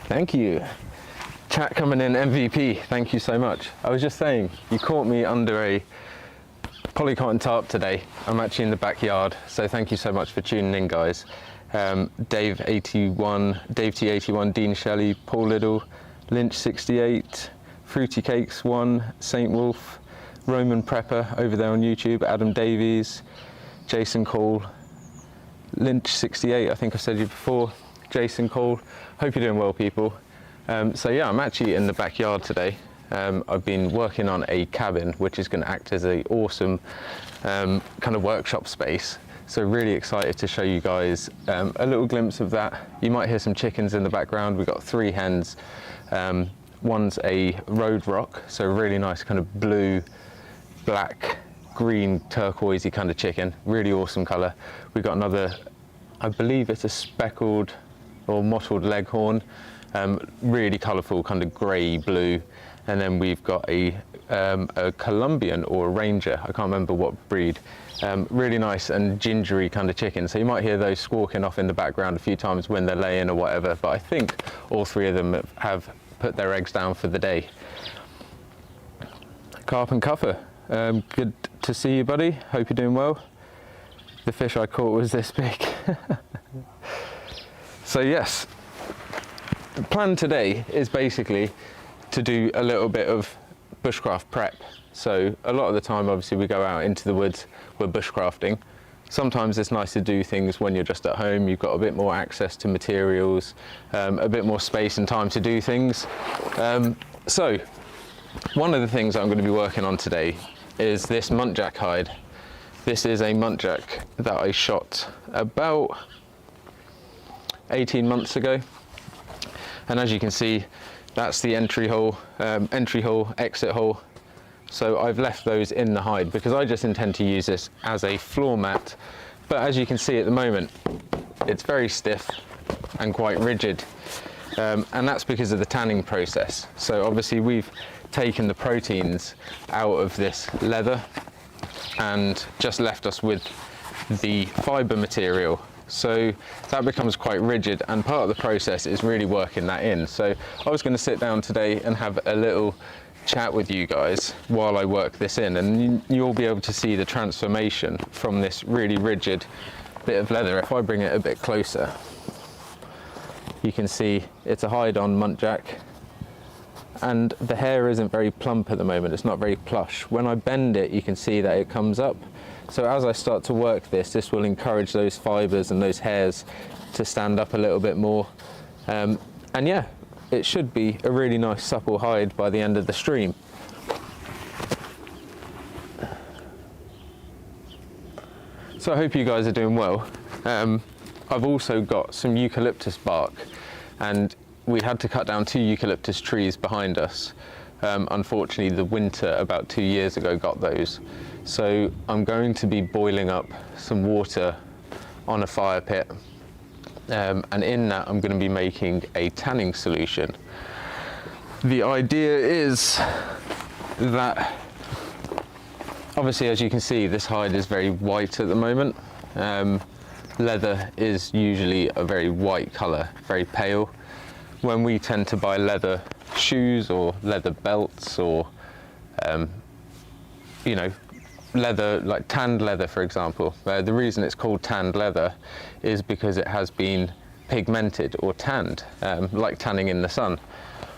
Thank you. Chat coming in MVP, thank you so much. I was just saying, you caught me under a polycotton tarp today. I'm actually in the backyard, so thank you so much for tuning in, guys. Dave81, Dave T81, Dean Shelley, Paul Liddle, Lynch68, Fruity Cakes 1, Saint Wolf, Roman Prepper over there on YouTube, Adam Davies, Jason Cole, Lynch68, I think I've said you before, Jason Cole. Hope you're doing well, people. So yeah, I'm actually in the backyard today. I've been working on a cabin which is going to act as an awesome kind of workshop space. So really excited to show you guys a little glimpse of that. You might hear some chickens in the background. We've got 3 hens. One's a road rock, so really nice kind of blue, black, green, turquoisey kind of chicken. Really awesome colour. We've got another, I believe it's a speckled or mottled leghorn. Really colourful, kind of grey blue. And then we've got a Colombian or a Ranger, I can't remember what breed. Really nice and gingery kind of chicken. So you might hear those squawking off in the background a few times when they're laying or whatever, but I think all 3 of them have put their eggs down for the day. Carp and Cuffer, good to see you, buddy. Hope you're doing well. The fish I caught was this big. So yes, the plan today is basically to do a little bit of bushcraft prep. So a lot of the time, obviously, we go out into the woods, we're bushcrafting. Sometimes it's nice to do things when you're just at home, you've got a bit more access to materials, a bit more space and time to do things. So one of the things I'm going to be working on today is this muntjac hide. This is a muntjac that I shot about 18 months ago. And as you can see, that's the entry hole, exit hole. So I've left those in the hide because I just intend to use this as a floor mat. But as you can see at the moment, it's very stiff and quite rigid. And that's because of the tanning process. So obviously we've taken the proteins out of this leather and just left us with the fiber material. So that becomes quite rigid, and part of the process is really working that in. So I was going to sit down today and have a little chat with you guys while I work this in, and you'll be able to see the transformation from this really rigid bit of leather. If I bring it a bit closer, you can see it's a hide-on muntjac, and the hair isn't very plump at the moment. It's not very plush. When I bend it, you can see that it comes up. So as I start to work this will encourage those fibers and those hairs to stand up a little bit more. And yeah, it should be a really nice supple hide by the end of the stream. So I hope you guys are doing well. I've also got some eucalyptus bark, and we had to cut down 2 eucalyptus trees behind us. Unfortunately, the winter about 2 years ago got those. So I'm going to be boiling up some water on a fire pit. And in that, I'm going to be making a tanning solution. The idea is that, obviously, as you can see, this hide is very white at the moment. Leather is usually a very white color, very pale. When we tend to buy leather shoes or leather belts or, you know, leather, like tanned leather, for example. The reason it's called tanned leather is because it has been pigmented or tanned, like tanning in the sun.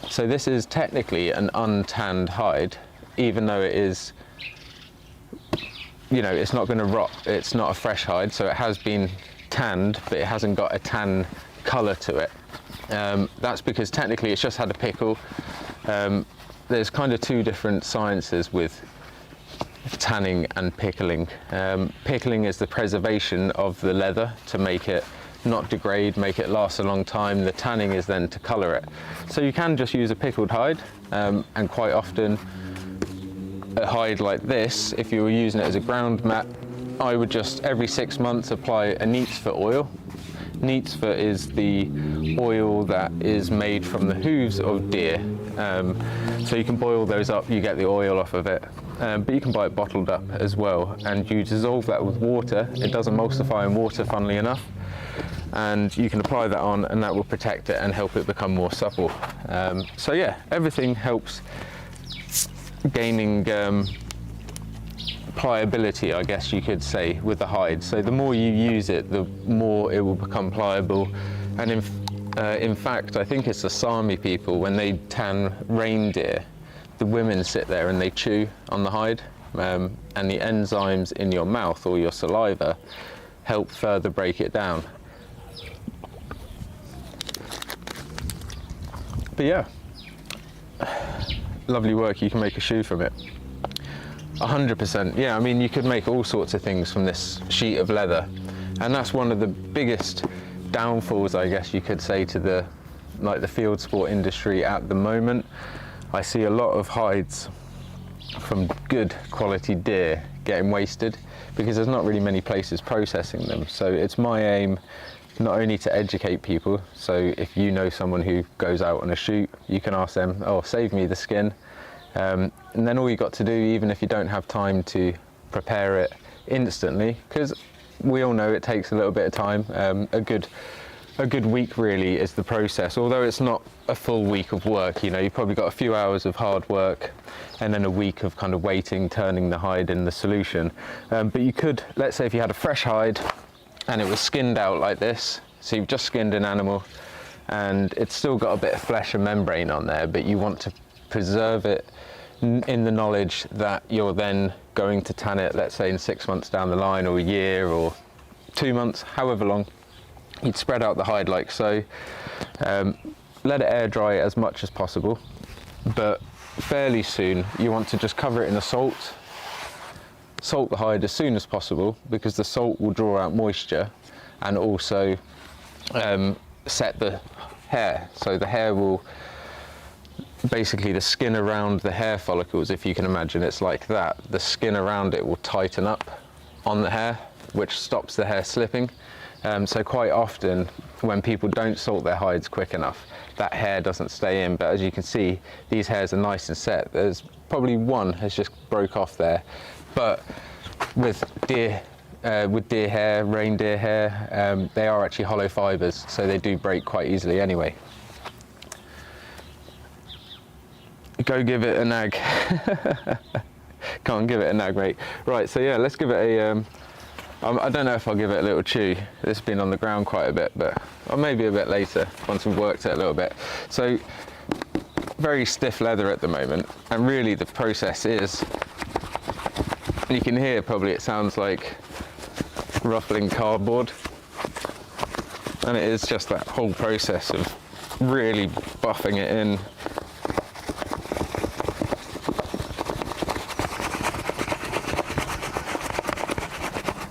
So this is technically an untanned hide, even though it is, you know, it's not going to rot. It's not a fresh hide, so it has been tanned, but it hasn't got a tan color to it. That's because technically it's just had a pickle. There's kind of 2 different sciences with tanning and pickling. Pickling is the preservation of the leather to make it not degrade, make it last a long time. The tanning is then to color it. So you can just use a pickled hide, and quite often a hide like this, if you were using it as a ground mat, I would just every 6 months apply a neatsfoot oil. Neatsfoot is the oil that is made from the hooves of deer. So you can boil those up, you get the oil off of it. But you can buy it bottled up as well, and you dissolve that with water. It does emulsify in water, funnily enough. and you can apply that on, and that will protect it and help it become more supple. So yeah, everything helps gaining pliability, I guess you could say, with the hide. So the more you use it, the more it will become pliable. And in fact, I think it's the Sami people, when they tan reindeer, the women sit there and they chew on the hide, and the enzymes in your mouth or your saliva help further break it down. But yeah, lovely work. You can make a shoe from it. 100%. Yeah, I mean, you could make all sorts of things from this sheet of leather, and that's one of the biggest downfalls, I guess you could say, to the field sport industry at the moment. I see a lot of hides from good quality deer getting wasted because there's not really many places processing them. So it's my aim not only to educate people, so if you know someone who goes out on a shoot, you can ask them, oh, save me the skin. And then all you got to do, even if you don't have time to prepare it instantly, because we all know it takes a little bit of time. A good week really is the process, although it's not a full week of work. You know, you've probably got a few hours of hard work and then a week of kind of waiting, turning the hide in the solution. But you could, let's say if you had a fresh hide and it was skinned out like this, so you've just skinned an animal and it's still got a bit of flesh and membrane on there, but you want to preserve it in the knowledge that you're then going to tan it, let's say in 6 months down the line, or a year, or 2 months, however long. You'd spread out the hide like so, let it air dry as much as possible, but fairly soon you want to just cover it in a salt the hide as soon as possible, because the salt will draw out moisture and also set the hair. So the hair will, basically the skin around the hair follicles, if you can imagine, it's like that. The skin around it will tighten up on the hair, which stops the hair slipping. So quite often when people don't salt their hides quick enough, that hair doesn't stay in. But as you can see, these hairs are nice and set. There's probably one has just broke off there. But with deer hair, reindeer hair, they are actually hollow fibers, so they do break quite easily anyway. Go give it a nag. Can't give it a nag, mate. Right, so yeah, let's give it a, I don't know if I'll give it a little chew. It's been on the ground quite a bit, but or maybe a bit later once we've worked it a little bit. So very stiff leather at the moment, and really the process is, you can hear probably it sounds like ruffling cardboard, and it is just that whole process of really buffing it in.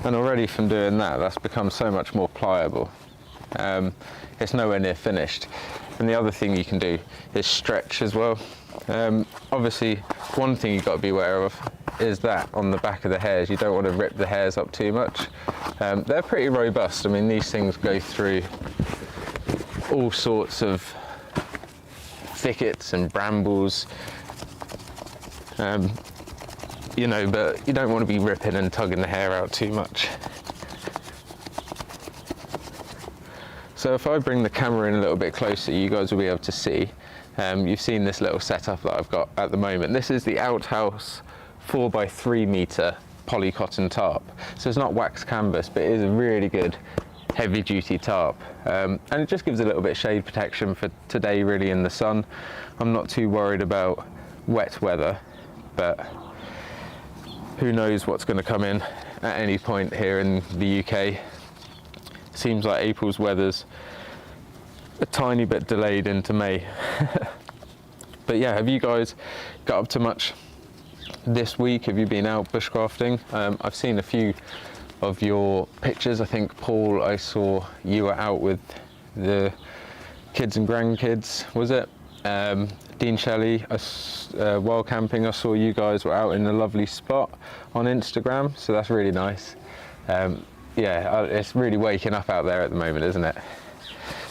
And already from doing that, that's become so much more pliable. It's nowhere near finished. And the other thing you can do is stretch as well. Obviously, one thing you've got to be aware of is that on the back of the hairs, you don't want to rip the hairs up too much. They're pretty robust. I mean, these things go through all sorts of thickets and brambles. You know, but you don't want to be ripping and tugging the hair out too much. So if I bring the camera in a little bit closer, you guys will be able to see. You've seen this little setup that I've got at the moment. This is the Outhouse 4x3 meter poly cotton tarp. So it's not wax canvas, but it is a really good heavy duty tarp. And it just gives a little bit of shade protection for today, really, in the sun. I'm not too worried about wet weather, but who knows what's going to come in at any point here in the UK. Seems like April's weather's a tiny bit delayed into May. But yeah, have you guys got up to much this week? Have you been out bushcrafting? I've seen a few of your pictures. I think, Paul, I saw you were out with the kids and grandkids, was it? Dean Shelley, wild camping, I saw you guys were out in a lovely spot on Instagram, so that's really nice. Yeah, it's really waking up out there at the moment, isn't it?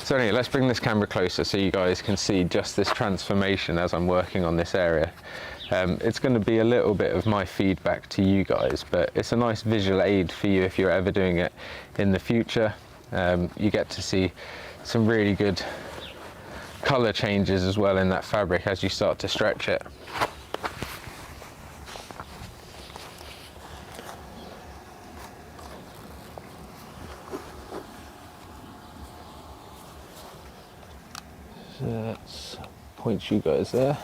So anyway, let's bring this camera closer so you guys can see just this transformation as I'm working on this area. It's going to be a little bit of my feedback to you guys, but it's a nice visual aid for you if you're ever doing it in the future. you get to see some really good colour changes as well in that fabric as you start to stretch it. So let's point you guys there.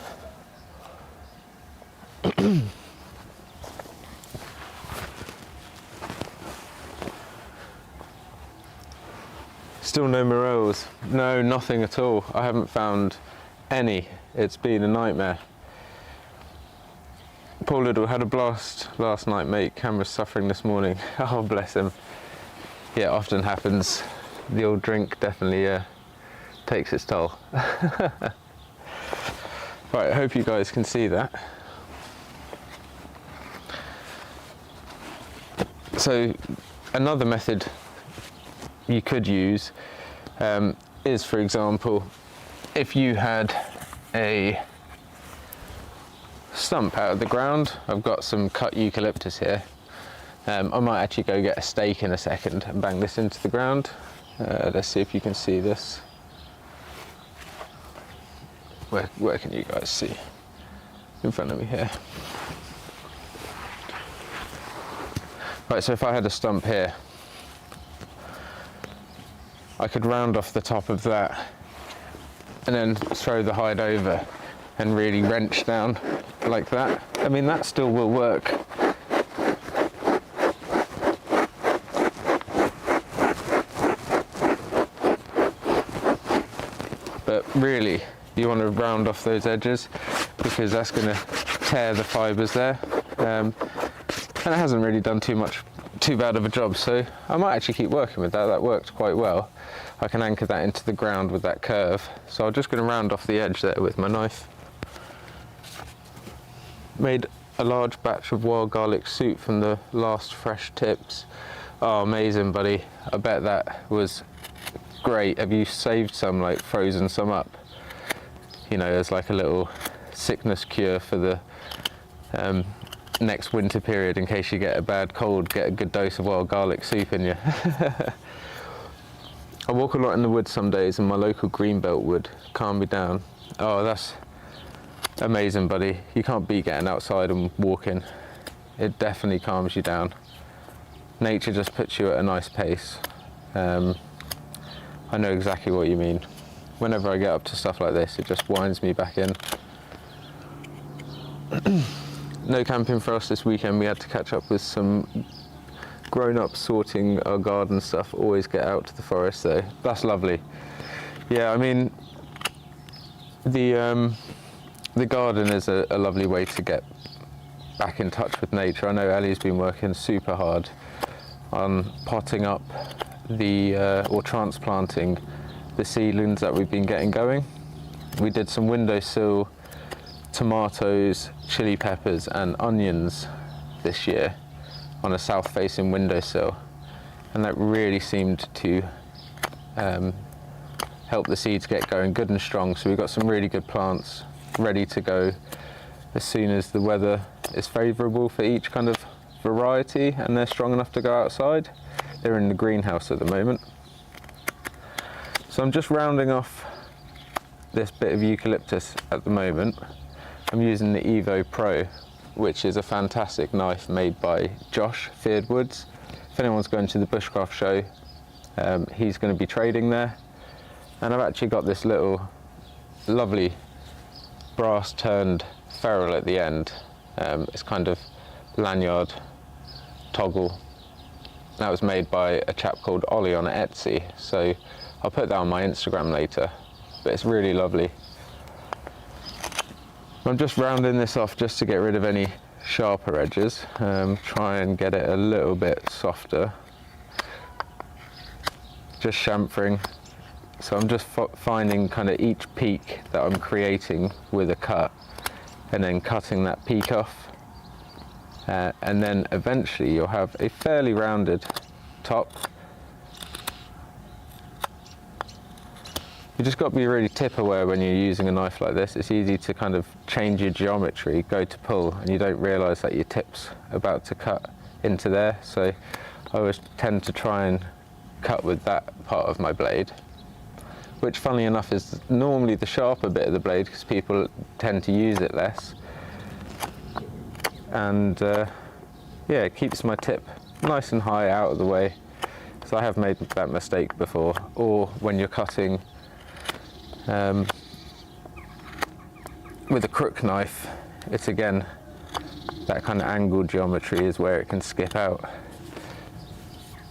Still no morels? No, nothing at all. I haven't found any. It's been a nightmare. Poor Little had a blast last night, mate. Camera's suffering this morning. Oh, bless him. Yeah, it often happens. The old drink definitely takes its toll. Right, I hope you guys can see that. So another method you could use is, for example, if you had a stump out of the ground. I've got some cut eucalyptus here. I might actually go get a stake in a second and bang this into the ground. Let's see if you can see this. Where can you guys see? In front of me here. Right, so if I had a stump here, I could round off the top of that and then throw the hide over and really wrench down like that. I mean, that still will work. But really, you want to round off those edges because that's going to tear the fibres there. And it hasn't really done too bad of a job, so I might actually keep working with that. That worked quite well. I can anchor that into the ground with that curve. So I'm just going to round off the edge there with my knife. Made a large batch of wild garlic soup from the last fresh tips. Oh, amazing, buddy. I bet that was great. Have you saved some, like frozen some up? You know, as like a little sickness cure for the next winter period, in case you get a bad cold, get a good dose of wild garlic soup in you. I walk a lot in the woods some days, and my local greenbelt would calm me down. Oh, that's amazing, buddy. You can't beat getting outside and walking. It definitely calms you down. Nature just puts you at a nice pace. I know exactly what you mean. Whenever I get up to stuff like this, it just winds me back in. No camping for us this weekend. We had to catch up with some grown-ups sorting our garden stuff. Always get out to the forest though. That's lovely. Yeah, I mean, the garden is a lovely way to get back in touch with nature. I know Ellie's been working super hard on potting up or transplanting the seedlings that we've been getting going. We did some windowsill tomatoes, chili peppers and onions this year on a south-facing windowsill, and that really seemed to help the seeds get going good and strong. So we've got some really good plants ready to go as soon as the weather is favourable for each kind of variety and they're strong enough to go outside. They're in the greenhouse at the moment. So I'm just rounding off this bit of eucalyptus at the moment. I'm using the Evo Pro, which is a fantastic knife made by Josh, Feared Woods. If anyone's going to the Bushcraft show, he's going to be trading there. And I've actually got this little lovely brass turned ferrule at the end. It's kind of lanyard toggle. That was made by a chap called Ollie on Etsy, so I'll put that on my Instagram later, but it's really lovely. I'm just rounding this off just to get rid of any sharper edges, try and get it a little bit softer. Just chamfering. So I'm just finding kind of each peak that I'm creating with a cut and then cutting that peak off. And then eventually you'll have a fairly rounded top. You just got to be really tip aware when you're using a knife like this. It's easy to kind of change your geometry, go to pull, and you don't realise that your tip's about to cut into there. So I always tend to try and cut with that part of my blade, which funnily enough is normally the sharper bit of the blade because people tend to use it less. And yeah, it keeps my tip nice and high out of the way. So I have made that mistake before. Or when you're cutting with a crook knife, it's again, that kind of angled geometry is where it can skip out.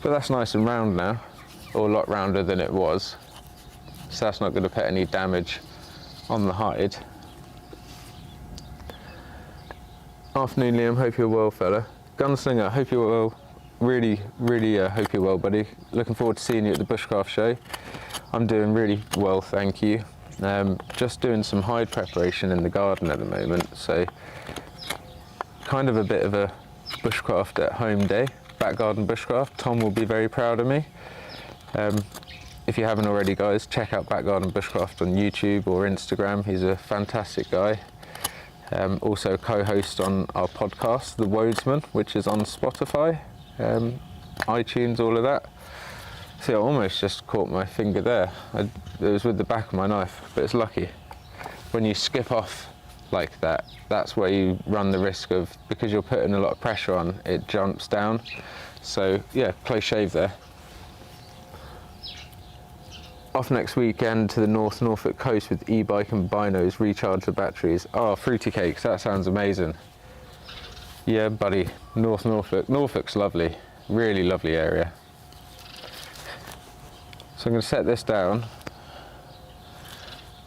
But that's nice and round now, or a lot rounder than it was. So that's not going to put any damage on the hide. Afternoon, Liam, hope you're well, fella. Gunslinger, hope you're well. Really hope you're well, buddy. Looking forward to seeing you at the Bushcraft show. I'm doing really well, thank you. Just doing some hide preparation in the garden at the moment, so kind of a bit of a bushcraft at home day, back garden bushcraft. Tom will be very proud of me. If you haven't already, guys, check out Back Garden Bushcraft on YouTube or Instagram. He's a fantastic guy. Also co-host on our podcast, The Woadsman, which is on Spotify, iTunes, all of that. See, I almost just caught my finger there. It was with the back of my knife, but it's lucky. When you skip off like that, that's where you run the risk of, because you're putting a lot of pressure on, it jumps down. So yeah, close shave there. Off next weekend to the Norfolk coast with e-bike and binos, recharge the batteries. Oh, fruity cakes, that sounds amazing. Yeah, buddy, Norfolk. Norfolk's lovely, really lovely area. So I'm going to set this down.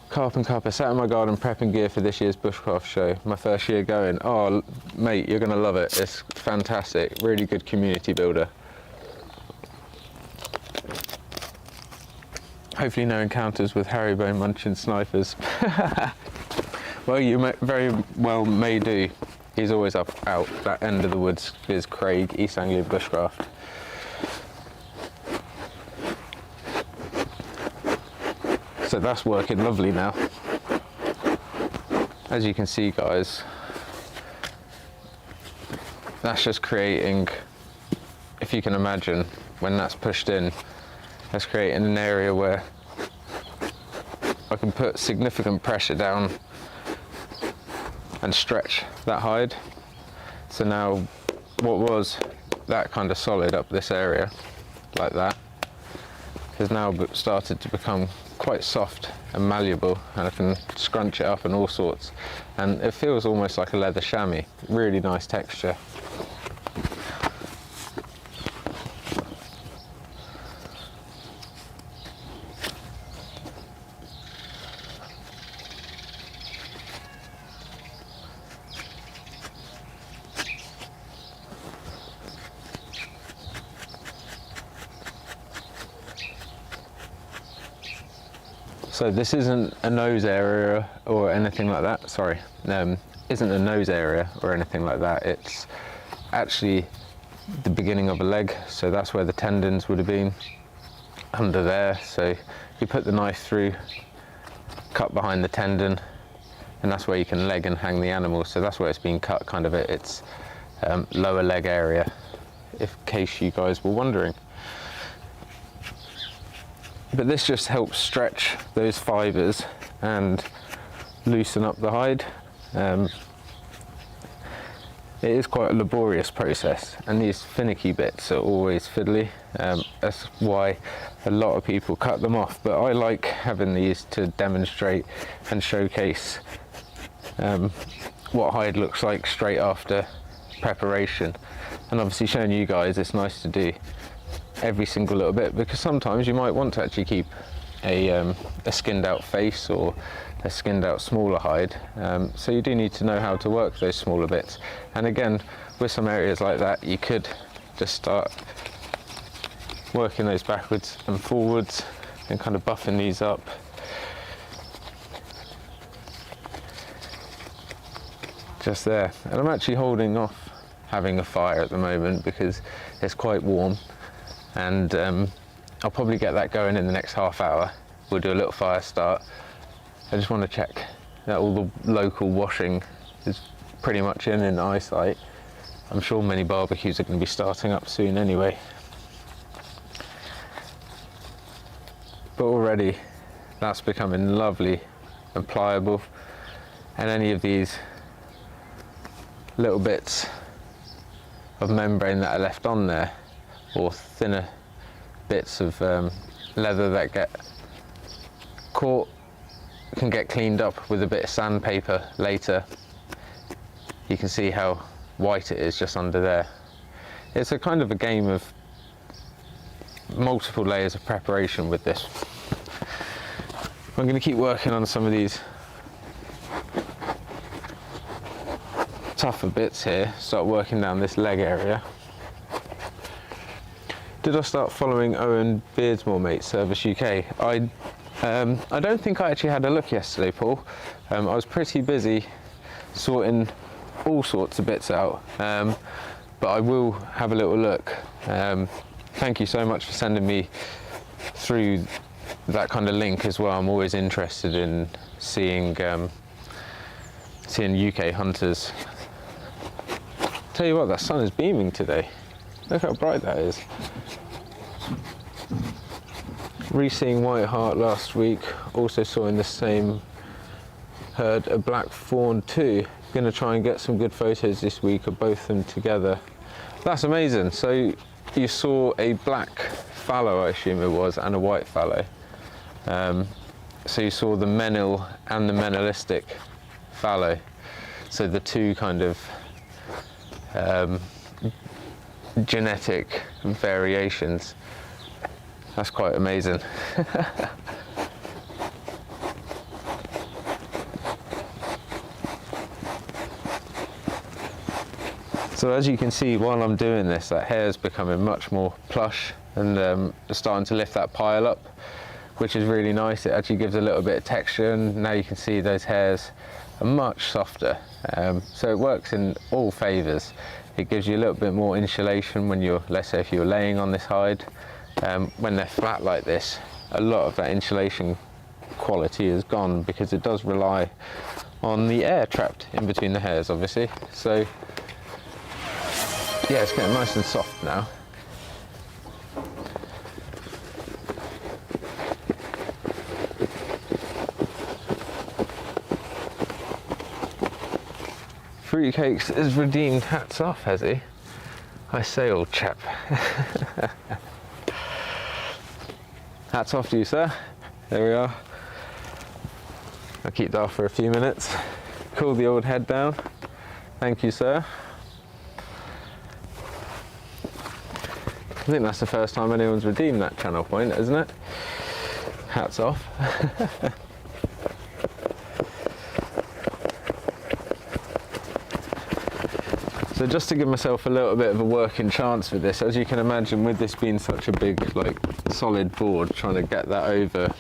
Carp and Cup, I sat in my garden prepping gear for this year's Bushcraft show. My first year going. Oh, mate, you're going to love it. It's fantastic, really good community builder. Hopefully no encounters with Haribo munching snipers. Well, you very well may do. He's always out that end of the woods is Craig, East Anglia Bushcraft. So that's working lovely now. As you can see, guys, that's just creating, if you can imagine, when that's pushed in, that's creating an area where I can put significant pressure down and stretch that hide. So now what was that kind of solid up this area, like that, has now started to become quite soft and malleable, and I can scrunch it up and all sorts. And it feels almost like a leather chamois, really nice texture. So this isn't a nose area or anything like that, sorry, isn't a nose area or anything like that. It's actually the beginning of a leg, so that's where the tendons would have been, under there. So you put the knife through, cut behind the tendon, and that's where you can leg and hang the animal. So that's where it's been cut, kind of at its lower leg area, in case you guys were wondering. But this just helps stretch those fibers and loosen up the hide. It is quite a laborious process, and these finicky bits are always fiddly. That's why a lot of people cut them off, but I like having these to demonstrate and showcase what hide looks like straight after preparation. And obviously showing you guys, it's nice to do every single little bit, because sometimes you might want to actually keep a skinned out face or a skinned out smaller hide, so you do need to know how to work those smaller bits. And again, with some areas like that, you could just start working those backwards and forwards and kind of buffing these up. Just there. And I'm actually holding off having a fire at the moment because it's quite warm, and I'll probably get that going in the next half hour. We'll do a little fire start. I just want to check that all the local washing is pretty much in eyesight. I'm sure many barbecues are going to be starting up soon anyway. but already that's becoming lovely and pliable, and any of these little bits of membrane that are left on there, or thinner bits of leather that get caught, can get cleaned up with a bit of sandpaper later. You can see how white it is just under there. It's a kind of a game of multiple layers of preparation with this. I'm going to keep working on some of these tougher bits here, start working down this leg area. Did I start following Owen Beardsmore, mate, Service UK? I don't think I actually had a look yesterday, Paul. I was pretty busy sorting all sorts of bits out, but I will have a little look. Thank you so much for sending me through that kind of link as well. I'm always interested in seeing UK hunters. Tell you what, that sun is beaming today. Look how bright that is. Re-seeing White Hart last week, also saw in the same herd a black fawn too. Going to try and get some good photos this week of both of them together. That's amazing. So you saw a black fallow, I assume it was, and a white fallow. So you saw the menil and the menilistic fallow. So the two kind of genetic variations. That's quite amazing. So as you can see, while I'm doing this, that hair's becoming much more plush and starting to lift that pile up, which is really nice. It actually gives a little bit of texture, and now you can see those hairs are much softer. So it works in all favours. It gives you a little bit more insulation when you're, let's say if you're laying on this hide. When they're flat like this, a lot of that insulation quality is gone because it does rely on the air trapped in between the hairs, obviously. So yeah, it's getting nice and soft now. Fruitcakes is redeemed. Hats off, has he? I say, old chap. Hats off to you, sir. There we are. I'll keep that off for a few minutes. Cool the old head down. Thank you, sir. I think that's the first time anyone's redeemed that channel point, isn't it? Hats off. So just to give myself a little bit of a working chance with this, as you can imagine, with this being such a big, like, solid board, trying to get that over,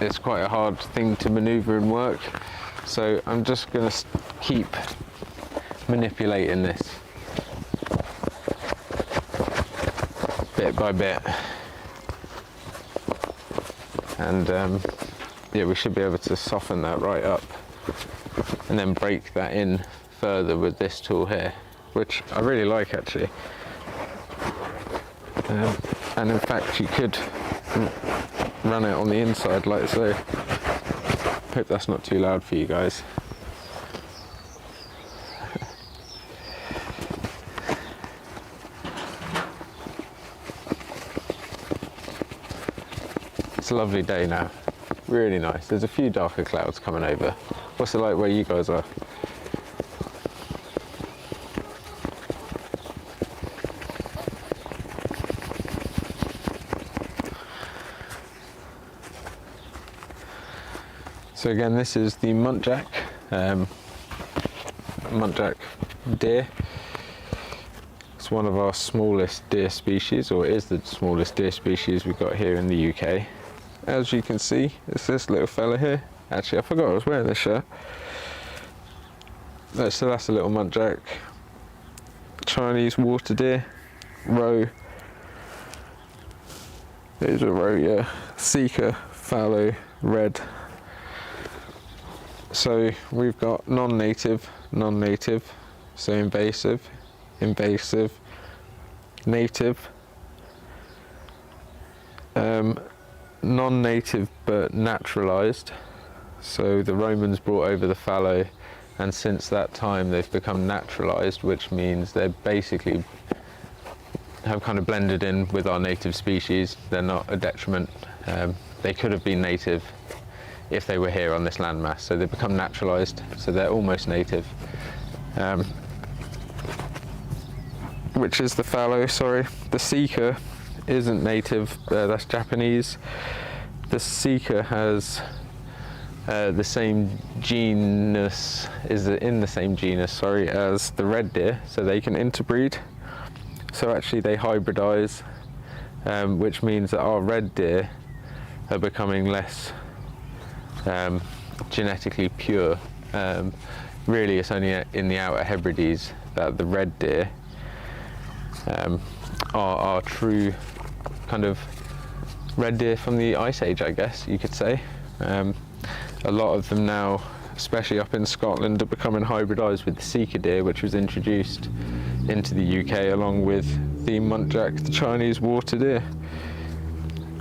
it's quite a hard thing to maneuver and work. So I'm just going to keep manipulating this bit by bit, and yeah, we should be able to soften that right up and then break that in further with this tool here, which I really like actually. And in fact you could run it on the inside like so. Hope that's not too loud for you guys. It's a lovely day now, really nice. There's a few darker clouds coming over. What's it like where you guys are? So again, this is the muntjac deer. It's one of our smallest deer species, or it is the smallest deer species we've got here in the UK. As you can see, it's this little fella here. Actually, I forgot I was wearing this shirt. So that's a little muntjac. Chinese water deer, roe. There's a roe, yeah. Seeker, fallow, red. So we've got non-native, non-native, so invasive, invasive, native, non-native but naturalized. So the Romans brought over the fallow, and since that time they've become naturalized, which means they basically have kind of blended in with our native species. They're not a detriment. They could have been native if they were here on this landmass, so they become naturalized, so they're almost native. Which is the fallow, sorry. The Sika isn't native, that's Japanese. The Sika has the same genus, is in the same genus, sorry, as the red deer, so they can interbreed. So actually they hybridize, which means that our red deer are becoming less genetically pure. Really, it's only in the Outer Hebrides that the red deer are true kind of red deer from the Ice Age, I guess you could say. A lot of them now, especially up in Scotland, are becoming hybridised with the Sika deer, which was introduced into the UK along with the muntjac, the Chinese water deer.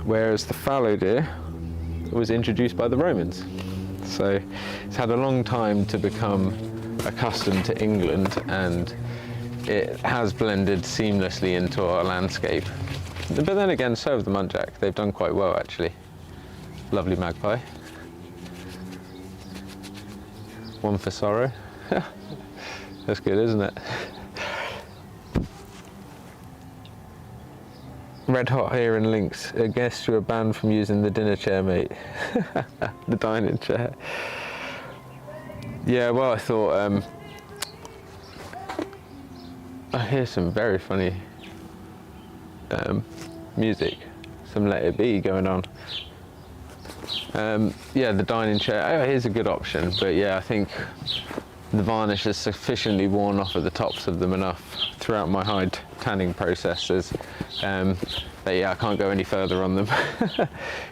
Whereas the fallow deer was introduced by the Romans. So it's had a long time to become accustomed to England, and it has blended seamlessly into our landscape. But then again, so have the muntjac. They've done quite well, actually. Lovely magpie. One for sorrow. That's good, isn't it? Red hot here in Links. A guest you were banned from using the dinner chair, mate. The dining chair. Yeah, well, I thought I hear some very funny music, some Let It Be going on. Yeah, the dining chair, oh, here's a good option, but yeah, I think the varnish is sufficiently worn off at the tops of them enough throughout my hide tanning processes that yeah, I can't go any further on them.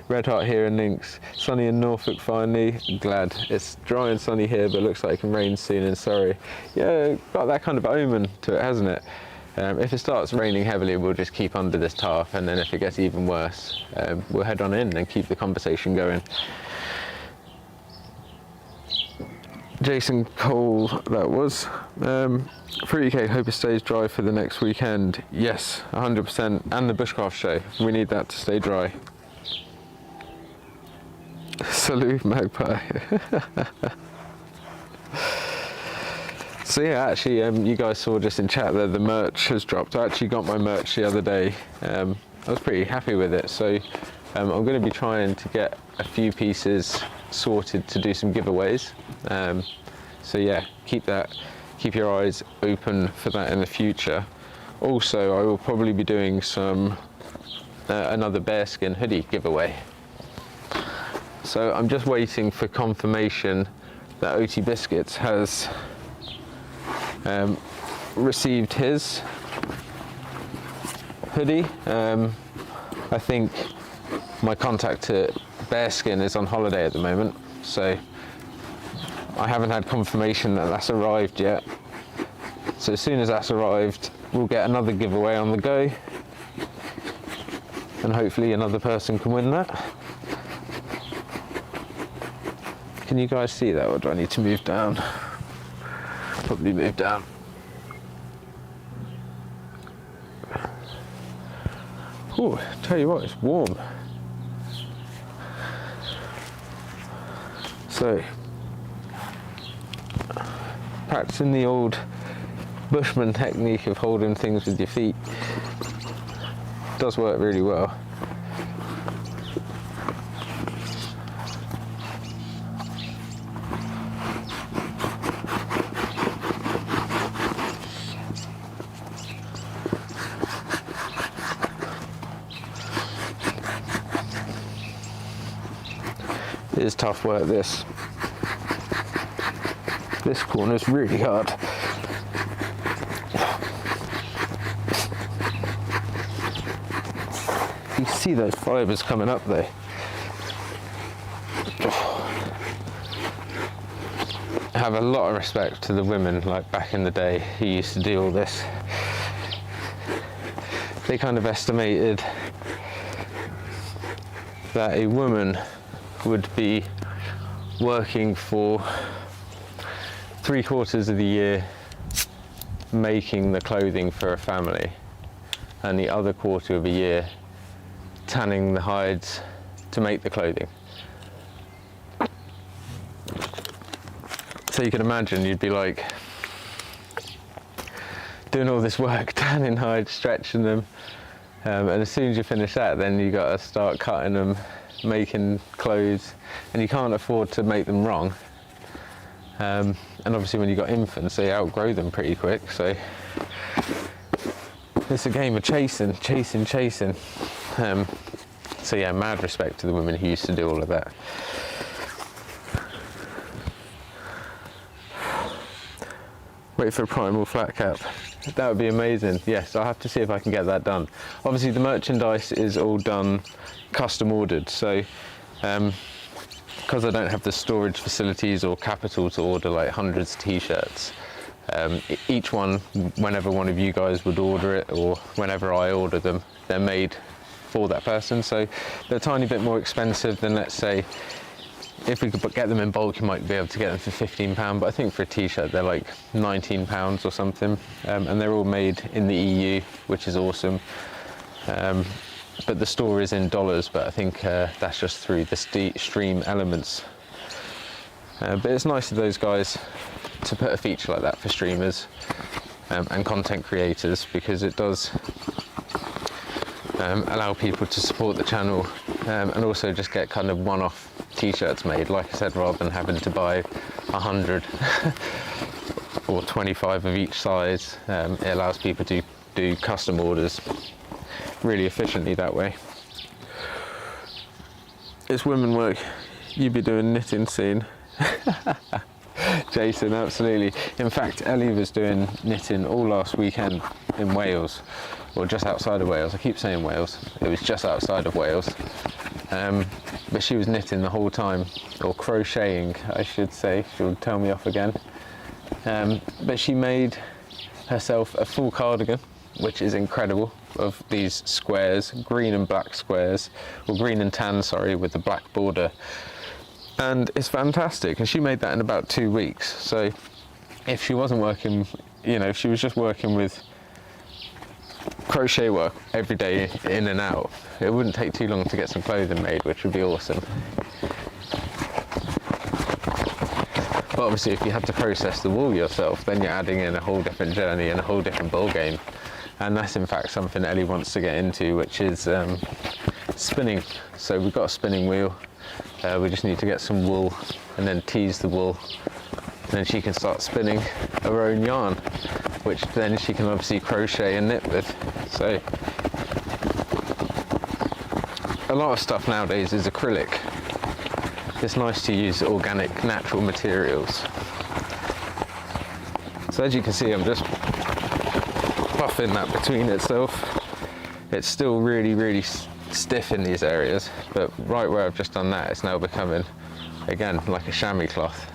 Red hot here in Links, sunny in Norfolk finally. Glad it's dry and sunny here, but looks like it can rain soon in Surrey. Yeah, got that kind of omen to it, hasn't it? If it starts raining heavily, we'll just keep under this tarp, and then if it gets even worse, we'll head on in and keep the conversation going. Jason Cole, that was. 3K, hope it stays dry for the next weekend. Yes, 100%. And the Bushcraft show. We need that to stay dry. Salute, magpie. So yeah, actually, you guys saw just in chat that the merch has dropped. I actually got my merch the other day. I was pretty happy with it. So I'm going to be trying to get a few pieces sorted to do some giveaways. So yeah, keep your eyes open for that in the future. Also, I will probably be doing some another bearskin hoodie giveaway. So I'm just waiting for confirmation that OT Biscuits has received his hoodie. I think my contact at Bearskin is on holiday at the moment, so I haven't had confirmation that that's arrived yet. So as soon as that's arrived, we'll get another giveaway on the go, and hopefully another person can win that. Can you guys see that, or do I need to move down? Probably move down. Oh, tell you what, it's warm. So, practicing the old Bushman technique of holding things with your feet does work really well. It is tough work, this. This corner is really hard. You see those fibres coming up there. I have a lot of respect to the women, like back in the day, who used to do all this. They kind of estimated that a woman would be working for 3/4 of the year making the clothing for a family, and the other quarter of a year tanning the hides to make the clothing. So you can imagine you'd be like doing all this work, tanning hides, stretching them, and as soon as you finish that, then you got to start cutting them, making clothes, and you can't afford to make them wrong. And obviously when you've got infants, they outgrow them pretty quick, so it's a game of chasing. So yeah, mad respect to the women who used to do all of that. Wait for a Primal flat cap. That would be amazing. Yes, I'll have to see if I can get that done. Obviously the merchandise is all done custom ordered, so because I don't have the storage facilities or capital to order like hundreds of t-shirts, each one, whenever one of you guys would order it or whenever I order them, they're made for that person, so they're a tiny bit more expensive than, let's say, if we could get them in bulk, you might be able to get them for £15, but I think for a t-shirt they're like £19 or something, and they're all made in the EU, which is awesome. But the store is in dollars, but I think that's just through the stream elements. But it's nice of those guys to put a feature like that for streamers and content creators, because it does allow people to support the channel and also just get kind of one-off t-shirts made, like I said, rather than having to buy 100 or 25 of each size. It allows people to do custom orders really efficiently that way. It's women work. You be doing knitting soon. Jason, absolutely. In fact, Ellie was doing knitting all last weekend in Wales, or just outside of Wales. I keep saying Wales. It was just outside of Wales. But she was knitting the whole time, or crocheting, I should say. She'll tell me off again. But she made herself a full cardigan, which is incredible, of these squares, green and black squares, or green and tan, sorry, with the black border. And it's fantastic, and she made that in about 2 weeks. So if she wasn't working, you know, if she was just working with crochet work every day in and out, it wouldn't take too long to get some clothing made, which would be awesome. But obviously if you have to process the wool yourself, then you're adding in a whole different journey and a whole different ball game. And that's in fact something Ellie wants to get into, which is spinning. So we've got a spinning wheel. We just need to get some wool and then tease the wool, and then she can start spinning her own yarn, which then she can obviously crochet and knit with. So a lot of stuff nowadays is acrylic. It's nice to use organic, natural materials. So as you can see, I'm just buffing that between itself. It's still really stiff in these areas, but right where I've just done that, it's now becoming, again, like a chamois cloth.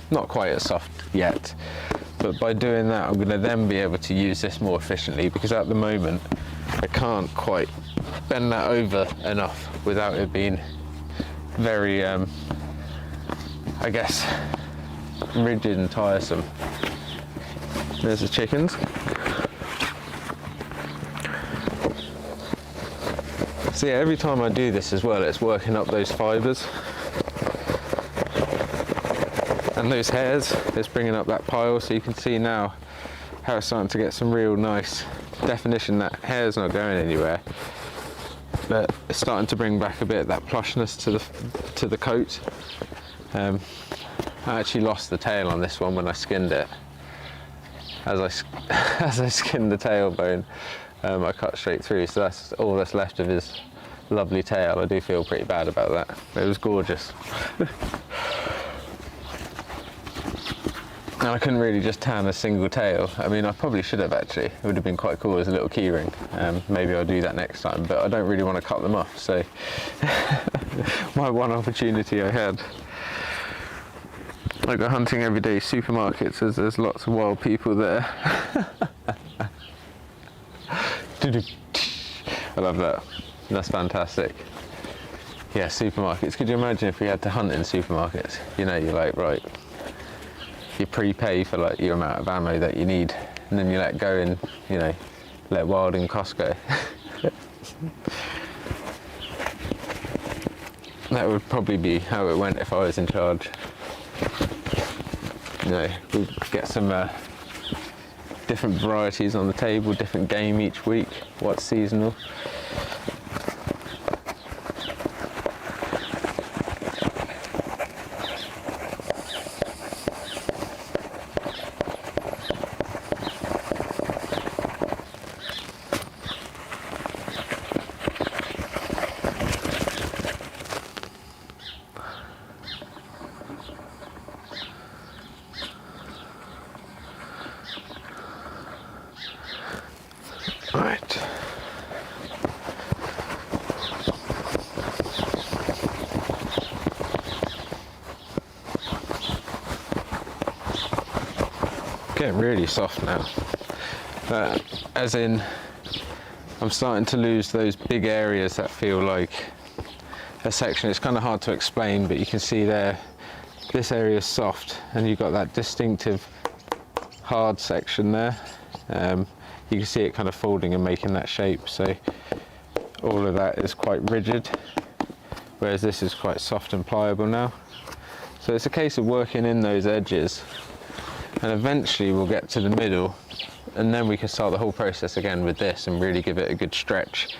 Not quite as soft yet, but by doing that, I'm going to then be able to use this more efficiently, because at the moment, I can't quite bend that over enough without it being very, I guess, rigid and tiresome. There's the chickens. So yeah, every time I do this as well, it's working up those fibres and those hairs. It's bringing up that pile, so you can see now how it's starting to get some real nice definition. That hair's not going anywhere, but it's starting to bring back a bit of that plushness to the coat. I actually lost the tail on this one when I skinned it. As I skinned the tailbone, I cut straight through, so that's all that's left of his lovely tail. I do feel pretty bad about that. It was gorgeous. And I couldn't really just tan a single tail. I mean, I probably should have actually. It would have been quite cool as a little key ring. Maybe I'll do that next time, but I don't really want to cut them off, so my one opportunity I had. I go hunting every day, supermarkets, as there's lots of wild people there. I love that. That's fantastic. Yeah, supermarkets. Could you imagine if we had to hunt in supermarkets? You know, you're like, right, you prepay for like your amount of ammo that you need, and then you let go in, you know, let wild in Costco. That would probably be how it went if I was in charge. You know, we'd get some different varieties on the table, different game each week, what's seasonal. Right. Getting really soft now. As in, I'm starting to lose those big areas that feel like a section. It's kind of hard to explain, but you can see there, this area is soft, and you've got that distinctive hard section there. You can see it kind of folding and making that shape, so all of that is quite rigid, whereas this is quite soft and pliable now. So it's a case of working in those edges, and eventually we'll get to the middle, and then we can start the whole process again with this and really give it a good stretch.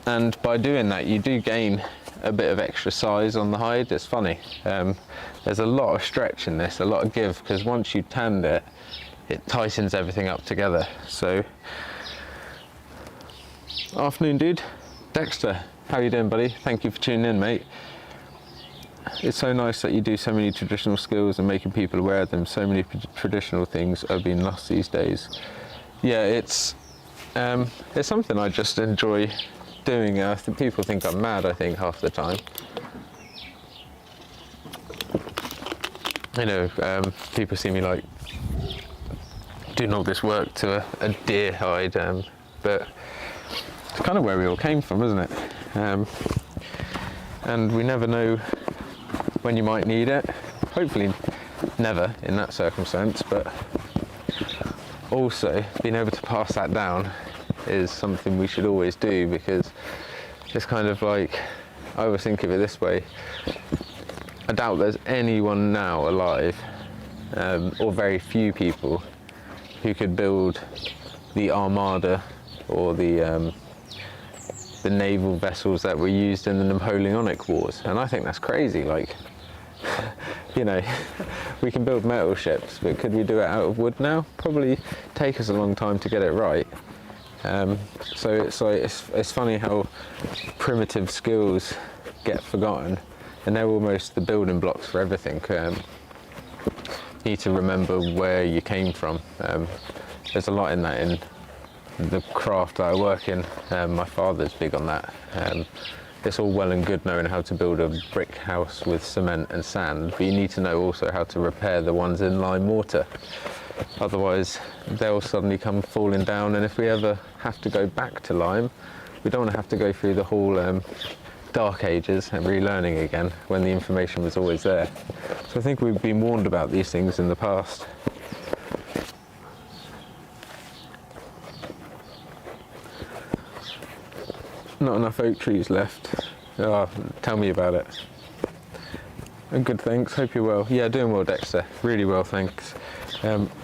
And by doing that, you do gain a bit of extra size on the hide. It's funny, there's a lot of stretch in this, a lot of give, because once you tanned it, it tightens everything up together. So, afternoon dude, Dexter, how you doing buddy? Thank you for tuning in, mate. It's so nice that you do so many traditional skills and making people aware of them. So many traditional things are being lost these days. Yeah, it's something I just enjoy doing. People think I'm mad, I think, half the time. You know, people see me like doing all this work to a deer hide, but it's kind of where we all came from, isn't it? And we never know when you might need it. Hopefully never in that circumstance, but also being able to pass that down is something we should always do, because it's kind of like, I always think of it this way, I doubt there's anyone now alive, or very few people, who could build the armada or the naval vessels that were used in the Napoleonic Wars. And I think that's crazy. Like, you know, we can build metal ships, but could we do it out of wood now? Probably take us a long time to get it right. So it's like, it's funny how primitive skills get forgotten, and they're almost the building blocks for everything. You need to remember where you came from. There's a lot in that in the craft that I work in. My father's big on that. It's all well and good knowing how to build a brick house with cement and sand, but you need to know also how to repair the ones in lime mortar. Otherwise, they'll suddenly come falling down, and if we ever have to go back to lime, we don't want to have to go through the whole dark ages and relearning again when the information was always there. So I think we've been warned about these things in the past. Not enough oak trees left. Oh, tell me about it. Good, thanks. Hope you're well. Yeah, doing well, Dexter. Really well, thanks.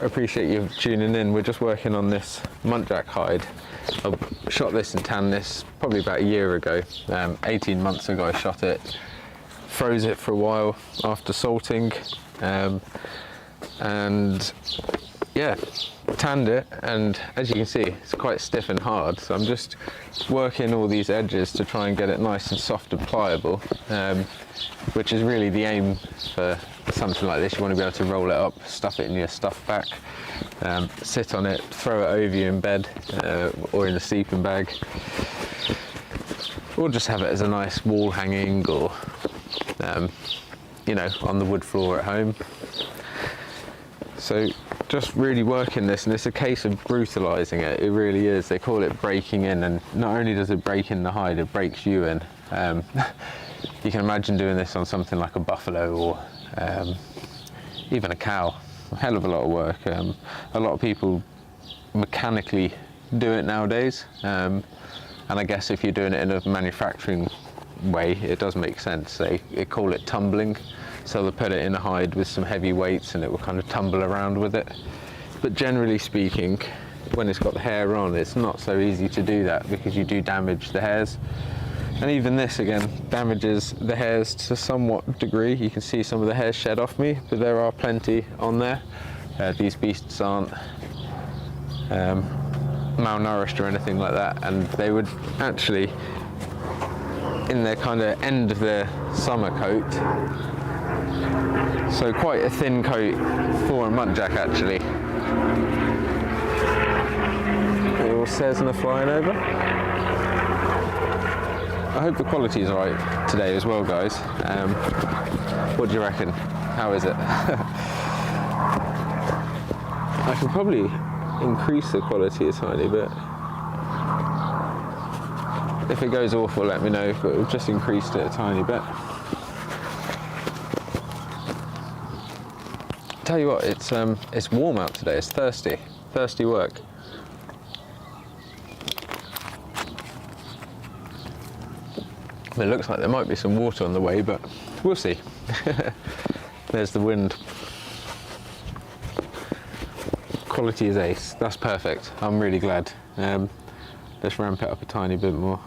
Appreciate you tuning in. We're just working on this muntjac hide. I shot this and tanned this probably about a year ago. 18 months ago I shot it. Froze it for a while after salting. And yeah, tanned it, and as you can see, it's quite stiff and hard, so I'm just working all these edges to try and get it nice and soft and pliable, which is really the aim for something like this. You want to be able to roll it up, stuff it in your stuff bag, sit on it, throw it over you in bed or in the sleeping bag, or just have it as a nice wall hanging, or you know, on the wood floor at home. So just really working this, and it's a case of brutalizing it. It really is. They call it breaking in, and not only does it break in the hide, it breaks you in. you can imagine doing this on something like a buffalo or even a cow. A hell of a lot of work. A lot of people mechanically do it nowadays, and I guess if you're doing it in a manufacturing way, it does make sense. They call it tumbling, so they'll put it in a hide with some heavy weights and it will kind of tumble around with it. But generally speaking, when it's got the hair on, it's not so easy to do that because you do damage the hairs. And even this again damages the hairs to somewhat degree. You can see some of the hairs shed off me, but there are plenty on there. These beasts aren't malnourished or anything like that, and they would actually, in their kind of end of their summer coat, so quite a thin coat for a muntjac actually. The all says and are flying over. I hope the quality is right today as well, guys. What do you reckon? How is it? I could probably increase the quality a tiny bit. If it goes awful, let me know, but we've just increased it a tiny bit. Tell you what, it's warm out today. It's thirsty work. It looks like there might be some water on the way, but we'll see. There's the wind. Quality is ace. That's perfect. I'm really glad. Let's ramp it up a tiny bit more.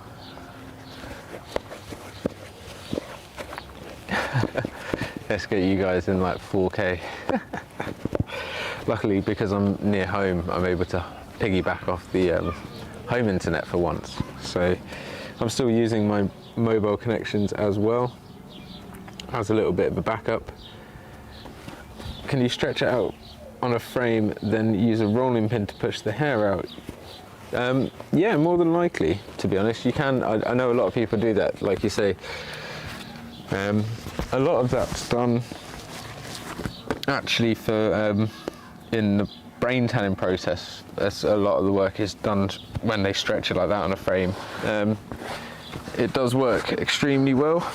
Let's get you guys in like 4K. Luckily, because I'm near home, I'm able to piggyback off the home internet for once. So I'm still using my mobile connections as well as a little bit of a backup. Can you stretch it out on a frame, then use a rolling pin to push the hair out? Yeah, more than likely, to be honest. You can. I know a lot of people do that, like you say. A lot of that's done actually for in the brain tanning process. As a lot of the work is done when they stretch it like that on a frame. It does work extremely well,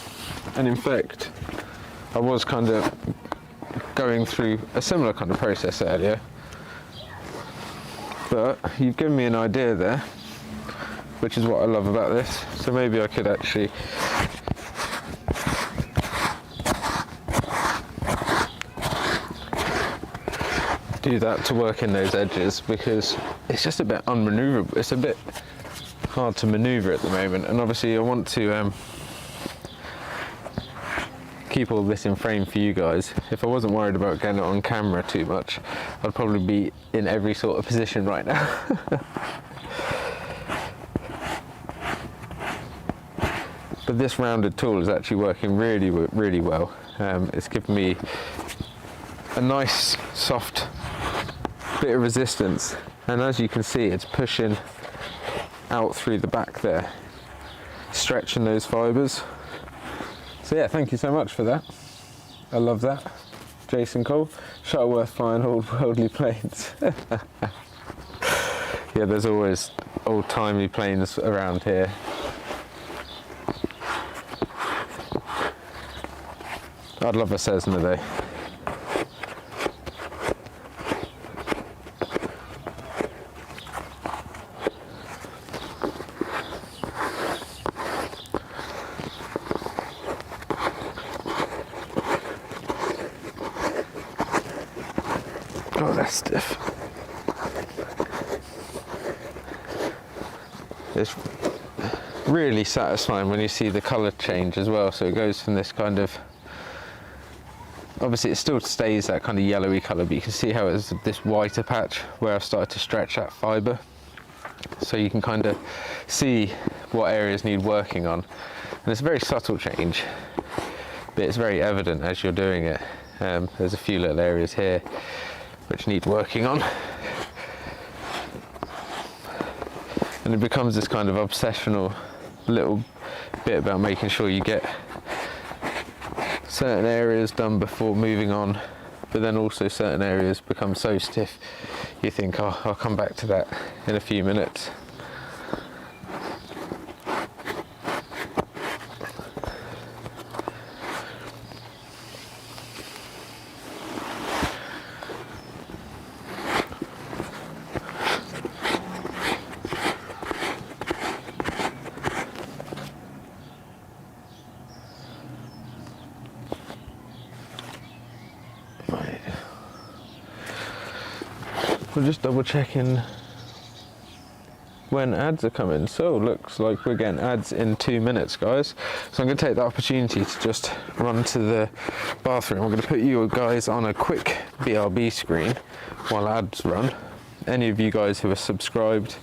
and in fact I was kind of going through a similar kind of process earlier, but you've given me an idea there, which is what I love about this. So maybe I could actually do that to work in those edges, because it's just a bit unmaneuverable. It's a bit hard to maneuver at the moment, and obviously I want to keep all this in frame for you guys. If I wasn't worried about getting it on camera too much, I'd probably be in every sort of position right now. But this rounded tool is actually working really, really well. It's given me a nice soft bit of resistance, and as you can see, it's pushing out through the back there, stretching those fibers. So yeah, thank you so much for that. I love that. Jason Cole, Shuttleworth Fine Old Worldly Planes. Yeah, there's always old-timey planes around here. I'd love a Cessna though. Oh, that's stiff. It's really satisfying when you see the colour change as well. So it goes from this kind of, obviously it still stays that kind of yellowy colour, but you can see how it's this whiter patch where I've started to stretch that fibre. So you can kind of see what areas need working on. And it's a very subtle change, but it's very evident as you're doing it. There's a few little areas here which need working on. And it becomes this kind of obsessional little bit about making sure you get certain areas done before moving on, but then also certain areas become so stiff you think, oh, I'll come back to that in a few minutes. We're just double checking when ads are coming. So looks like we're getting ads in 2 minutes, guys. So I'm going to take the opportunity to just run to the bathroom. I'm going to put you guys on a quick BRB screen while ads run. Any of you guys who are subscribed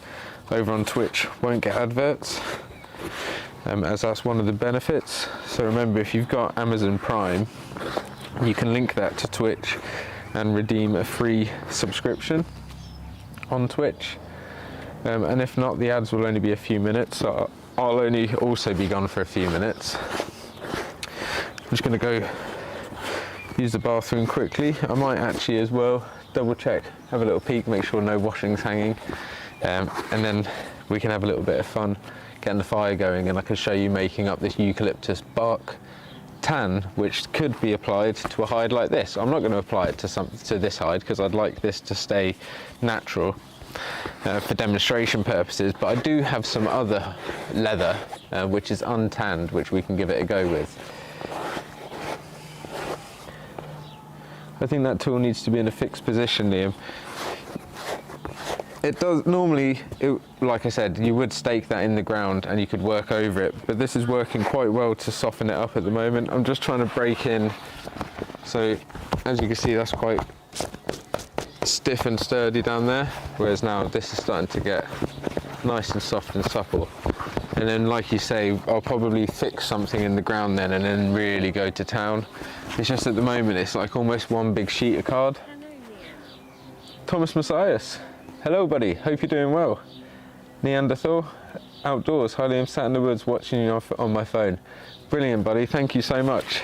over on Twitch won't get adverts, as that's one of the benefits. So remember, if you've got Amazon Prime, you can link that to Twitch and redeem a free subscription on Twitch. And if not, the ads will only be a few minutes, so I'll only also be gone for a few minutes. I'm just going to go use the bathroom quickly. I might actually as well double check, have a little peek, make sure no washing's hanging, and then we can have a little bit of fun getting the fire going, and I can show you making up this eucalyptus bark tan, which could be applied to a hide like this. I'm not going to apply it to this hide because I'd like this to stay natural for demonstration purposes, but I do have some other leather which is untanned, which we can give it a go with. I think that tool needs to be in a fixed position, Liam. It does normally, like I said, you would stake that in the ground and you could work over it, but this is working quite well to soften it up at the moment. I'm just trying to break in, so as you can see, that's quite stiff and sturdy down there, whereas now this is starting to get nice and soft and supple. And then, like you say, I'll probably fix something in the ground then and then really go to town. It's just at the moment it's like almost one big sheet of card. Thomas Messias, hello buddy, hope you're doing well. Neanderthal Outdoors, hi Liam, sat in the woods watching you on my phone. Brilliant buddy, thank you so much.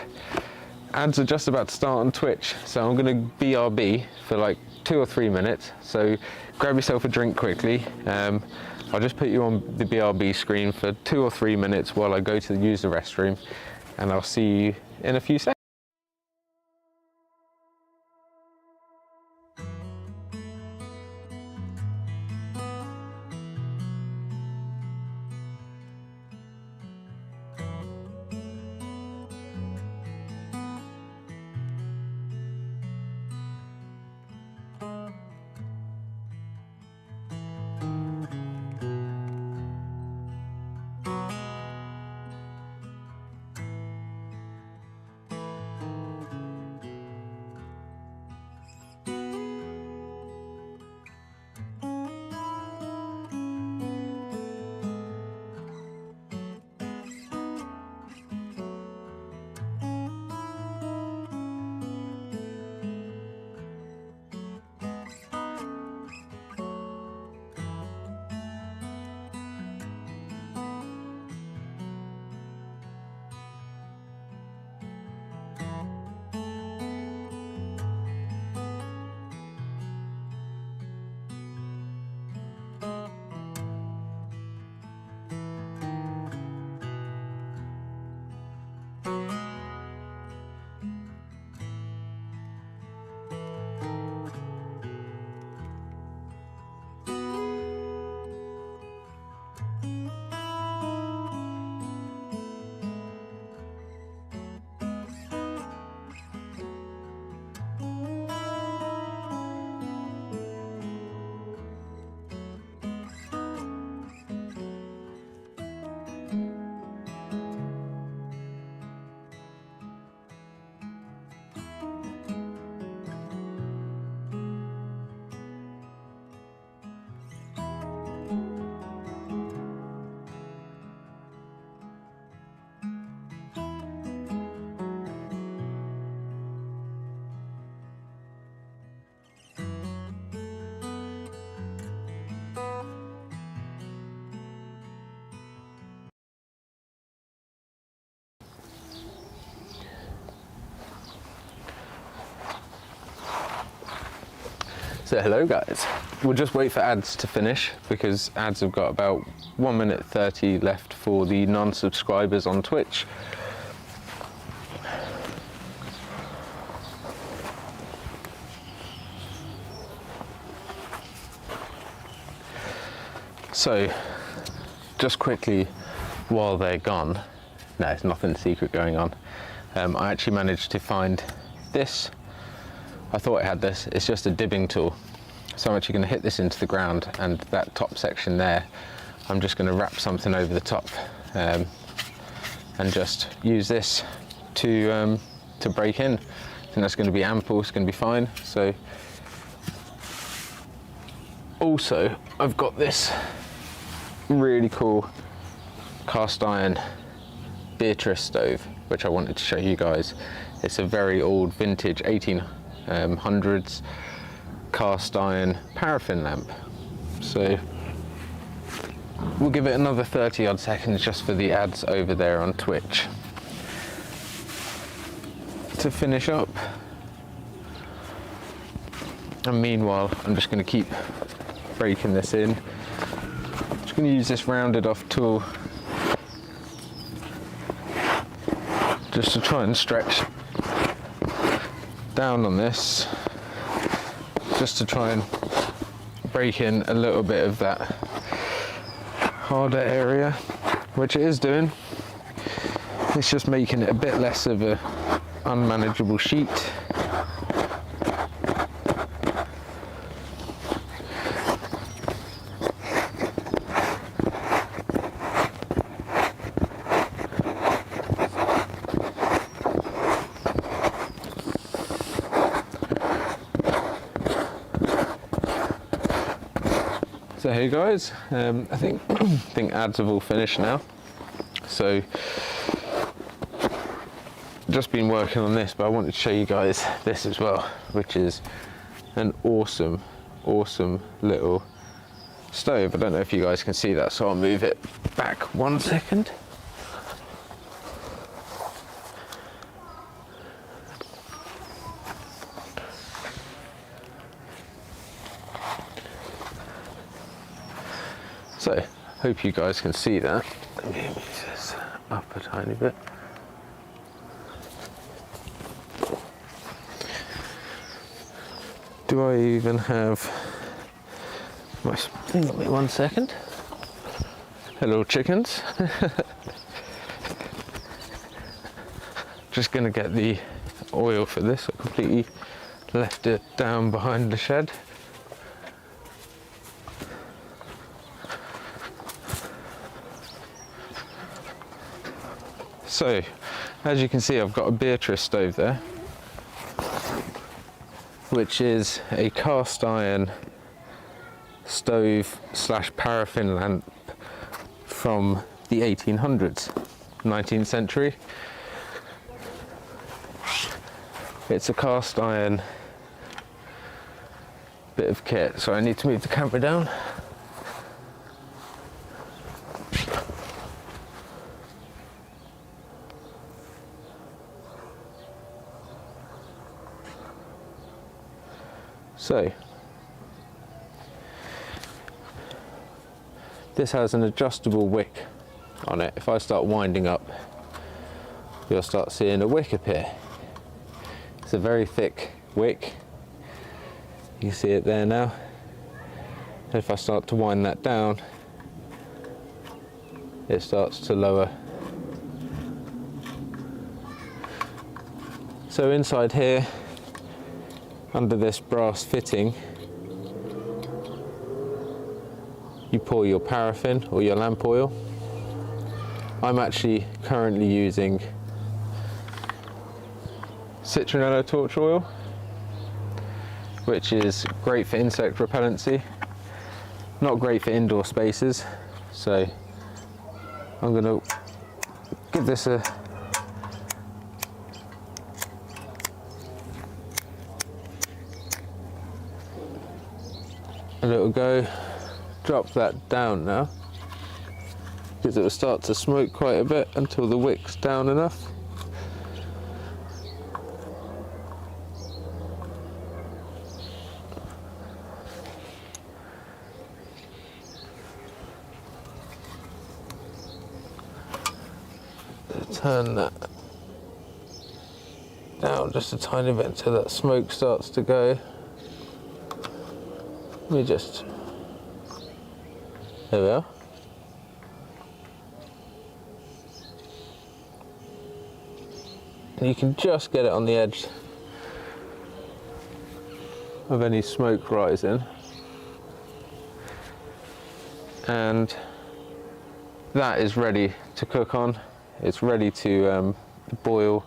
Ads are just about to start on Twitch, so I'm going to BRB for like 2 or 3 minutes, so grab yourself a drink quickly. I'll just put you on the BRB screen for 2 or 3 minutes while I go to use the restroom, and I'll see you in a few seconds. So hello guys, we'll just wait for ads to finish because ads have got about 1 minute 30 left for the non-subscribers on Twitch. So just quickly while they're gone, no, there's nothing secret going on. I actually managed to find this. I thought I had this, it's just a dibbing tool. So I'm actually going to hit this into the ground, and that top section there, I'm just going to wrap something over the top and just use this to break in. I think that's going to be ample, it's going to be fine. So also I've got this really cool cast iron Beatrice stove, which I wanted to show you guys. It's a very old vintage 1800s cast iron paraffin lamp. So we'll give it another 30 odd seconds just for the ads over there on Twitch to finish up. And meanwhile, I'm just going to keep breaking this in. I'm just going to use this rounded off tool just to try and stretch down on this, just to try and break in a little bit of that harder area, which it is doing. It's just making it a bit less of a unmanageable sheet. So hey guys, I think ads have all finished now. So just been working on this, but I wanted to show you guys this as well, which is an awesome little stove. I don't know if you guys can see that, so I'll move it back 1 second. So, hope you guys can see that. Let me move this up a tiny bit. Do I even have my thing? Wait 1 second. Hello chickens. Just gonna get the oil for this. I completely left it down behind the shed. So, as you can see, I've got a Beatrice stove there, which is a cast iron stove slash paraffin lamp from the 1800s, 19th century. It's a cast iron bit of kit, so I need to move the camera down. So, this has an adjustable wick on it. If I start winding up, you'll start seeing a wick appear. It's a very thick wick. You see it there now. And if I start to wind that down, it starts to lower. So inside here, under this brass fitting, you pour your paraffin or your lamp oil. I'm actually currently using citronella torch oil, which is great for insect repellency, not great for indoor spaces. So I'm going to give this a little go. Drop that down now, because it will start to smoke quite a bit until the wick's down enough. Turn that down just a tiny bit until that smoke starts to go. Let me just, there we are. And you can just get it on the edge of any smoke rising. and that is ready to cook on. It's ready to boil.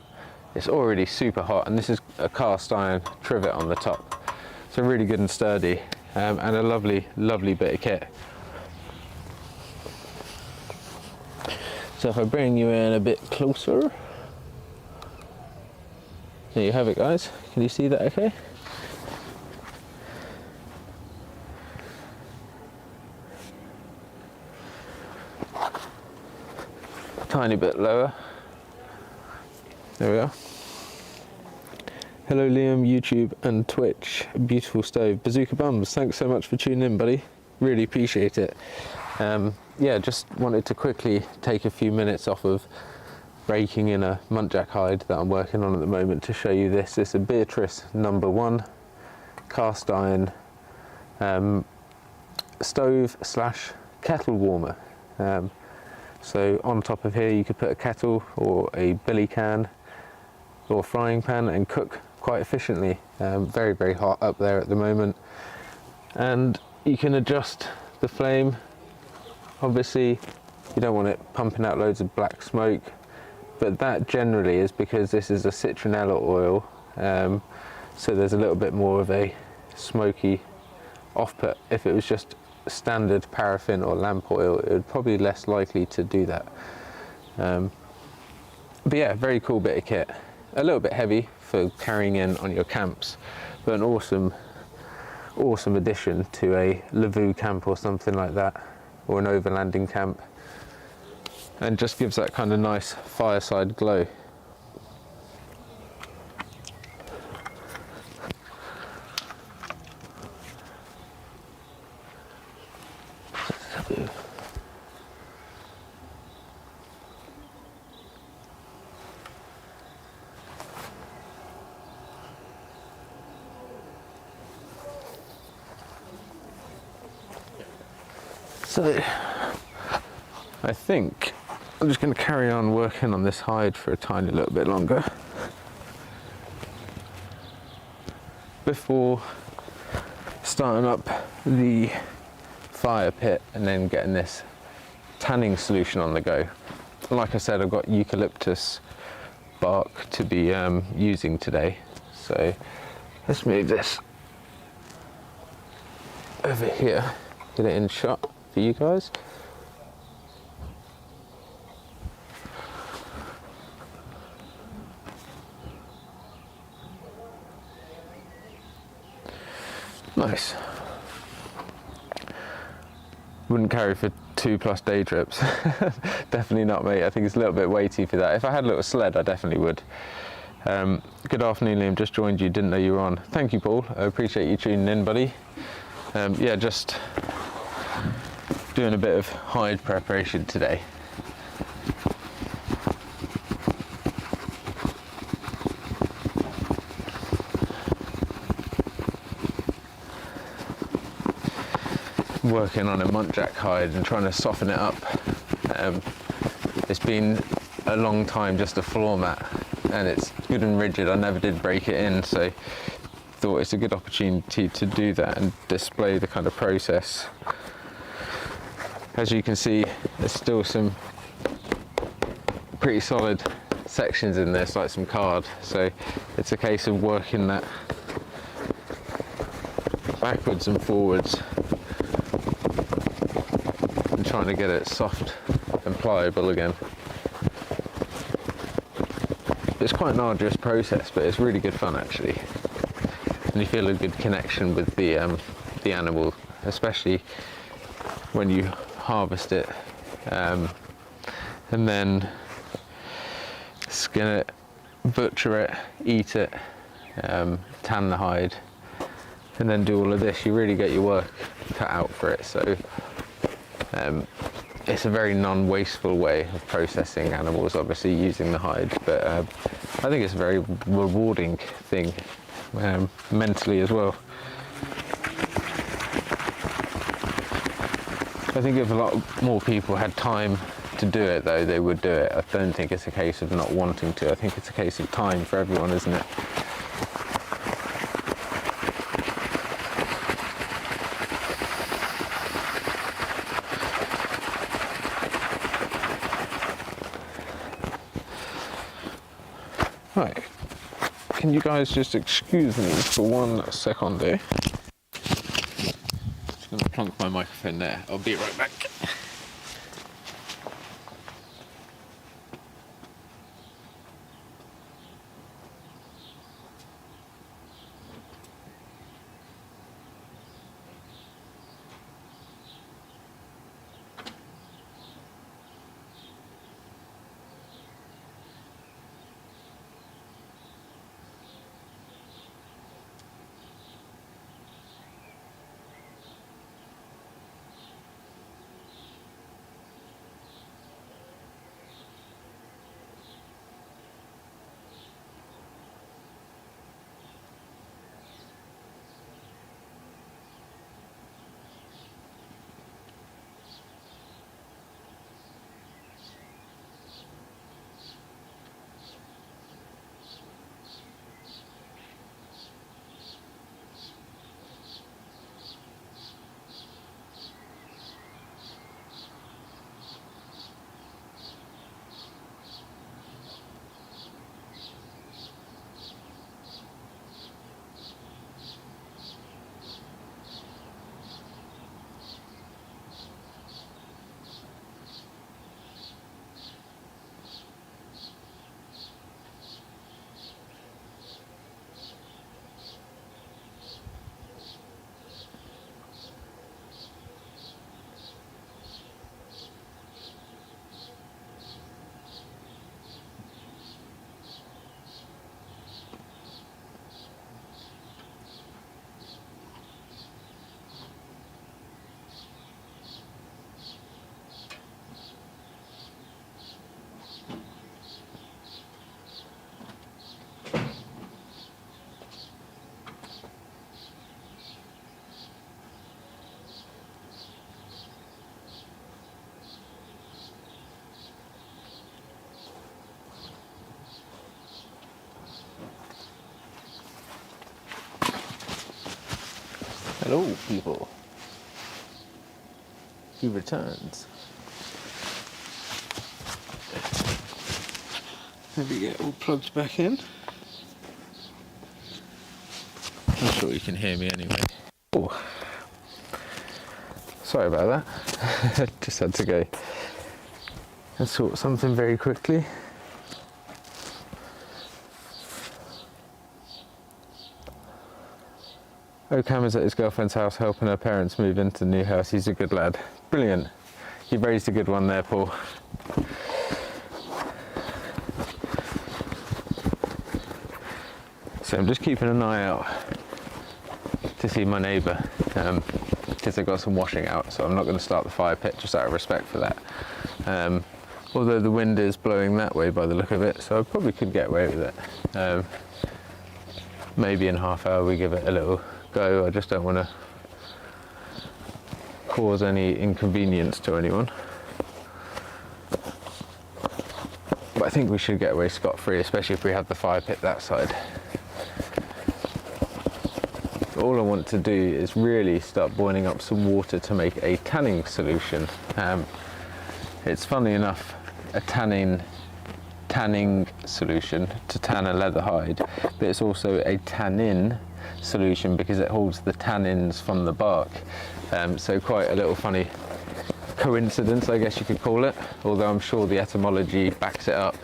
It's already super hot, and this is a cast iron trivet on the top, so really good and sturdy, and a lovely bit of kit. So if I bring you in a bit closer, there you have it, guys. Can you see that okay? Tiny bit lower. There we are. Hello Liam, YouTube and Twitch. Beautiful stove. Bazooka Bums, thanks so much for tuning in, buddy. Really appreciate it. Yeah, just wanted to quickly take a few minutes off of breaking in a muntjac hide that I'm working on at the moment to show you this. It's a Beatrice #1 cast iron stove / kettle warmer. So on top of here you could put a kettle or a billy can or frying pan and cook quite efficiently. Very hot up there at the moment, and you can adjust the flame. Obviously you don't want it pumping out loads of black smoke, but that generally is because this is a citronella oil, so there's a little bit more of a smoky off-put. If it was just standard paraffin or lamp oil, it would probably be less likely to do that. But yeah, very cool bit of kit. A little bit heavy for carrying in on your camps, but an awesome addition to a Lavu camp or something like that, or an overlanding camp, and just gives that kind of nice fireside glow. So I think I'm just going to carry on working on this hide for a tiny little bit longer before starting up the fire pit and then getting this tanning solution on the go. Like I said, I've got eucalyptus bark to be using today, so let's move this over here, get it in shot for you guys. Nice. Wouldn't carry for 2+ day trips. Definitely not, mate. I think it's a little bit weighty for that. If I had a little sled, I definitely would. Good afternoon, Liam. Just joined you. Didn't know you were on. Thank you, Paul. I appreciate you tuning in, buddy. Yeah, just doing a bit of hide preparation today. Working on a muntjac hide and trying to soften it up. It's been a long time just a floor mat, and it's good and rigid. I never did break it in, so thought it's a good opportunity to do that and display the kind of process. As you can see, there's still some pretty solid sections in this, like some card, so it's a case of working that backwards and forwards and trying to get it soft and pliable again. It's quite an arduous process, but it's really good fun actually, and you feel a good connection with the animal, especially when you harvest it, and then skin it, butcher it, eat it, tan the hide, and then do all of this. You really get your work cut out for it. So it's a very non-wasteful way of processing animals, obviously using the hide, but I think it's a very rewarding thing mentally as well. I think if a lot more people had time to do it, though, they would do it. I don't think it's a case of not wanting to. I think it's a case of time for everyone, isn't it? Right, can you guys just excuse me for 1 second there? Just gonna plonk my microphone there. I'll be right back. Hello, people. He returns. Let me get all plugged back in. I'm sure you can hear me anyway. Oh, sorry about that. Just had to go and sort something very quickly. Oakham is at his girlfriend's house helping her parents move into the new house. He's a good lad. Brilliant. You've raised a good one there, Paul. So I'm just keeping an eye out to see my neighbour, because they've got some washing out, so I'm not going to start the fire pit just out of respect for that. Although the wind is blowing that way by the look of it, so I probably could get away with it. Maybe in half hour we give it a little go. I just don't want to cause any inconvenience to anyone. But I think we should get away scot-free, especially if we have the fire pit that side. All I want to do is really start boiling up some water to make a tanning solution. It's funny enough, a tanning solution to tan a leather hide, but it's also a tannin solution because it holds the tannins from the bark. So quite a little funny coincidence, I guess you could call it, although I'm sure the etymology backs it up.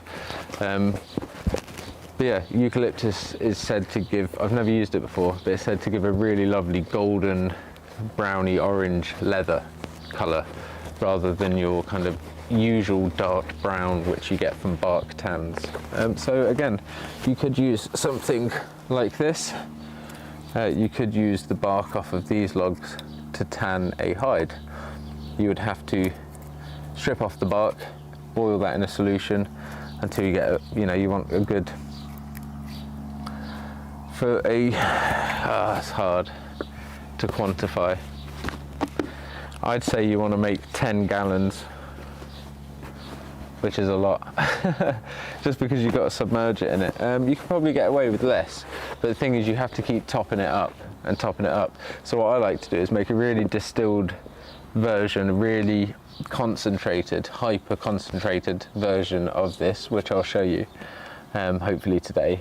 But yeah, eucalyptus is said to give, I've never used it before, but it's said to give a really lovely golden browny orange leather colour rather than your kind of usual dark brown which you get from bark tans. So again, you could use something like this. You could use the bark off of these logs to tan a hide. You would have to strip off the bark, boil that in a solution until you get, you want a good, it's hard to quantify. I'd say you want to make 10 gallons, which is a lot, just because you've got to submerge it in it. You can probably get away with less, but the thing is you have to keep topping it up and topping it up. So what I like to do is make a really distilled version, a really concentrated, hyper concentrated version of this, which I'll show you. hopefully today.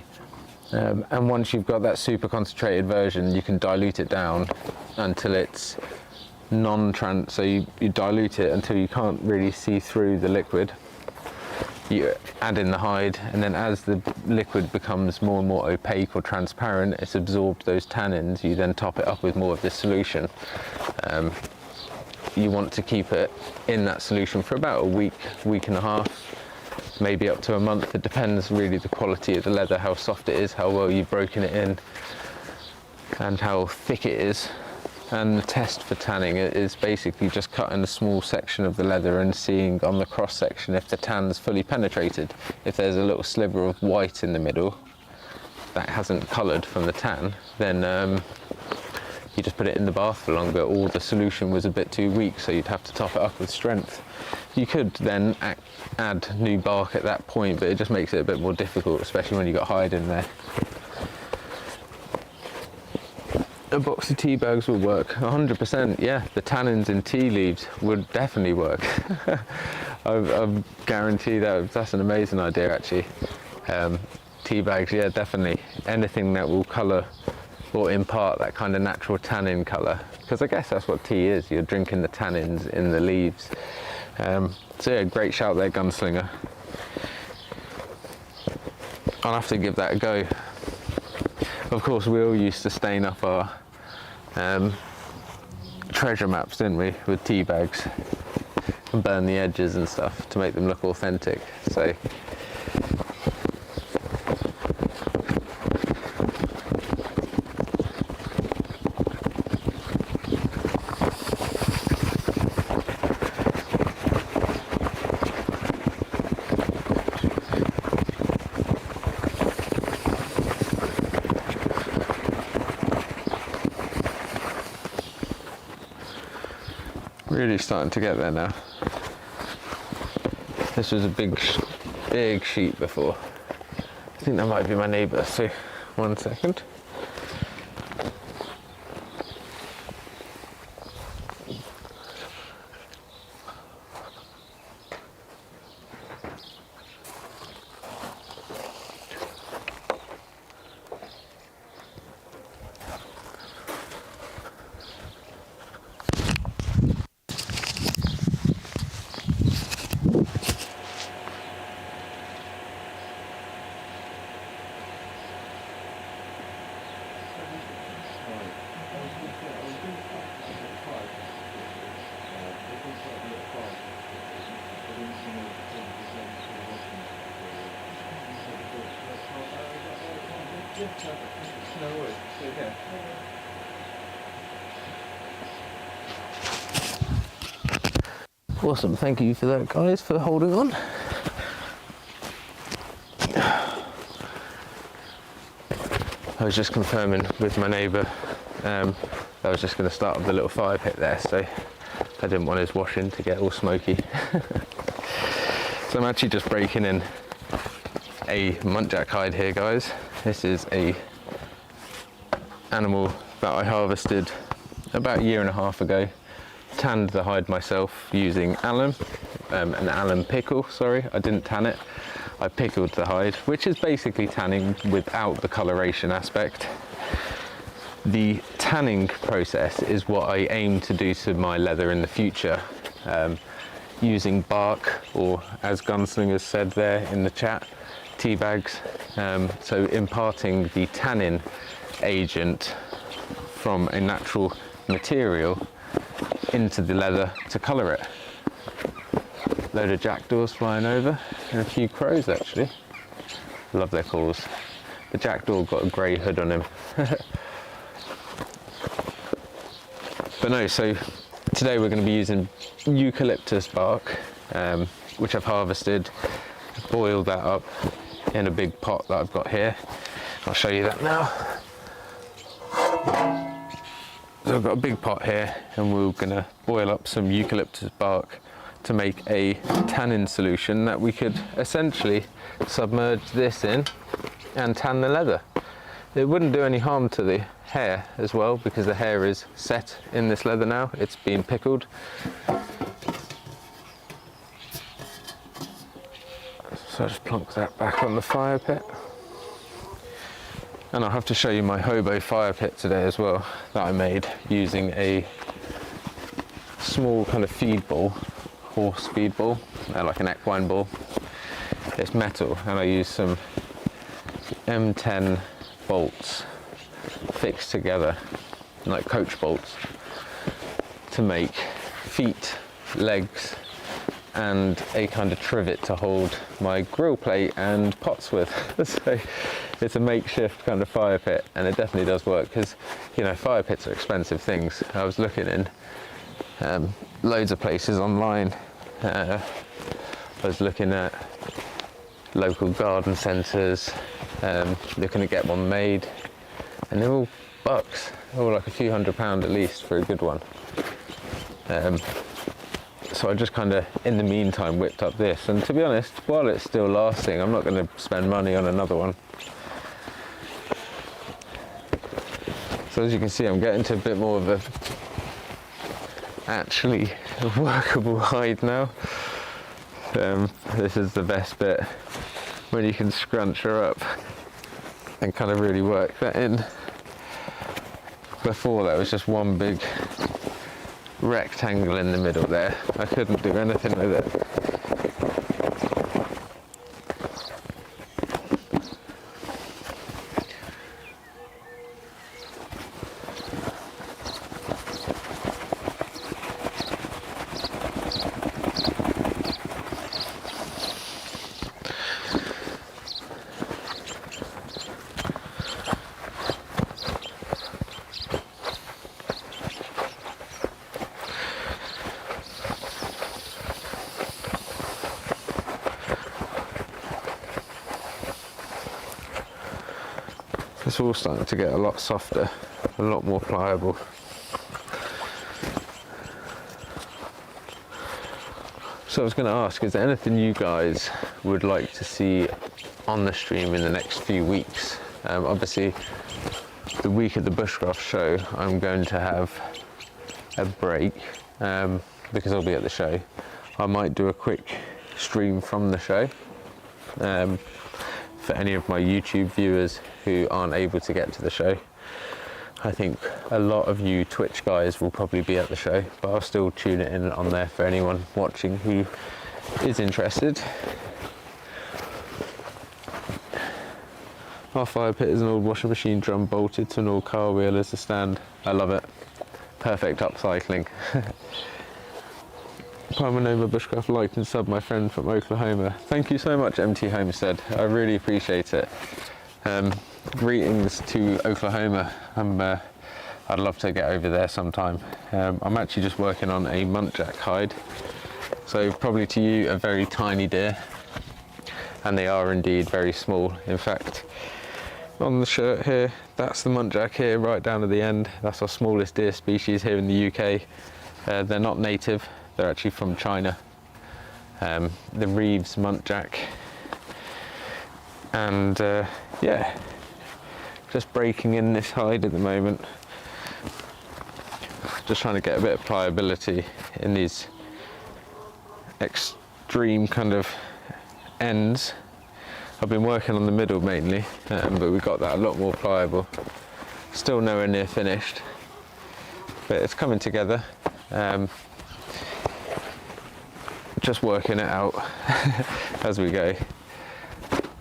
And once you've got that super concentrated version, you can dilute it down until it's so you dilute it until you can't really see through the liquid. You add in the hide, and then as the liquid becomes more and more opaque or transparent, it's absorbed those tannins. You then top it up with more of this solution. You want to keep it in that solution for about a week, week and a half, maybe up to a month. It depends really the quality of the leather, how soft it is, how well you've broken it in, and how thick it is. And the test for tanning is basically just cutting a small section of the leather and seeing on the cross section if the tan's fully penetrated. If there's a little sliver of white in the middle that hasn't coloured from the tan, then you just put it in the bath for longer, or the solution was a bit too weak, so you'd have to top it up with strength. You could then add new bark at that point, but it just makes it a bit more difficult, especially when you've got hide in there. A box of tea bags will work 100%. Yeah, the tannins in tea leaves would definitely work. I guarantee that's an amazing idea, actually. Tea bags, yeah, definitely. Anything that will colour or impart that kind of natural tannin colour, because I guess that's what tea is. You're drinking the tannins in the leaves. So yeah, great shout there, Gunslinger. I'll have to give that a go. Of course, we all used to stain up our treasure maps, didn't we, with tea bags, and burn the edges and stuff to make them look authentic. So really starting to get there now. This was a big sheet before. I think that might be my neighbour, so 1 second. No worries. Okay. Awesome, thank you for that, guys, for holding on. I was just confirming with my neighbour, I was just going to start with a little fire pit there, so I didn't want his washing to get all smoky. So I'm actually just breaking in a muntjac hide here, guys. This is a animal that I harvested about 1.5 years ago. Tanned the hide myself using alum, an alum pickle, sorry, I didn't tan it. I pickled the hide, which is basically tanning without the coloration aspect. The tanning process is what I aim to do to my leather in the future, using bark, or as Gunslinger said there in the chat, tea bags. So imparting the tannin agent from a natural material into the leather to colour it. Load of jackdaws flying over, and a few crows actually. Love their calls. The jackdaw got a grey hood on him. But no, so today we're going to be using eucalyptus bark, which I've harvested, boiled that up in a big pot that I've got here. I'll show you that now. So I've got a big pot here, and we're going to boil up some eucalyptus bark to make a tannin solution that we could essentially submerge this in and tan the leather. It wouldn't do any harm to the hair as well, because the hair is set in this leather now, it's been pickled. So I just plonk that back on the fire pit. And I'll have to show you my hobo fire pit today as well, that I made using a small kind of feed ball, horse feed ball, like an equine ball. It's metal, and I use some M10 bolts fixed together, like coach bolts, to make feet, legs, and a kind of trivet to hold my grill plate and pots with. So it's a makeshift kind of fire pit, and it definitely does work, because, you know, fire pits are expensive things. I was looking in loads of places online. I was looking at local garden centres, looking to get one made, and they're all bucks, all like a few £100 at least for a good one. So I just kind of, in the meantime, whipped up this, and to be honest, while it's still lasting, I'm not going to spend money on another one. So as you can see, I'm getting to a bit more of a actually workable hide now. This is the best bit, when you can scrunch her up and kind of really work that in. Before, that was just one big rectangle in the middle there. I couldn't do anything with it. It's all starting to get a lot softer, a lot more pliable. So I was going to ask, is there anything you guys would like to see on the stream in the next few weeks? Obviously, the week of the Bushcraft show, I'm going to have a break because I'll be at the show. I might do a quick stream from the show. For any of my YouTube viewers who aren't able to get to the show. I think a lot of you Twitch guys will probably be at the show, but I'll still tune it in on there for anyone watching who is interested. Our fire pit is an old washing machine drum bolted to an old car wheel as a stand. I love it. Perfect upcycling. Primal Nomad Bushcraft liked and subbed, my friend from Oklahoma. Thank you so much, MT Homestead. I really appreciate it. Greetings to Oklahoma. I'd love to get over there sometime. I'm actually just working on a muntjac hide. So probably to you, a very tiny deer. And they are indeed very small. In fact, on the shirt here, that's the muntjac here, right down to the end. That's our smallest deer species here in the UK. They're not native. They're actually from China. The Reeves muntjac. And yeah, just breaking in this hide at the moment. Just trying to get a bit of pliability in these extreme kind of ends. I've been working on the middle mainly, but we got that a lot more pliable. Still nowhere near finished, but it's coming together. Just working it out as we go.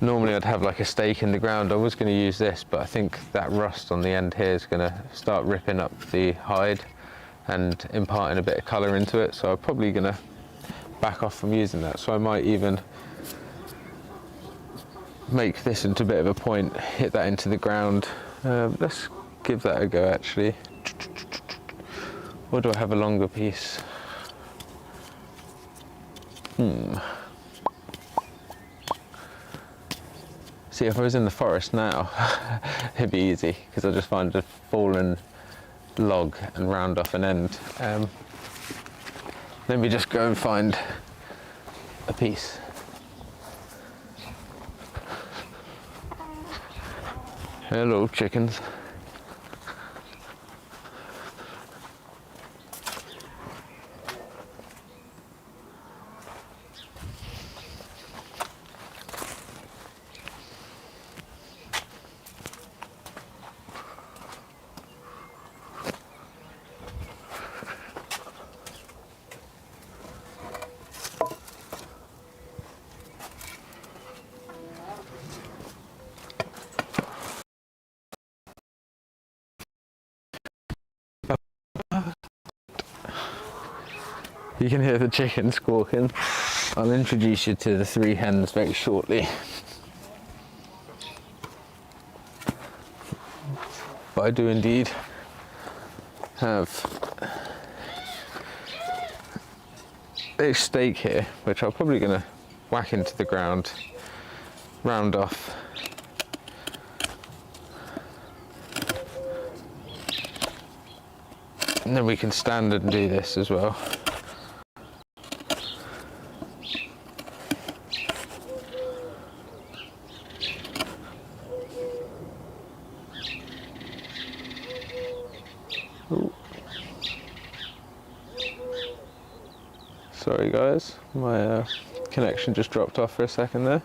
Normally I'd have like a stake in the ground. I was going to use this, but I think that rust on the end here is going to start ripping up the hide and imparting a bit of colour into it, so I'm probably going to back off from using that. So I might even make this into a bit of a point, hit that into the ground. Let's give that a go actually. Or do I have a longer piece? See, if I was in the forest now, it'd be easy, because I'll just find a fallen log and round off an end. Let me just go and find a piece. Hello, chickens. You can hear the chickens squawking. I'll introduce you to the 3 hens very shortly. But I do indeed have a stake here, which I'm probably going to whack into the ground, round off. And then we can stand and do this as well. Ooh. Sorry guys, my connection just dropped off for a second there.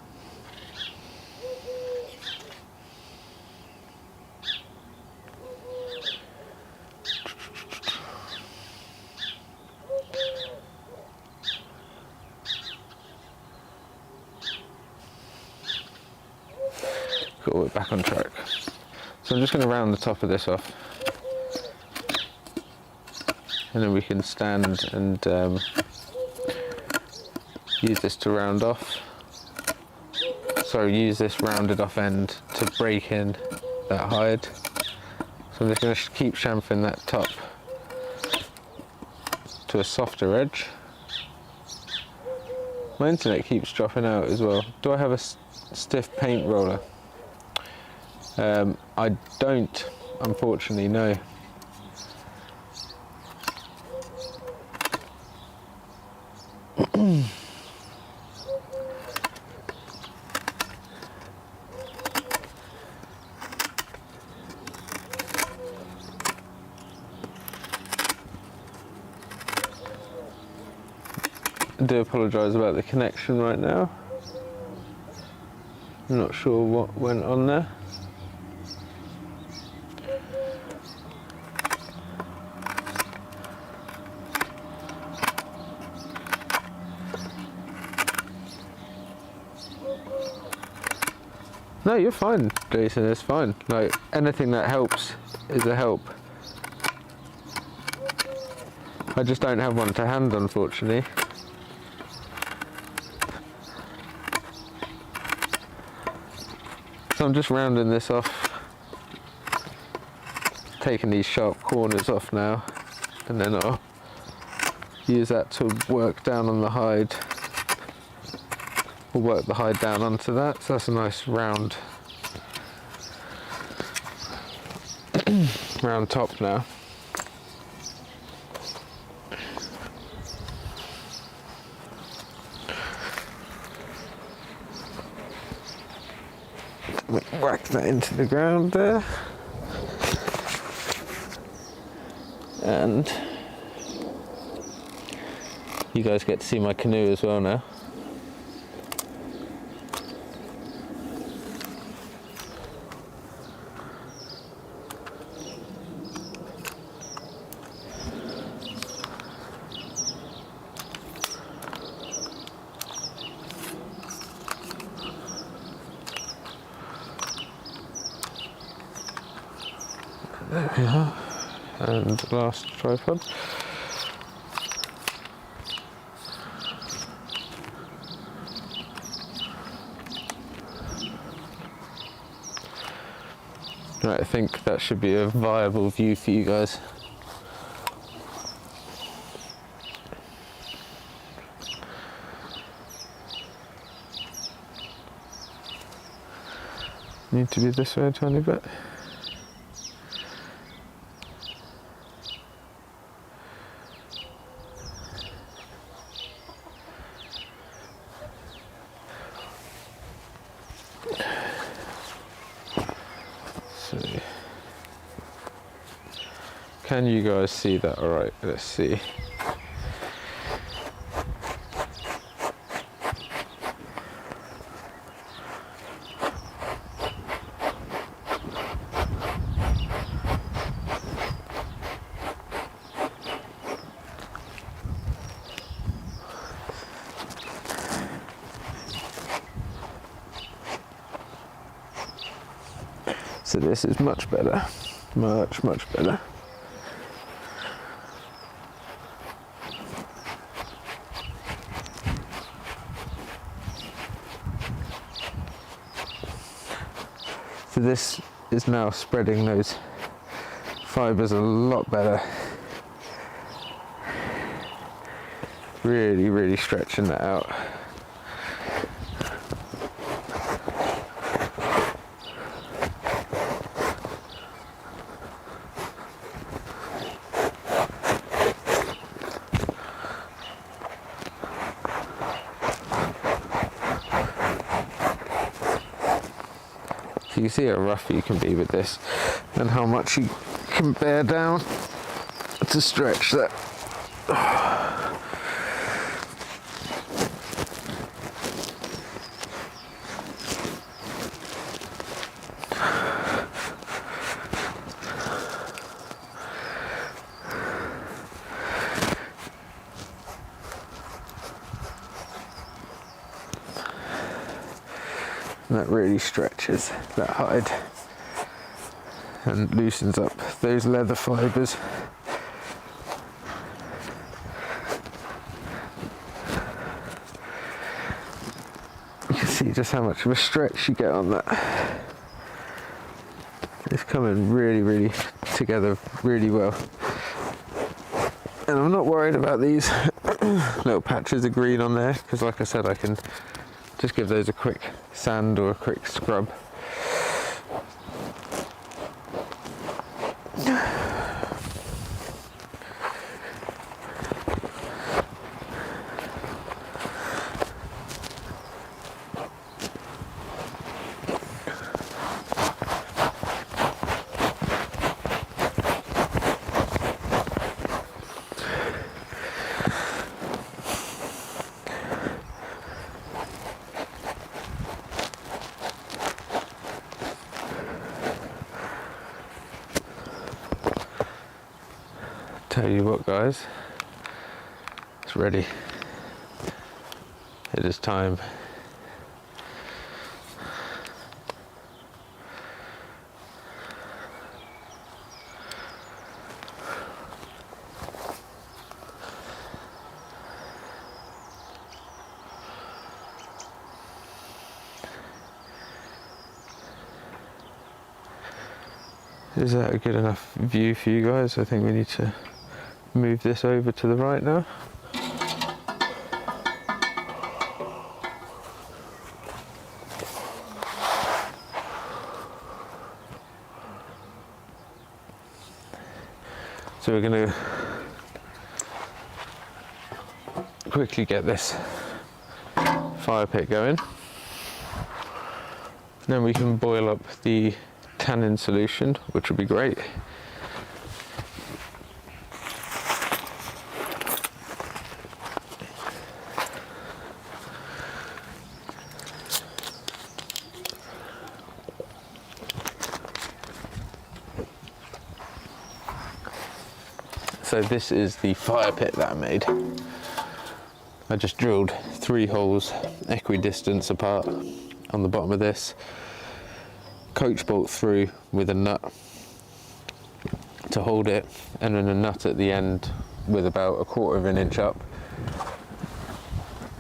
Cool, we're back on track. So I'm just going to round the top of this off. And then we can stand and use this to round off. Sorry, use this rounded off end to break in that hide. So I'm just going to keep chamfering that top to a softer edge. My internet keeps dropping out as well. Do I have a stiff paint roller? I don't, unfortunately, no. I do apologise about the connection right now. I'm not sure what went on there. No, you're fine, Jason, it's fine. Like, anything that helps is a help. I just don't have one to hand, unfortunately. So I'm just rounding this off, taking these sharp corners off now, and then I'll use that to work down on the hide. We'll work the hide down onto that, so that's a nice round round top now. Whack that into the ground there. And you guys get to see my canoe as well now. There we are, and last tripod. Right, I think that should be a viable view for you guys. Need to be this way a tiny bit. Can you guys see that? All right, let's see. So this is much better, much better. So this is now spreading those fibres a lot better. Really, really stretching that out. So you see how rough you can be with this and how much you can bear down to stretch that. And that really stretches that hide and loosens up those leather fibres. You can see just how much of a stretch you get on that. It's coming really, really together really well. And I'm not worried about these little patches of green on there, because like I said, I can just give those a quick sand or a quick scrub. Tell you what, guys, it's ready. It is time. Is that a good enough view for you guys? I think we need to move this over to the right now. So we're going to quickly get this fire pit going. Then we can boil up the tannin solution, which would be great. So this is the fire pit that I made. I just drilled 3 holes equidistant apart on the bottom of this, coach bolt through with a nut to hold it, and then a nut at the end with about 1/4 of an inch up.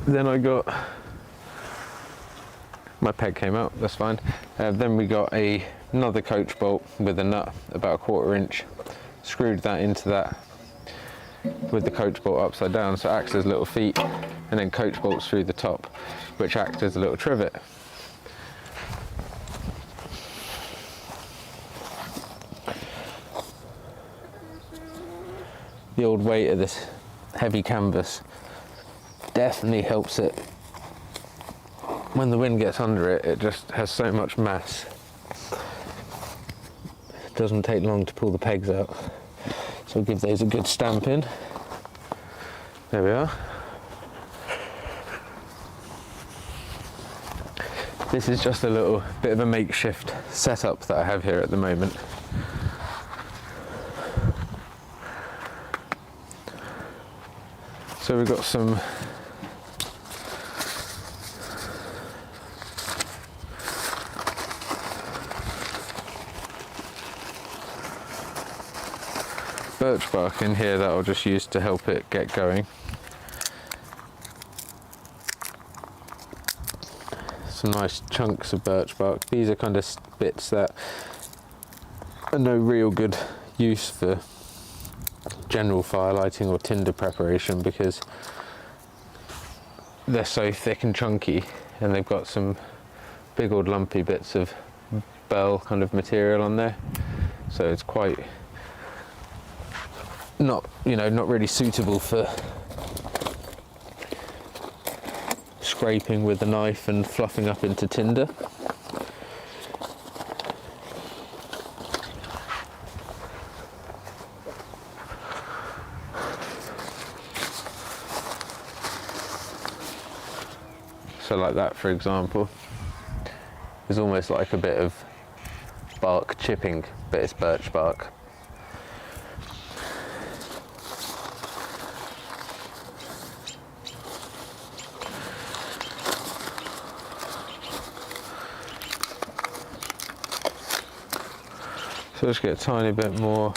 Then I got, my peg came out, that's fine. Then we got another coach bolt with a nut about 1/4 inch, screwed that into that with the coach bolt upside down, so it acts as little feet, and then coach bolts through the top, which act as a little trivet. The old weight of this heavy canvas definitely helps it. When the wind gets under it, it just has so much mass. It doesn't take long to pull the pegs out. So we'll give those a good stamp in. There we are. This is just a little bit of a makeshift setup that I have here at the moment. So we've got some birch bark in here that I'll just use to help it get going. some nice chunks of birch bark. These are kind of bits that are no real good use for general fire lighting or tinder preparation because they're so thick and chunky, and they've got some big old lumpy bits of bell kind of material on there, so it's quite not really suitable for scraping with a knife and fluffing up into tinder. So like that, for example, is almost like a bit of bark chipping, but it's birch bark. So let's get a tiny bit more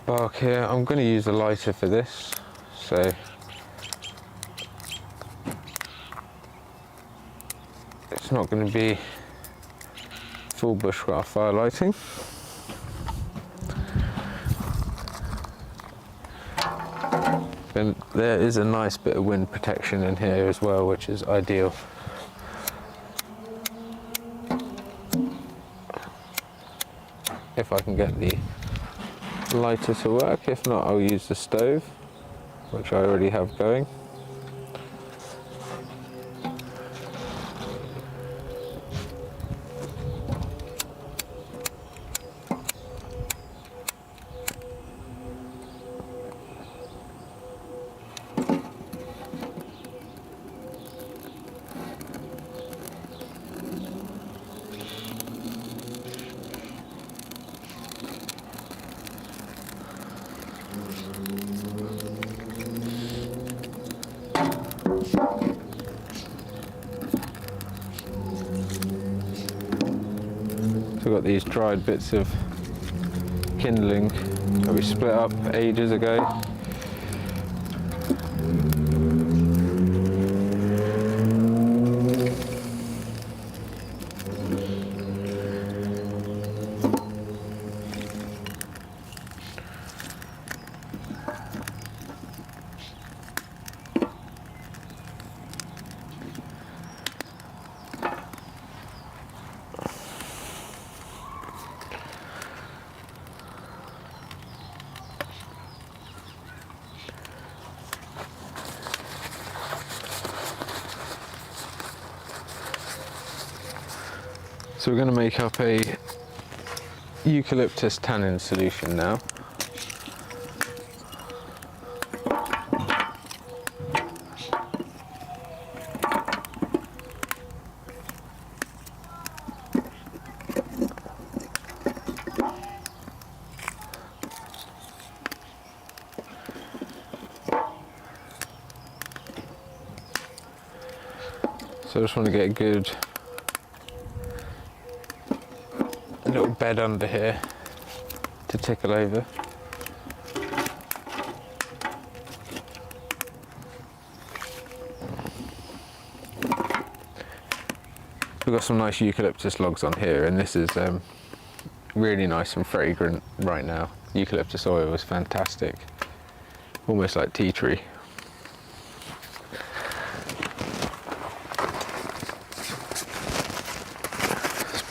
bark here. I'm going to use a lighter for this, so it's not going to be full bushcraft fire lighting. And there is a nice bit of wind protection in here as well, which is ideal. If I can get the lighter to work, if not I'll use the stove, which I already have going. So I've got these dried bits of kindling that we split up ages ago. So we're going to make up a eucalyptus tannin solution now. So I just want to get a good little bed under here to tickle over. We've got some nice eucalyptus logs on here, and this is really nice and fragrant right now. Eucalyptus oil is fantastic, almost like tea tree.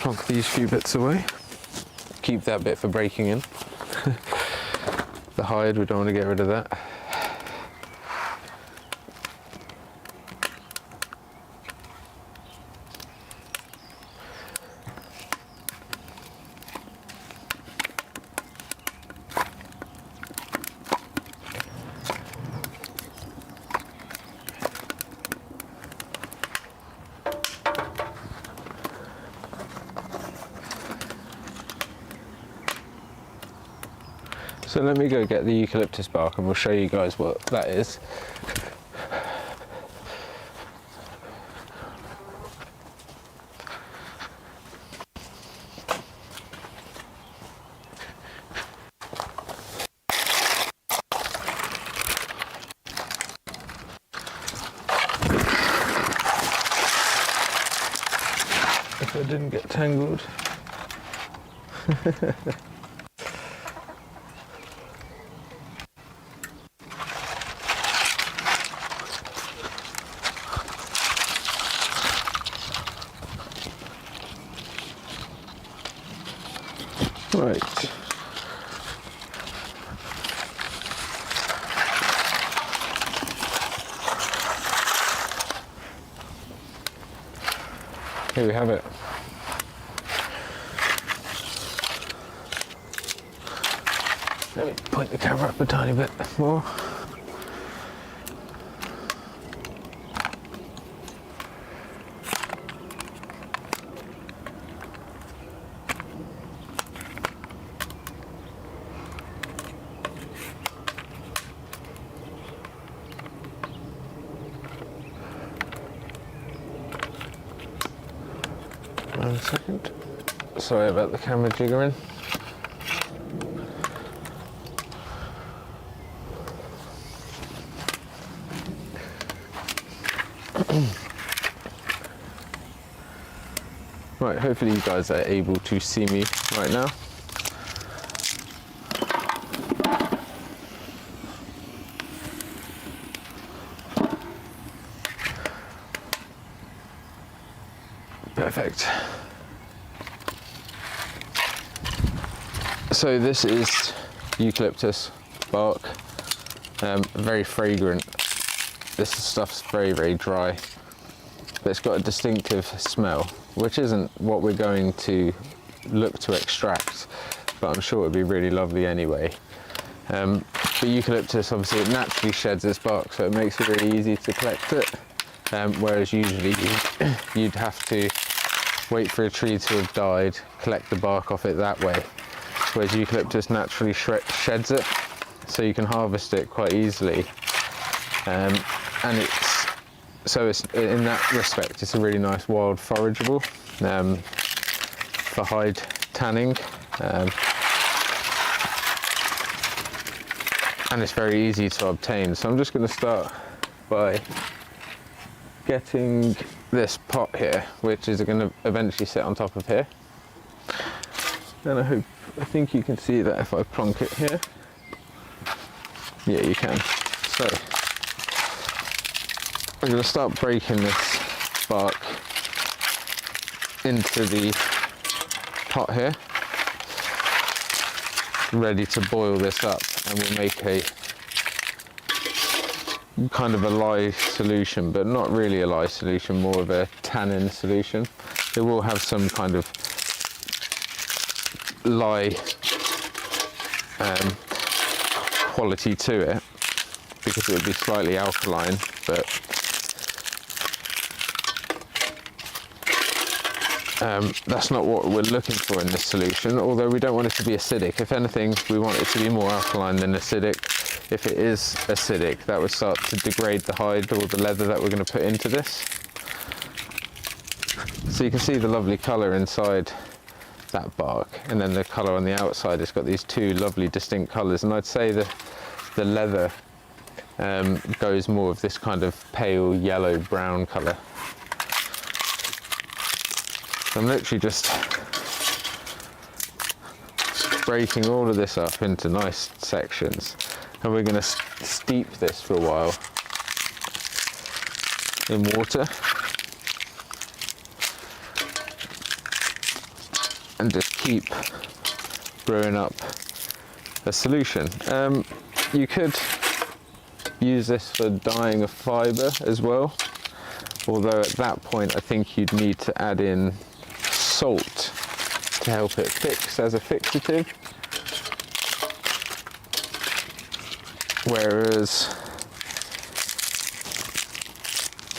Plonk these few bits away. Keep that bit for breaking in. The hide, we don't want to get rid of that. So let me go get the eucalyptus bark and we'll show you guys what that is. didn't get tangled. Right. Here we have it. Let me point the camera up a tiny bit more. One second. Sorry about the camera jiggering. Right, hopefully you guys are able to see me right now. Perfect. So this is eucalyptus bark, very fragrant. This stuff's very, very dry, but it's got a distinctive smell, which isn't what we're going to look to extract, but I'm sure it would be really lovely anyway. But eucalyptus, obviously, it naturally sheds its bark, so it makes it really easy to collect it, whereas usually you'd have to wait for a tree to have died, collect the bark off it that way, whereas eucalyptus naturally sheds it, so you can harvest it quite easily. And it's in that respect, it's a really nice wild forageable for hide tanning, and it's very easy to obtain. So I'm just going to start by getting this pot here, which is going to eventually sit on top of here, and I think you can see that if I plonk it here. Yeah, you can. So I'm going to start breaking this bark into the pot here, ready to boil this up, and we'll make a kind of a lye solution, but not really a lye solution, more of a tannin solution. It will have some kind of lye quality to it, because it would be slightly alkaline, but that's not what we're looking for in this solution, although we don't want it to be acidic. If anything, we want it to be more alkaline than acidic. If it is acidic, that would start to degrade the hide or the leather that we're going to put into this. So you can see the lovely colour inside that bark, and then the colour on the outside. It's got these two lovely distinct colours, and I'd say that the leather goes more of this kind of pale yellow brown colour. So I'm literally just breaking all of this up into nice sections, and we're going to steep this for a while in water and just keep brewing up a solution. You could use this for dyeing a fibre as well, although at that point I think you'd need to add in salt to help it fix as a fixative, whereas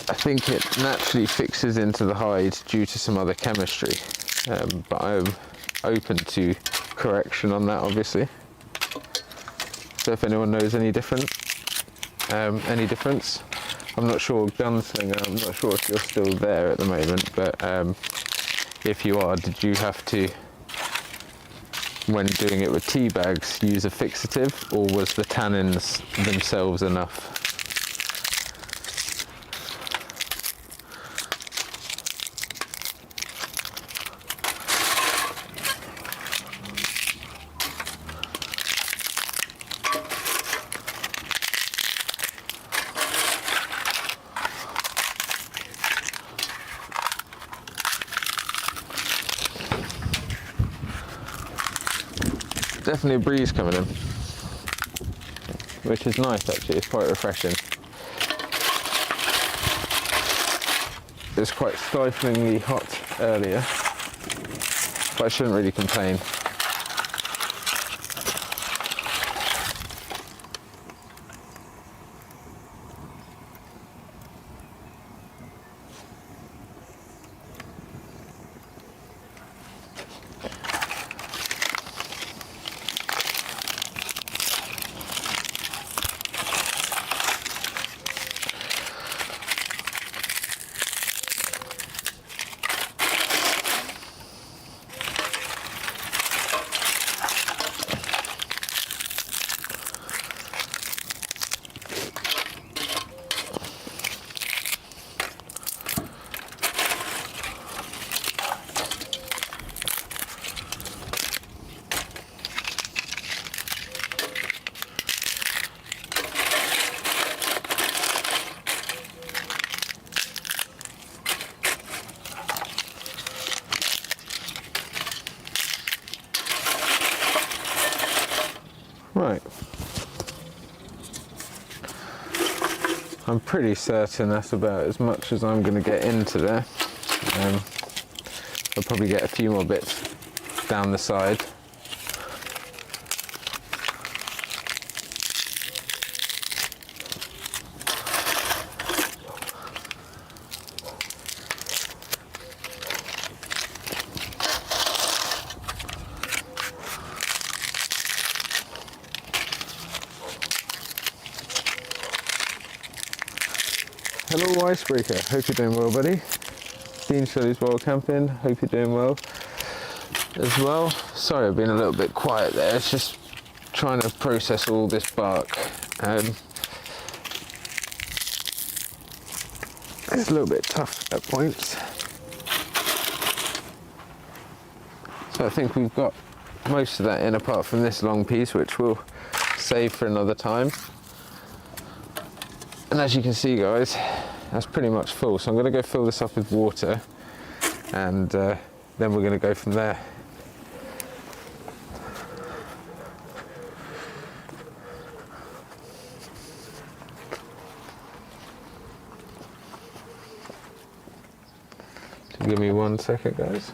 I think it naturally fixes into the hide due to some other chemistry, but I'm open to correction on that, obviously. So if anyone knows any difference, I'm not sure, Gunslinger, I'm not sure if you're still there at the moment, but if you are, did you have to, when doing it with tea bags, use a fixative, or was the tannins themselves enough? definitely a breeze coming in, which is nice actually. It's quite refreshing. It was quite stiflingly hot earlier, but I shouldn't really complain. Right. I'm pretty certain that's about as much as I'm going to get into there. I'll probably get a few more bits down the side. Hello Icebreaker, hope you're doing well buddy. Dean Shelley's Wild Camping, hope you're doing well as well. Sorry I've been a little bit quiet there, it's just trying to process all this bark. It's a little bit tough at points. So I think we've got most of that in apart from this long piece, which we'll save for another time. And as you can see guys, that's pretty much full. So I'm going to go fill this up with water and then we're going to go from there. So give me 1 second guys.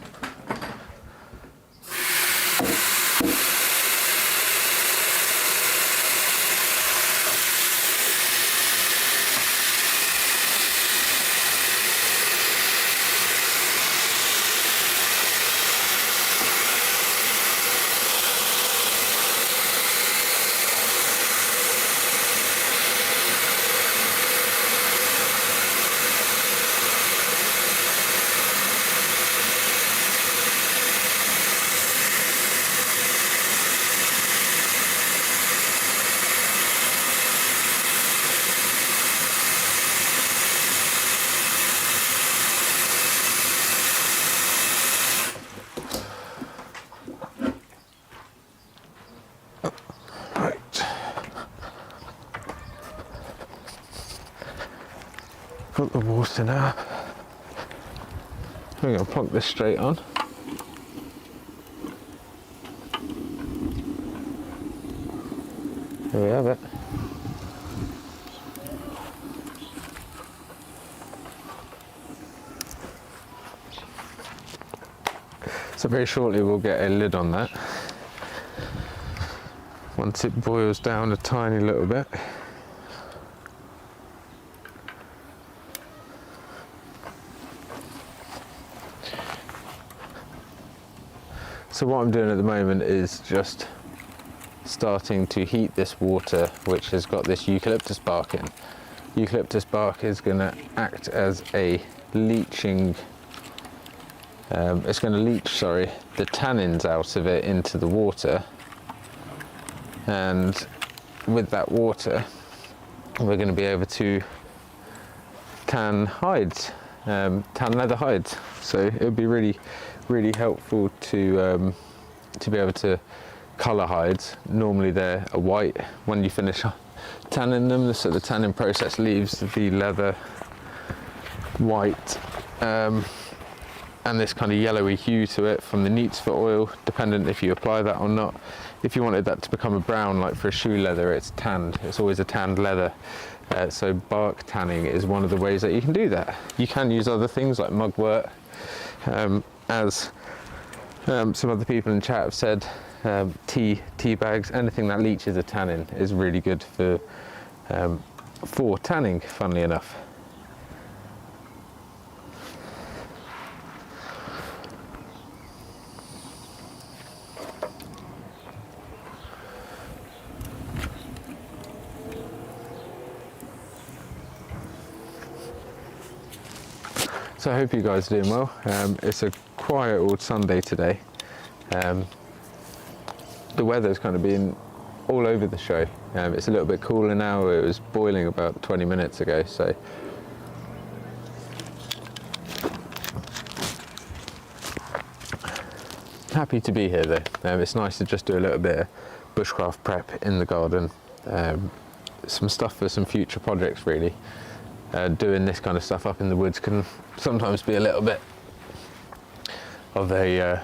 Put the water now. We're going to plonk this straight on. There we have it. So very shortly we'll get a lid on that. Once it boils down a tiny little bit. So what I'm doing at the moment is just starting to heat this water, which has got this eucalyptus bark in. Eucalyptus bark is going to act as a leaching, it's going to leach, sorry, the tannins out of it into the water. And with that water, we're going to be able to tan hides, tan leather hides. So it would be really helpful to be able to colour hides. Normally they're a white when you finish tanning them, so the tanning process leaves the leather white. and this kind of yellowy hue to it from the neats for oil, dependent if you apply that or not. If you wanted that to become a brown, like for a shoe leather, it's tanned. It's always a tanned leather. So bark tanning is one of the ways that you can do that. You can use other things like mugwort, as some other people in chat have said. Tea bags, anything that leaches a tannin is really good for tanning, funnily enough. So I hope you guys are doing well. It's a quiet old Sunday today. The weather's kind of been all over the show. It's a little bit cooler now. It was boiling about 20 minutes ago, so happy to be here though. It's nice to just do a little bit of bushcraft prep in the garden. Some stuff for some future projects really. Doing this kind of stuff up in the woods can sometimes be a little bit of a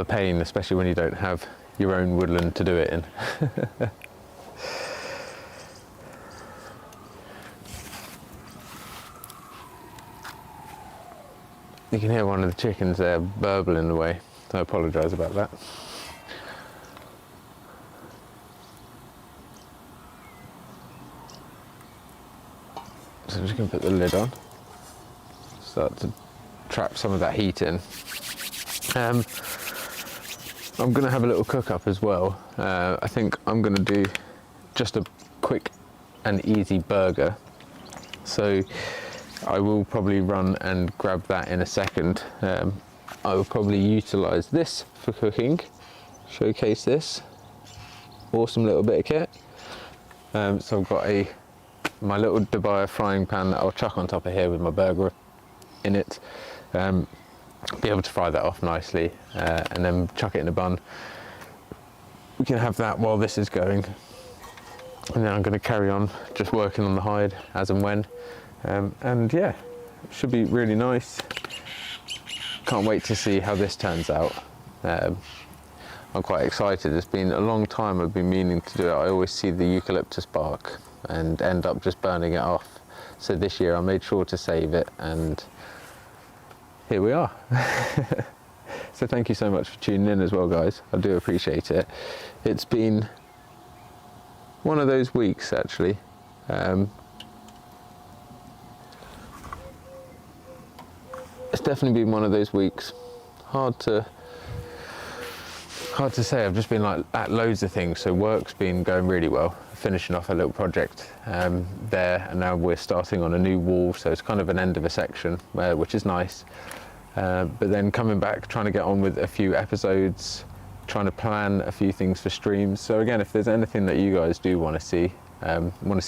pain, especially when you don't have your own woodland to do it in. You can hear one of the chickens there burbling away. I apologise about that. So I'm just going to put the lid on, start to trap some of that heat in. I'm going to have a little cook up as well. I think I'm going to do just a quick and easy burger. So I will probably run and grab that in a second. I will probably utilise this for cooking, showcase this. Awesome little bit of kit. So I've got my little Dubai frying pan that I'll chuck on top of here with my burger in it. Be able to fry that off nicely and then chuck it in a bun. We can have that while this is going, and then I'm going to carry on just working on the hide as and when, and yeah, it should be really nice. Can't wait to see how this turns out. I'm quite excited. It's been a long time I've been meaning to do it. I always see the eucalyptus bark and end up just burning it off. So this year I made sure to save it, and here we are. So thank you so much for tuning in as well, guys. I do appreciate it. It's been one of those weeks actually. It's definitely been one of those weeks. Hard to say. I've just been like at loads of things. So work's been going really well. Finishing off a little project there, and now we're starting on a new wall. So it's kind of an end of a section, which is nice. But then coming back, trying to get on with a few episodes, trying to plan a few things for streams. So again, if there's anything that you guys do want to see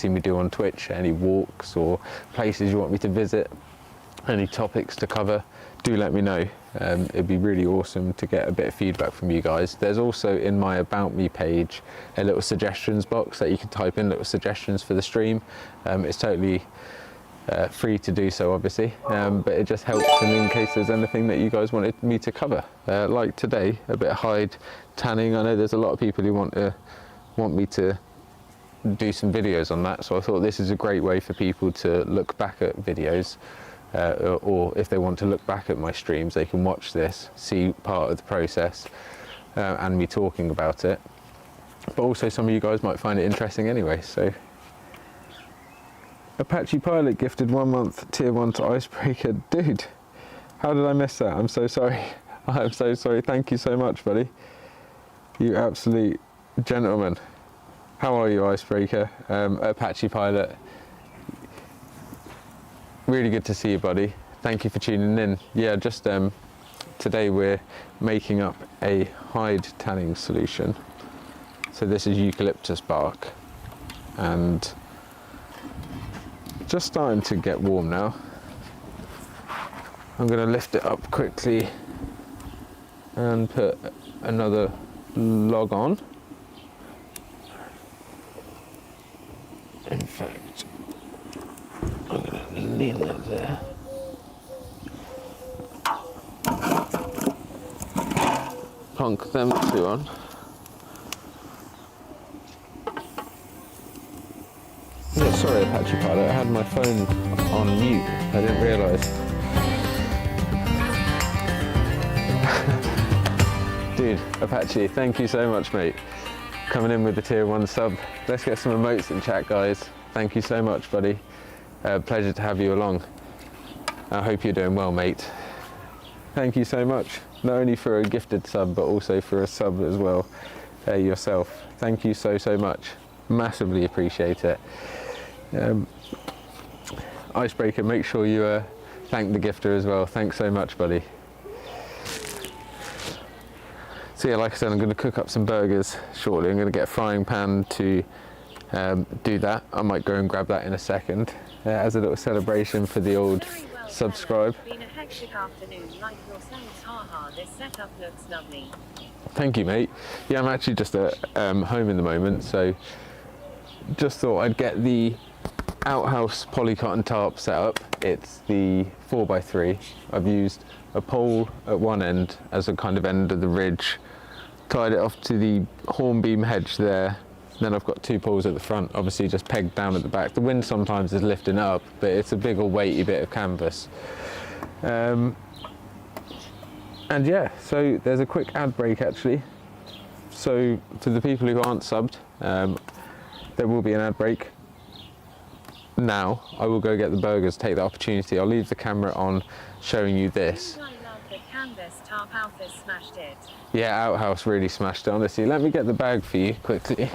me do on Twitch, any walks or places you want me to visit, any topics to cover, do let me know. It'd be really awesome to get a bit of feedback from you guys. There's also in my About Me page a little suggestions box that you can type in little suggestions for the stream. It's totally free to do so, obviously, but it just helps in case there's anything that you guys wanted me to cover. Like today, a bit of hide tanning. I know there's a lot of people who want me to do some videos on that, so I thought this is a great way for people to look back at videos. Or if they want to look back at my streams, they can watch this, see part of the process and me talking about it. But also some of you guys might find it interesting anyway. So Apache Pilot gifted 1 month tier 1 to Icebreaker. Dude, how did I miss that? I'm so sorry. I'm so sorry. Thank you so much, buddy. You absolute gentleman. How are you, Icebreaker? Apache Pilot. Really good to see you, buddy. Thank you for tuning in. Yeah, just today we're making up a hide tanning solution. So this is eucalyptus bark, and just starting to get warm now. I'm going to lift it up quickly and put another log on. In fact, I'm going to lean that there. plonk them two on. Yeah, sorry Apache Pilot, I had my phone on mute, I didn't realise. Dude, Apache, thank you so much, mate. Coming in with the tier 1 sub. Let's get some emotes in chat, guys. Thank you so much, buddy. Pleasure to have you along. I hope you're doing well, mate. Thank you so much, not only for a gifted sub, but also for a sub as well yourself. Thank you so much. Massively appreciate it. Icebreaker, make sure you thank the gifter as well. Thanks so much, buddy. So yeah, like I said, I'm going to cook up some burgers shortly. I'm going to get a frying pan to do that. I might go and grab that in a second as a little celebration for the old subscribe. Been a hectic afternoon, like yourselves. Haha, this setup looks lovely. Thank you, mate. Yeah, I'm actually just at home in the moment, so just thought I'd get the outhouse polycotton tarp set up. It's the 4x3. I've used a pole at one end as a kind of end of the ridge, tied it off to the hornbeam hedge there. Then I've got 2 poles at the front, obviously just pegged down at the back. The wind sometimes is lifting it up, but it's a big or weighty bit of canvas. And yeah, so there's a quick ad break actually. So to the people who aren't subbed, there will be an ad break. Now I will go get the burgers, take the opportunity. I'll leave the camera on showing you this. I love the canvas tarp outhouse smashed it. Yeah, outhouse really smashed it, honestly. Let me get the bag for you quickly.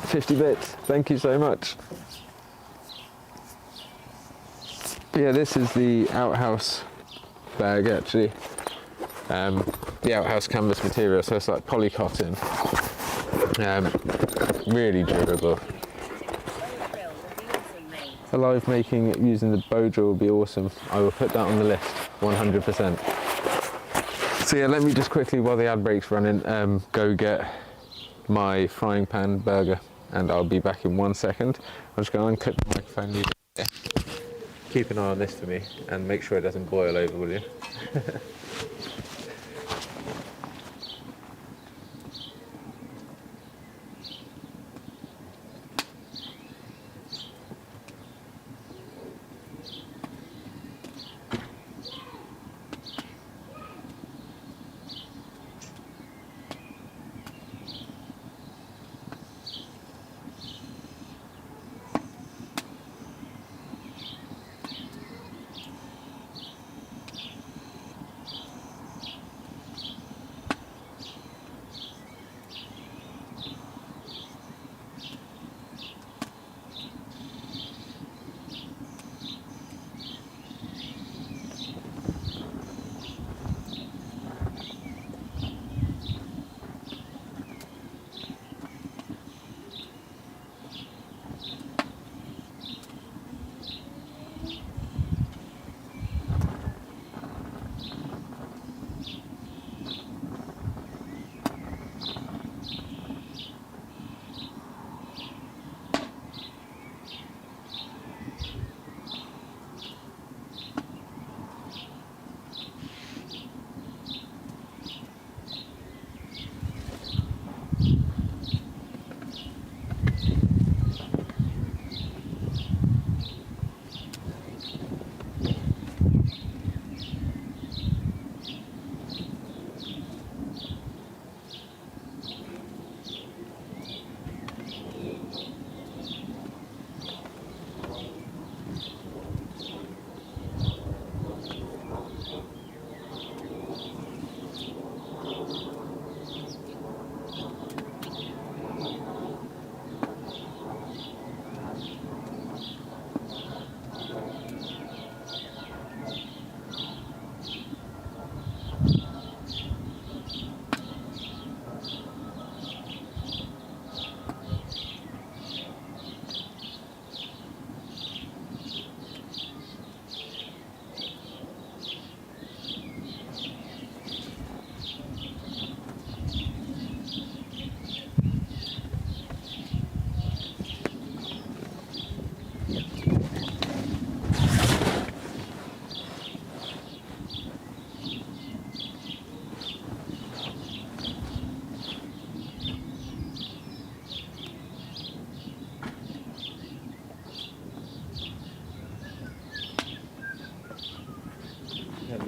$50 bits, thank you so much. Yeah, this is the outhouse bag actually. The outhouse canvas material, so it's like polycotton. Really durable. A live making using the bow drill will be awesome. I will put that on the list, 100%. So yeah, let me just quickly, while the ad break's running, go get my frying pan burger, and I'll be back in 1 second. I'm just going to unclip the microphone. Leave it there. Keep an eye on this for me, and make sure it doesn't boil over, will you?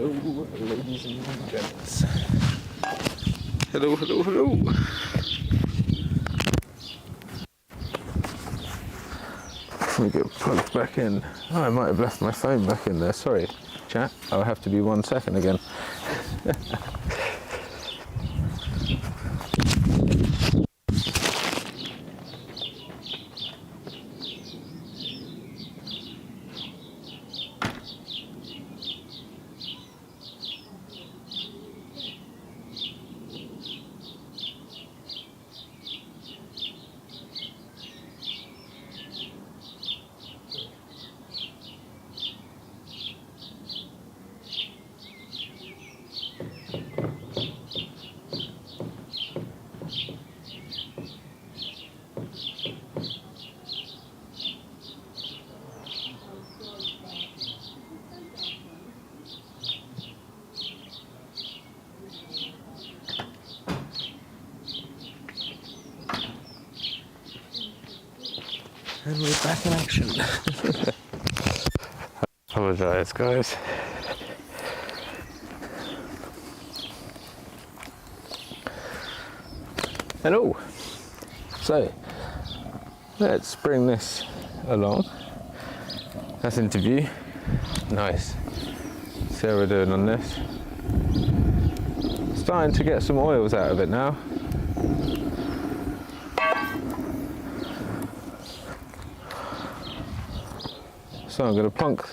Hello, ladies and gents. Hello, hello, hello. Let me get plugged back in. Oh, I might have left my phone back in there. Sorry, chat. I'll have to be 1 second again. And we're back in action. Apologise, guys. Hello. So, let's bring this along. That's interview. Nice. See how we're doing on this. Starting to get some oils out of it now. So I'm going to plonk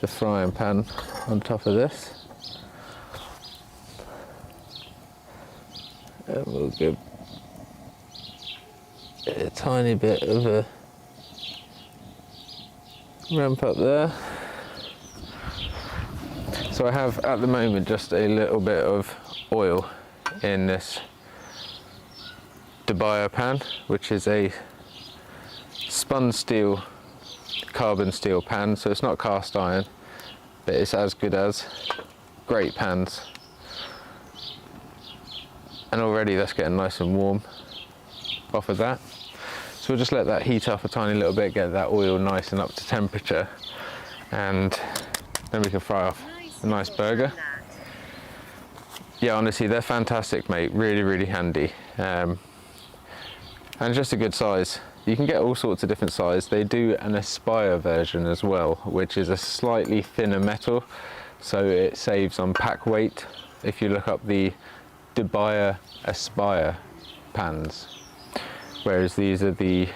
the frying pan on top of this, and we'll give it a tiny bit of a ramp up there. So I have at the moment just a little bit of oil in this Dubai pan, which is a spun steel carbon steel pan, so it's not cast iron, but it's as good as. Great pans, and already that's getting nice and warm off of that. So we'll just let that heat up a tiny little bit, get that oil nice and up to temperature, and then we can fry off a nice burger. Yeah, honestly, they're fantastic, mate. Really, really handy, and just a good size. You can get all sorts of different sizes. They do an Aspire version as well, which is a slightly thinner metal, so it saves on pack weight. If you look up the Dubai Aspire pans, whereas these are the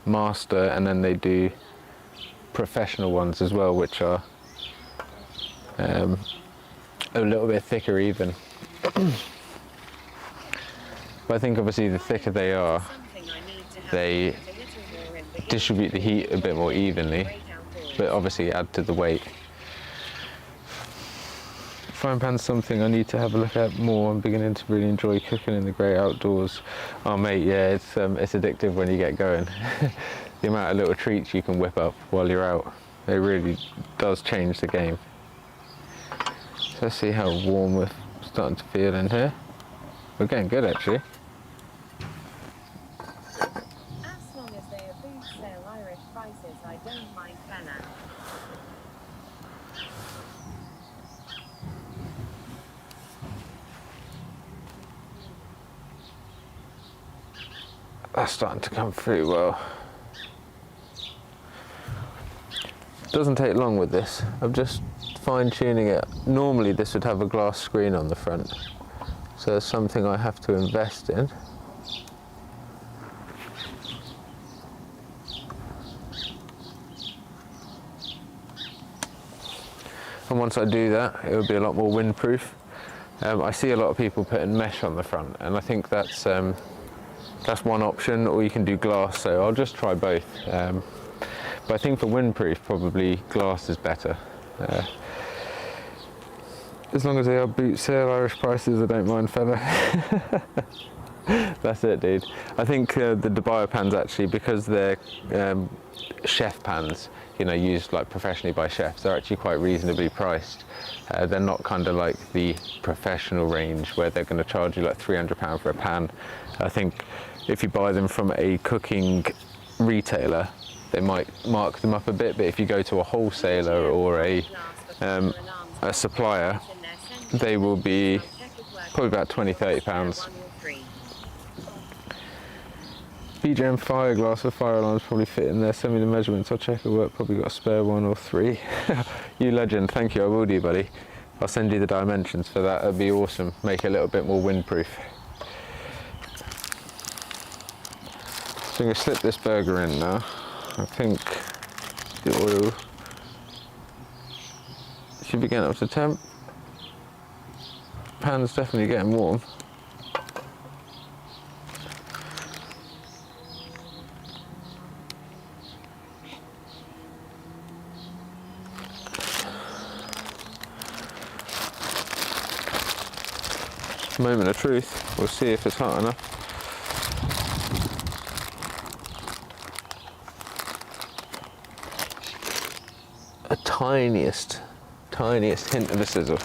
Master, and then they do professional ones as well, which are a little bit thicker even. But I think obviously the thicker they are, they distribute the heat a bit more evenly, but obviously add to the weight. Frying pan's something I need to have a look at more. I'm beginning to really enjoy cooking in the great outdoors. Oh mate, yeah, it's addictive when you get going. The amount of little treats you can whip up while you're out, it really does change the game. So let's see how warm we're starting to feel in here. We're getting good actually. That's starting to come through well. Doesn't take long with this. I'm just fine-tuning it. Normally this would have a glass screen on the front, so it's something I have to invest in. And once I do that, it will be a lot more windproof. I see a lot of people putting mesh on the front, and I think that's one option, or you can do glass, so I'll just try both. But I think for windproof, probably glass is better. As long as they are boot sale, Irish prices, I don't mind, fella. That's it, dude. I think the Dubai pans actually, because they're chef pans, you know, used like professionally by chefs, they're actually quite reasonably priced. They're not kind of like the professional range where they're going to charge you like £300 for a pan. I think if you buy them from a cooking retailer, they might mark them up a bit, but if you go to a wholesaler or a a supplier, they will be probably about £20–30. BGM Fireglass for fire alarms probably fit in there. Send me the measurements, I'll check at work, probably got a spare 1 or 3. You legend, thank you, I will do, buddy. I'll send you the dimensions for that, that'd be awesome. Make it a little bit more windproof. So I'm going to slip this burger in now. I think the oil should be getting up to temp. Pan's definitely getting warm. Moment of truth, we'll see if it's hot enough. A tiniest hint of a sizzle.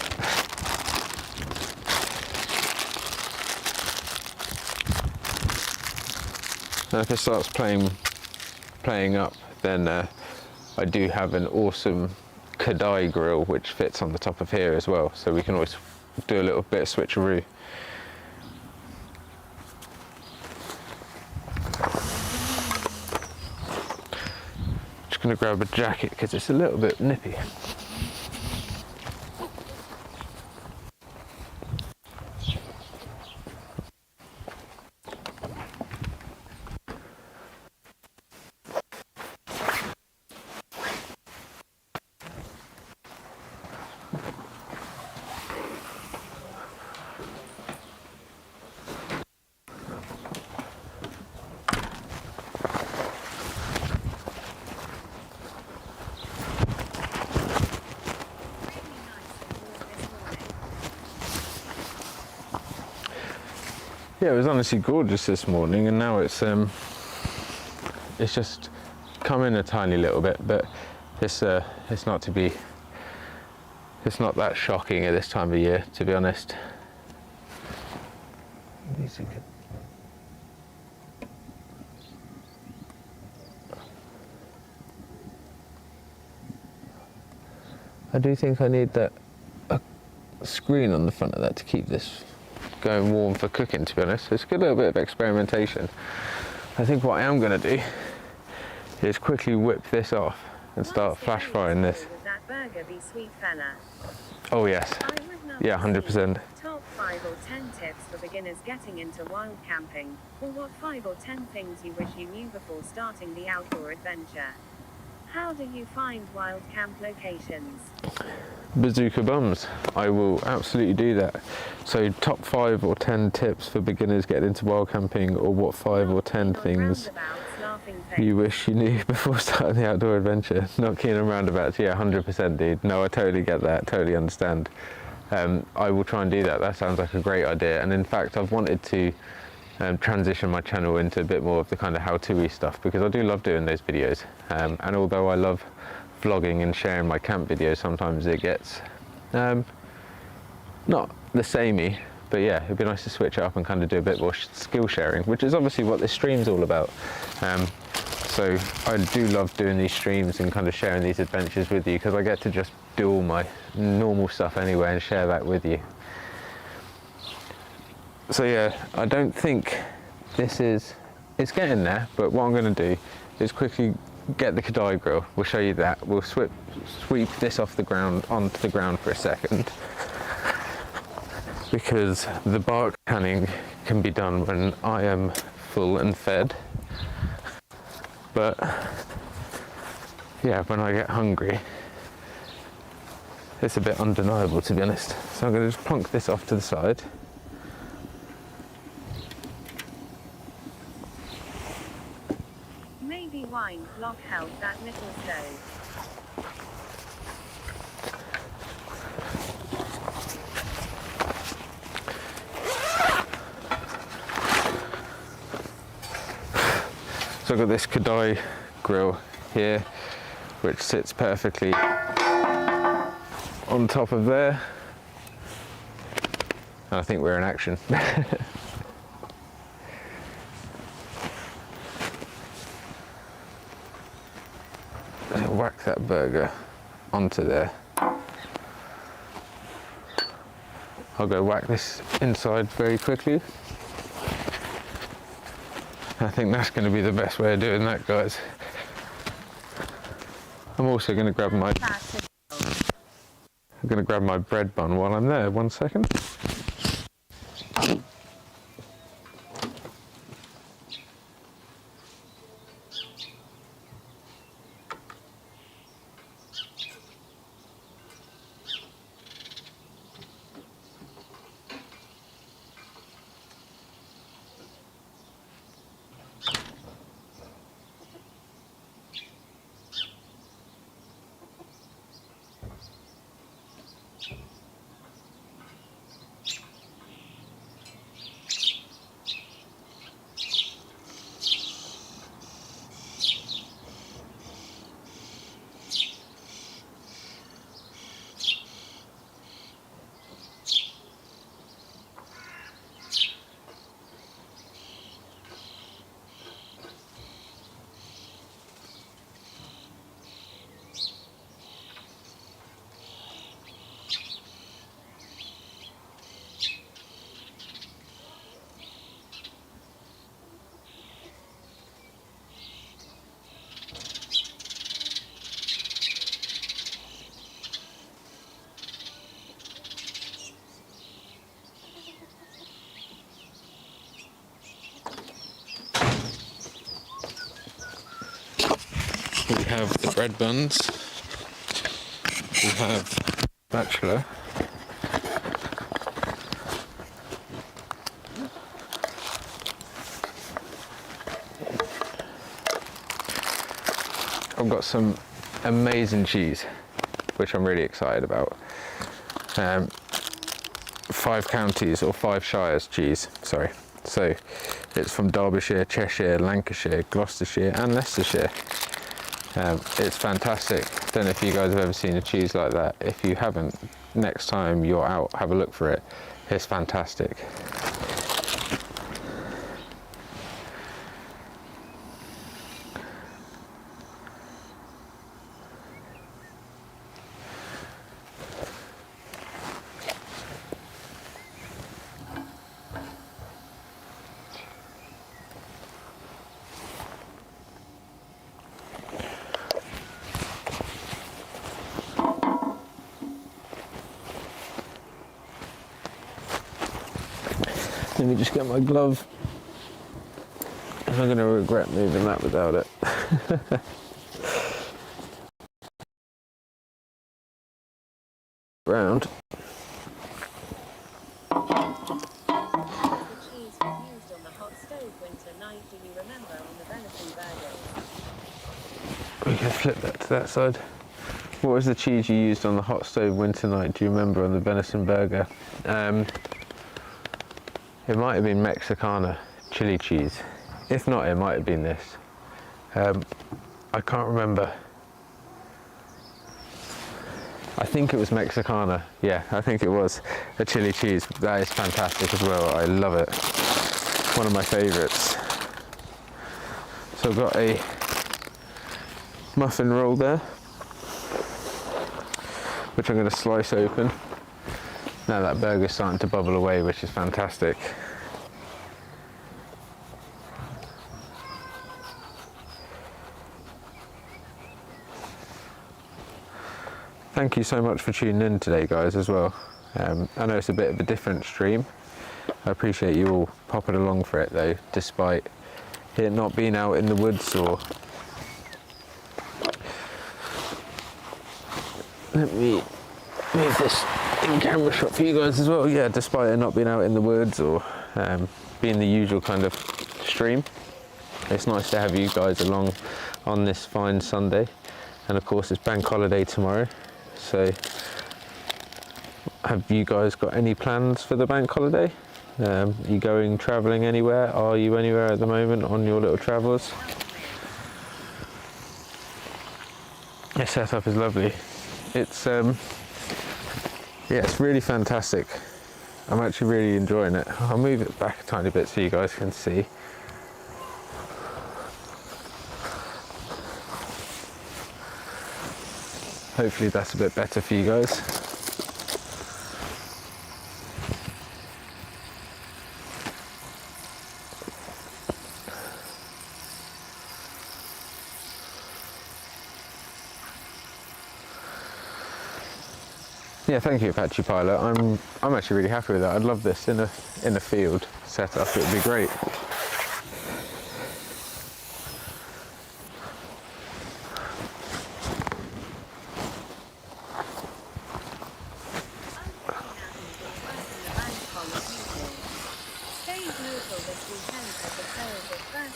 Now if it starts playing up, then I do have an awesome Kadai grill which fits on the top of here as well, so we can always do a little bit of switcheroo. Just gonna grab a jacket because it's a little bit nippy. Yeah, it was honestly gorgeous this morning, and now it's just come in a tiny little bit, but it's not that shocking at this time of year, to be honest. I do think I need a screen on the front of that to keep this going warm for cooking, to be honest. It's a good little bit of experimentation. I think what I am going to do is quickly whip this off and start flash frying this. Would that burger be sweet, fella? Oh yes, yeah, 100%. Top 5 or 10 tips for beginners getting into wild camping, or what 5 or 10 things you wish you knew before starting the outdoor adventure. How do you find wild camp locations? Bazooka bums, I will absolutely do that. So top 5 or 10 tips for beginners getting into wild camping, or what 5 or 10 things you wish you knew before starting the outdoor adventure. Not keen on roundabouts, yeah, 100% dude. No, I totally get that, totally understand. I will try and do that, that sounds like a great idea. And in fact, I've wanted to transition my channel into a bit more of the kind of how-to-y stuff, because I do love doing those videos. And although I love vlogging and sharing my camp videos, sometimes it gets not the samey, but yeah, it'd be nice to switch it up and kind of do a bit more skill sharing, which is obviously what this stream's all about. So I do love doing these streams and kind of sharing these adventures with you, because I get to just do all my normal stuff anyway and share that with you. So yeah, I don't think it's getting there, but what I'm going to do is quickly get the Kadai grill. We'll show you that. We'll sweep this off the ground onto the ground for a second, because the bark canning can be done when I am full and fed. But yeah, when I get hungry, it's a bit undeniable, to be honest. So I'm going to just plonk this off to the side. Maybe wine block help that little stove. So I've got this Kadai grill here, which sits perfectly on top of there. And I think we're in action. Whack that burger onto there. I'll go whack this inside very quickly. I think that's going to be the best way of doing that, guys. I'm also going to grab my bread bun while I'm there. 1 second. We have the bread buns. We have bachelor. I've got some amazing cheese, which I'm really excited about. 5 counties or 5 shires cheese, sorry. So it's from Derbyshire, Cheshire, Lancashire, Gloucestershire and Leicestershire. It's fantastic. Don't know if you guys have ever seen a cheese like that. If you haven't, next time you're out, have a look for it. It's fantastic. Let me just get my glove. I'm going to regret moving that without it. Round. The cheese was used on the hot stove winter night, do you remember, on the venison burger? We can flip that to that side. What was the cheese you used on the hot stove winter night? Do you remember, on the venison burger? It might have been Mexicana chili cheese. If not, it might have been this. I can't remember. I think it was Mexicana. Yeah, I think it was a chili cheese. That is fantastic as well. I love it. One of my favourites. So I've got a muffin roll there, which I'm going to slice open. Now that burger's starting to bubble away, which is fantastic. Thank you so much for tuning in today, guys, as well. I know it's a bit of a different stream. I appreciate you all popping along for it though, despite it not being out in the woods or... Let me move this in camera shot for you guys as well. Yeah, despite it not being out in the woods or being the usual kind of stream, it's nice to have you guys along on this fine Sunday. And of course it's bank holiday tomorrow, so have you guys got any plans for the bank holiday? You going travelling anywhere? Are you anywhere at the moment on your little travels? Your setup is lovely. It's yeah, it's really fantastic. I'm actually really enjoying it. I'll move it back a tiny bit so you guys can see. Hopefully that's a bit better for you guys. Yeah, thank you, Apache Pilot. I'm actually really happy with that. I'd love this in a field setup. It would be great.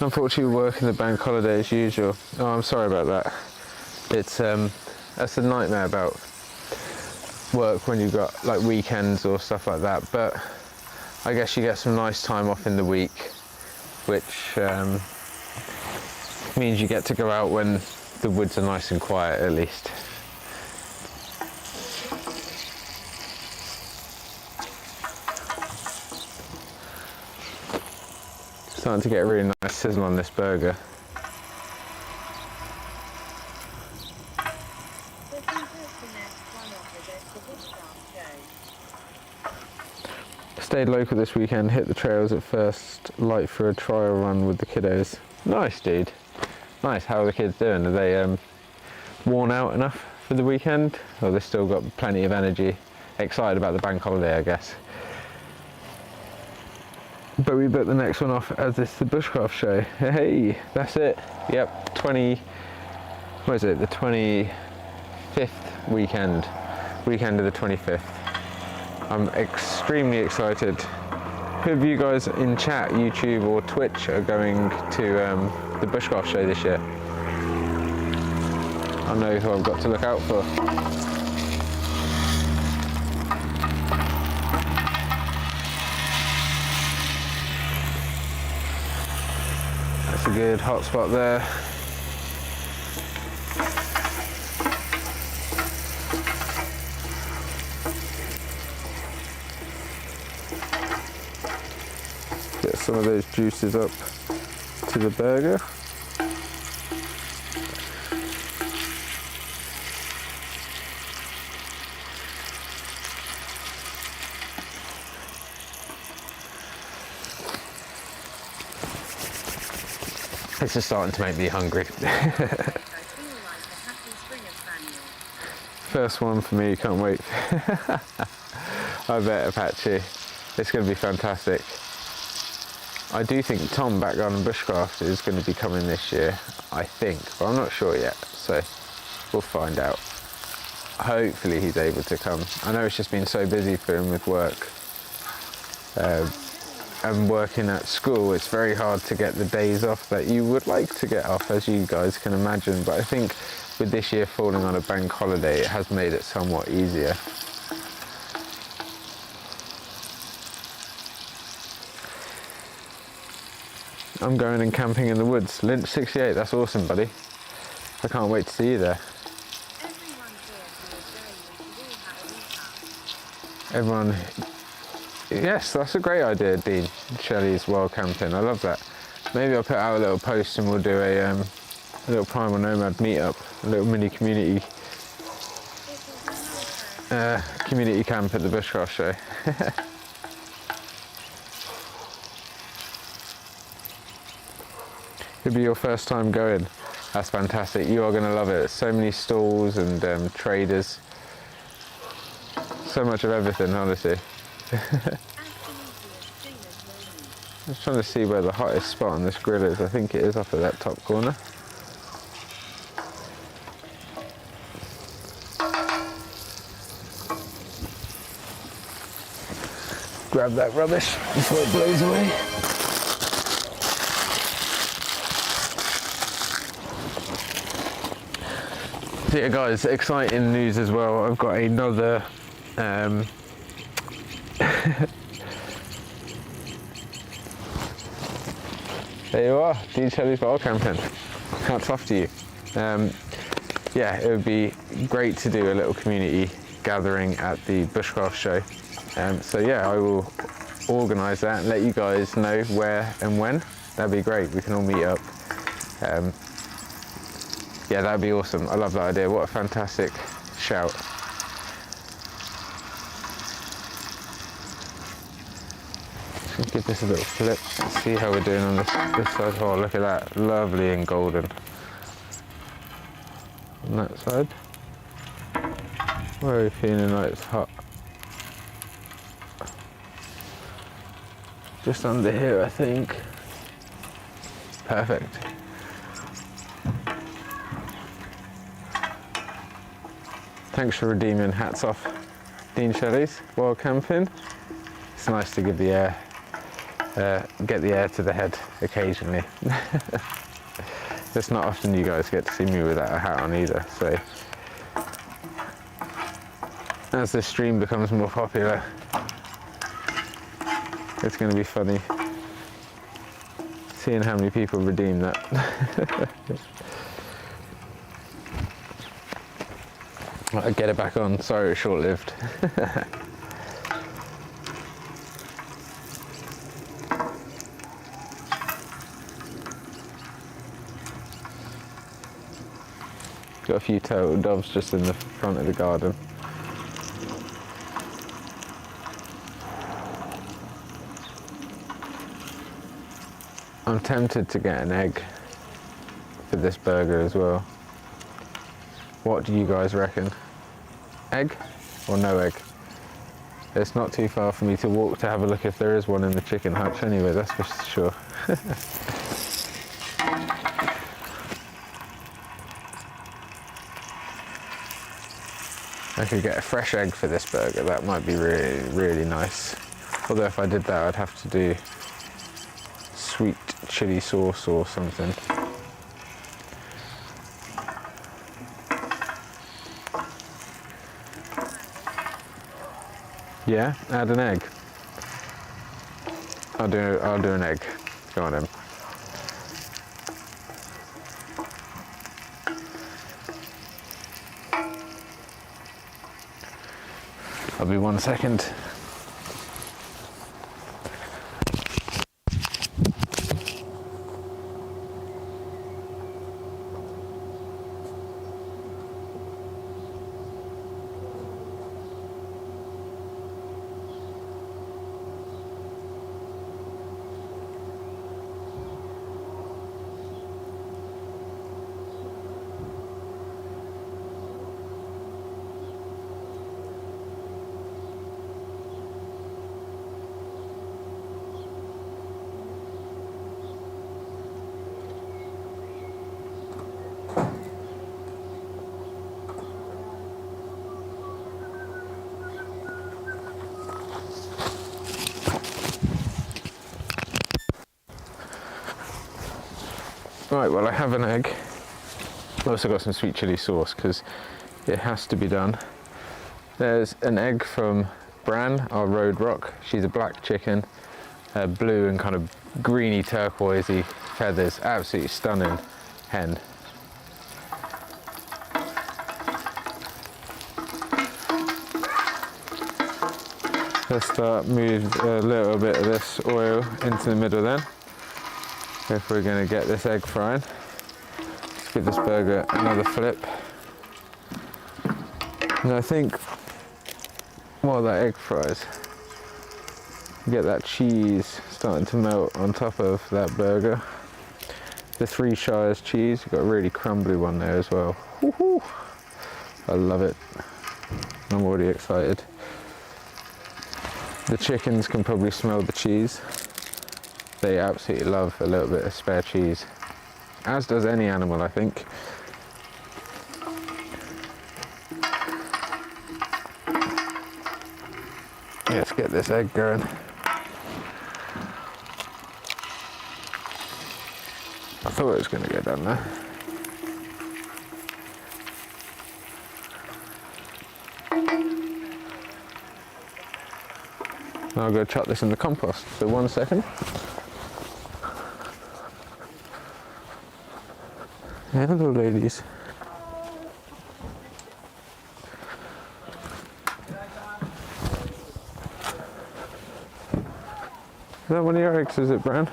Unfortunately, we're working the bank holiday as usual. Oh, I'm sorry about that. It's that's a nightmare about work when you've got like weekends or stuff like that. But I guess you get some nice time off in the week, which means you get to go out when the woods are nice and quiet at least. Starting to get a really nice sizzle on this burger. Stayed local this weekend, hit the trails at first, light for a trial run with the kiddos. Nice, dude. Nice. How are the kids doing? Are they worn out enough for the weekend? Or they still got plenty of energy? Excited about the bank holiday, I guess. But we booked the next one off as it's the Bushcraft show. Hey, that's it. Yep, what is it? The 25th weekend of the 25th. I'm extremely excited. Who of you guys in chat, YouTube or Twitch are going to the Bushcraft show this year? I know who I've got to look out for. That's a good hot spot there. Get some of those juices up to the burger. This is starting to make me hungry. First one for me, can't wait. I bet, Apache. It's going to be fantastic. I do think Tom Back Garden Bushcraft is going to be coming this year, I think, but I'm not sure yet, so we'll find out. Hopefully he's able to come. I know it's just been so busy for him with work. And working at school, it's very hard to get the days off that you would like to get off, as you guys can imagine, but I think with this year falling on a bank holiday, it has made it somewhat easier. I'm going and camping in the woods. Lynch 68, that's awesome, buddy. I can't wait to see you there. Everyone, yes, that's a great idea, Dean. Shelley's wild camping, I love that. Maybe I'll put out a little post and we'll do a little Primal Nomad meetup, a little mini community camp at the Bushcraft show. It'll be your first time going. That's fantastic. You are going to love it. So many stalls and traders. So much of everything, honestly. I'm just trying to see where the hottest spot on this grill is. I think it is up at that top corner. Grab that rubbish before it blows away. So yeah, guys, exciting news as well. I've got another there you are, Dean Shelley's wild camping. Hats off to you. Yeah, it would be great to do a little community gathering at the Bushcraft show. So yeah, I will organise that and let you guys know where and when. That'd be great. We can all meet up. Yeah, that'd be awesome. I love that idea. What a fantastic shout. Let's give this a little flip. Let's see how we're doing on this side. Oh, look at that. Lovely and golden. On that side. Where are you feeling like it's hot? Just under here, I think. Perfect. Thanks for redeeming. Hats off, Dean Shelley's Wild Camping. It's nice to give the air, get the air to the head occasionally. It's not often you guys get to see me without a hat on either, so as this stream becomes more popular, it's going to be funny seeing how many people redeem that. I'll get it back on, sorry it's short-lived. Got a few turtle doves just in the front of the garden. I'm tempted to get an egg for this burger as well. What do you guys reckon? Egg or no egg? It's not too far for me to walk to have a look if there is one in the chicken hutch anyway, that's for sure. I could get a fresh egg for this burger, that might be really, really nice. Although if I did that, I'd have to do sweet chili sauce or something. Yeah, add an egg. I'll do an egg. Go on then. I'll be 1 second. Right, well I have an egg. I've also got some sweet chili sauce because it has to be done. There's an egg from Bran, our road rock. She's a black chicken, blue and kind of greeny turquoisey feathers, absolutely stunning hen. Let's start move a little bit of this oil into the middle then. If we're going to get this egg frying, let's give this burger another flip. And I think while that egg fries, you get that cheese starting to melt on top of that burger. The Three Shires cheese, you've got a really crumbly one there as well. Woohoo! I love it. I'm already excited. The chickens can probably smell the cheese. They absolutely love a little bit of spare cheese, as does any animal, I think. Let's get this egg going. I thought it was going to go down there. Now I'll go chuck this in the compost. So 1 second. Hello, ladies. Is that one of your eggs, is it, Bran?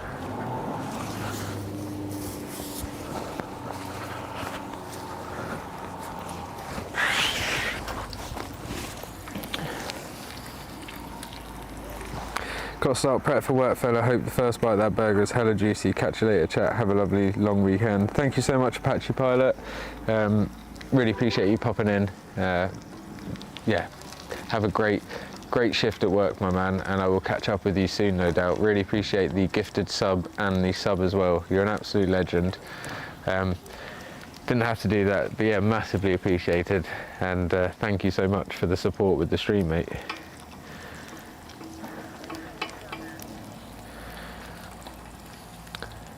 Got to start prep for work, fella. Hope the first bite of that burger is hella juicy. Catch you later, chat. Have a lovely long weekend. Thank you so much, Apache Pilot. Really appreciate you popping in. yeah, have a great shift at work, my man, and I will catch up with you soon, no doubt. Really appreciate the gifted sub and the sub as well. You're an absolute legend. Didn't have to do that, but yeah, massively appreciated, and thank you so much for the support with the stream, mate.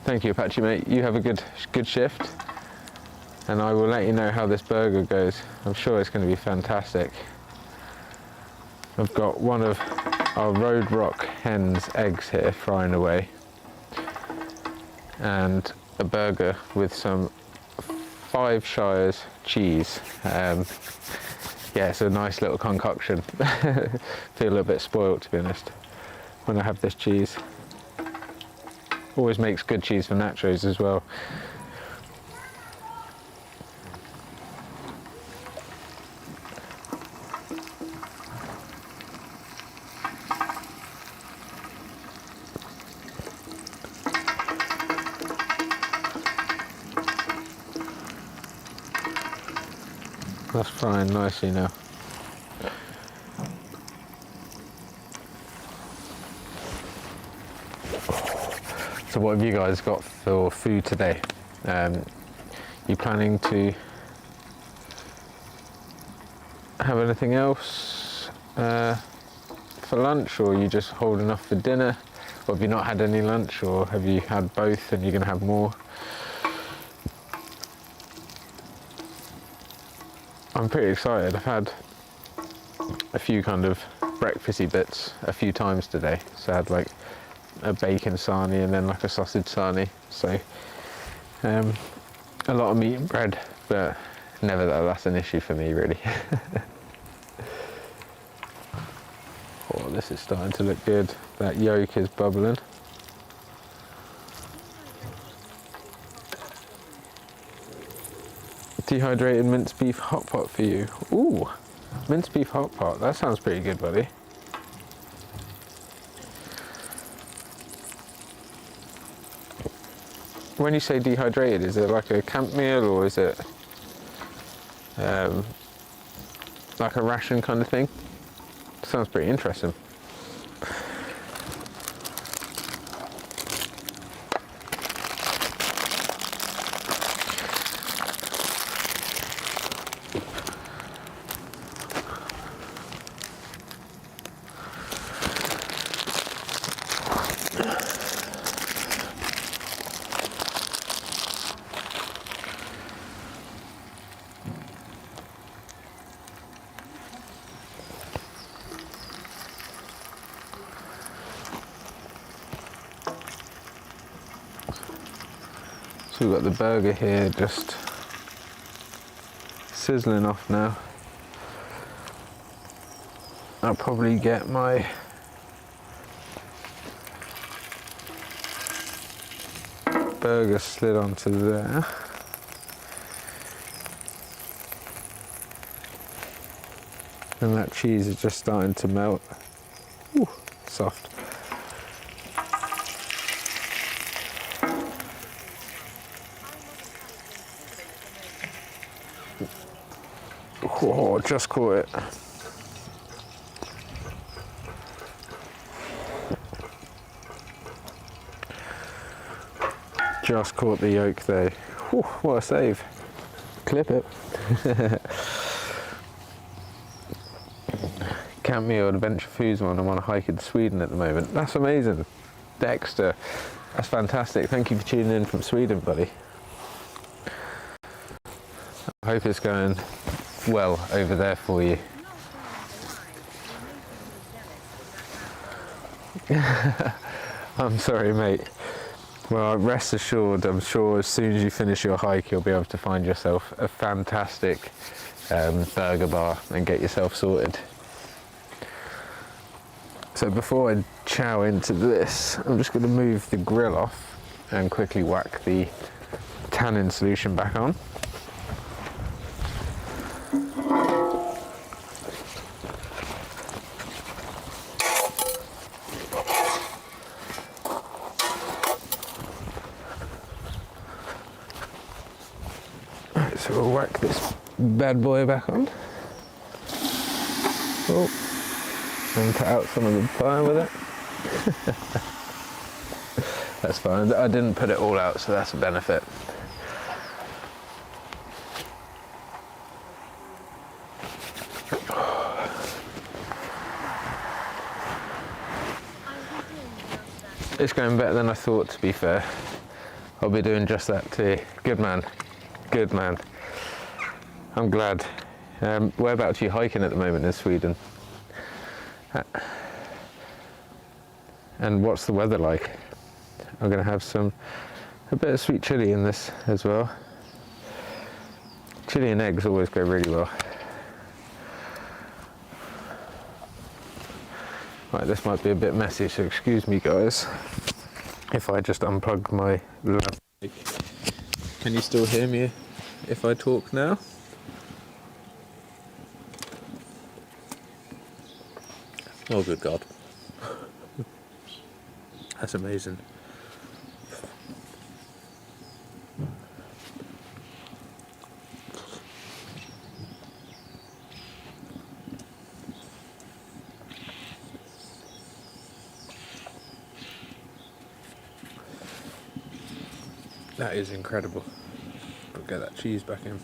Thank you, Apache, mate. You have a good shift, and I will let you know how this burger goes. I'm sure it's going to be fantastic. I've got one of our Road Rock hen's eggs here frying away, and a burger with some 5 Shires cheese. Yeah, it's a nice little concoction. Feel a little bit spoiled, to be honest, when I have this cheese. Always makes good cheese for nachos as well. That's frying nicely now. So what have you guys got for food today? You planning to have anything else for lunch, or are you just holding off for dinner? Or have you not had any lunch, or have you had both and you're going to have more? I'm pretty excited. I've had a few kind of breakfasty bits a few times today. So I had like a bacon sarnie and then like a sausage sarnie. So a lot of meat and bread, but never that's an issue for me, really. Oh, this is starting to look good. That yolk is bubbling. Dehydrated minced beef hot pot for you. Ooh, minced beef hot pot. That sounds pretty good, buddy. When you say dehydrated, is it like a camp meal, or is it like a ration kind of thing? Sounds pretty interesting. So we've got the burger here just sizzling off now. I'll probably get my burger slid onto there. And that cheese is just starting to melt. Ooh, soft. Oh, just caught it. Just caught the yolk there. Whew, what a save. Clip it. Camp meal adventure foods one. I'm on a hike in Sweden at the moment. That's amazing. Dexter, that's fantastic. Thank you for tuning in from Sweden, buddy. I hope it's going well over there for you. I'm sorry, mate. Well, rest assured, I'm sure as soon as you finish your hike, you'll be able to find yourself a fantastic burger bar and get yourself sorted. So before I chow into this, I'm just going to move the grill off and quickly whack the tannin solution back on. So we'll whack this bad boy back on. Oh, and put out some of the fire with it. That's fine. I didn't put it all out, so that's a benefit. It's going better than I thought, to be fair. I'll be doing just that too. Good man. Good man. I'm glad. Whereabouts are you hiking at the moment in Sweden? And what's the weather like? I'm going to have a bit of sweet chilli in this as well. Chilli and eggs always go really well. Right, this might be a bit messy, so excuse me guys if I just unplug my lav mic. Can you still hear me if I talk now? Oh good God. That's amazing. That is incredible. I'll get that cheese back in.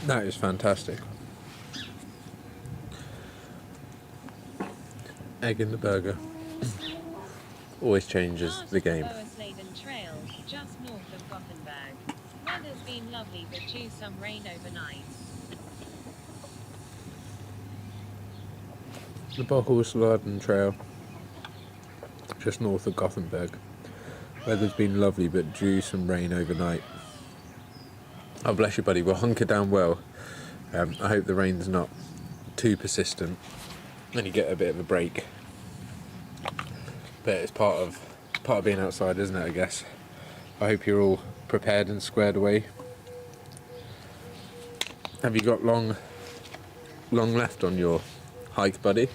That is fantastic. Egg in the burger always changes the game. Trail, just north of Gothenburg. Weather's been lovely, but due some rain overnight. The Bohuslän Trail, just north of Gothenburg. Weather's been lovely, but due some rain overnight. Oh bless you, buddy. We'll hunker down well. I hope the rain's not too persistent and you get a bit of a break. But it's part of being outside, isn't it, I guess. I hope you're all prepared and squared away. Have you got long left on your hike, buddy?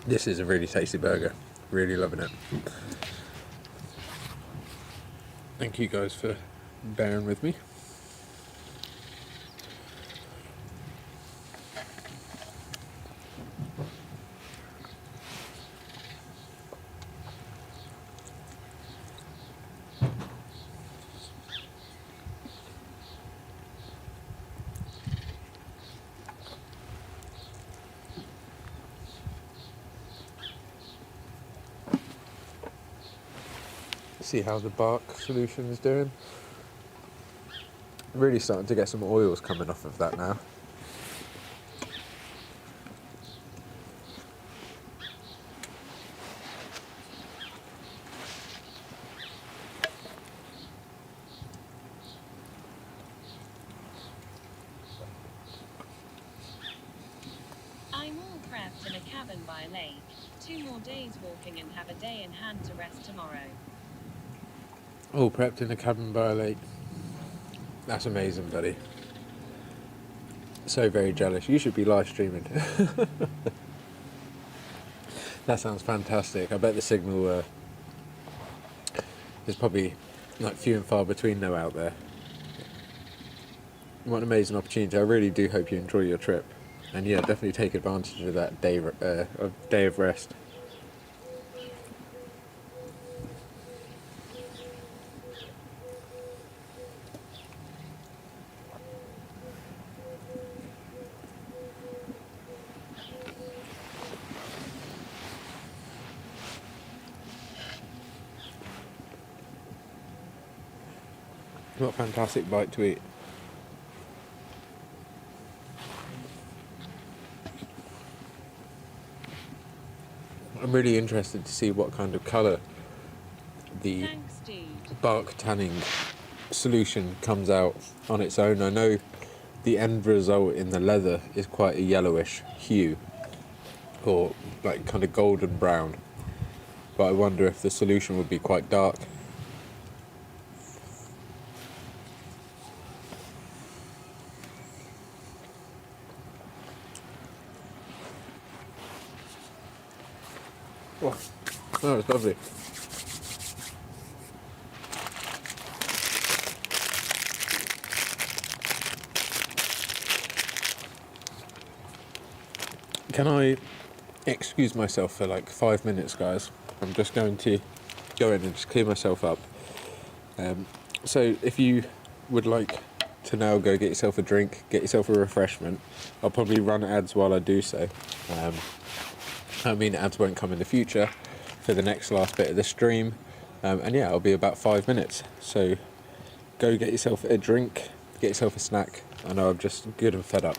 This is a really tasty burger. Really loving it. Thank you guys for bearing with me. See how the bark solution is doing. Really starting to get some oils coming off of that now. I'm all prepped in a cabin by a lake. 2 more days walking and have a day in hand to rest tomorrow. All prepped in a cabin by a lake. That's amazing, buddy. So very jealous. You should be live streaming. That sounds fantastic. I bet the signal is probably like few and far between now out there. What an amazing opportunity. I really do hope you enjoy your trip. And yeah, definitely take advantage of that day of rest. What a fantastic bite to eat. I'm really interested to see what kind of colour the Thanks, dude. bark tanning solution comes out on its own. I know the end result in the leather is quite a yellowish hue, or like kind of golden brown, but I wonder if the solution would be quite dark. Oh, it's lovely. Can I excuse myself for like 5 minutes, guys? I'm just going to go in and just clear myself up. So if you would like to now go get yourself a drink, get yourself a refreshment, I'll probably run ads while I do so. I mean, ads won't come in the future for the next last bit of the stream. And yeah, I'll be about 5 minutes. So go get yourself a drink, get yourself a snack. I know I'm just good and fed up.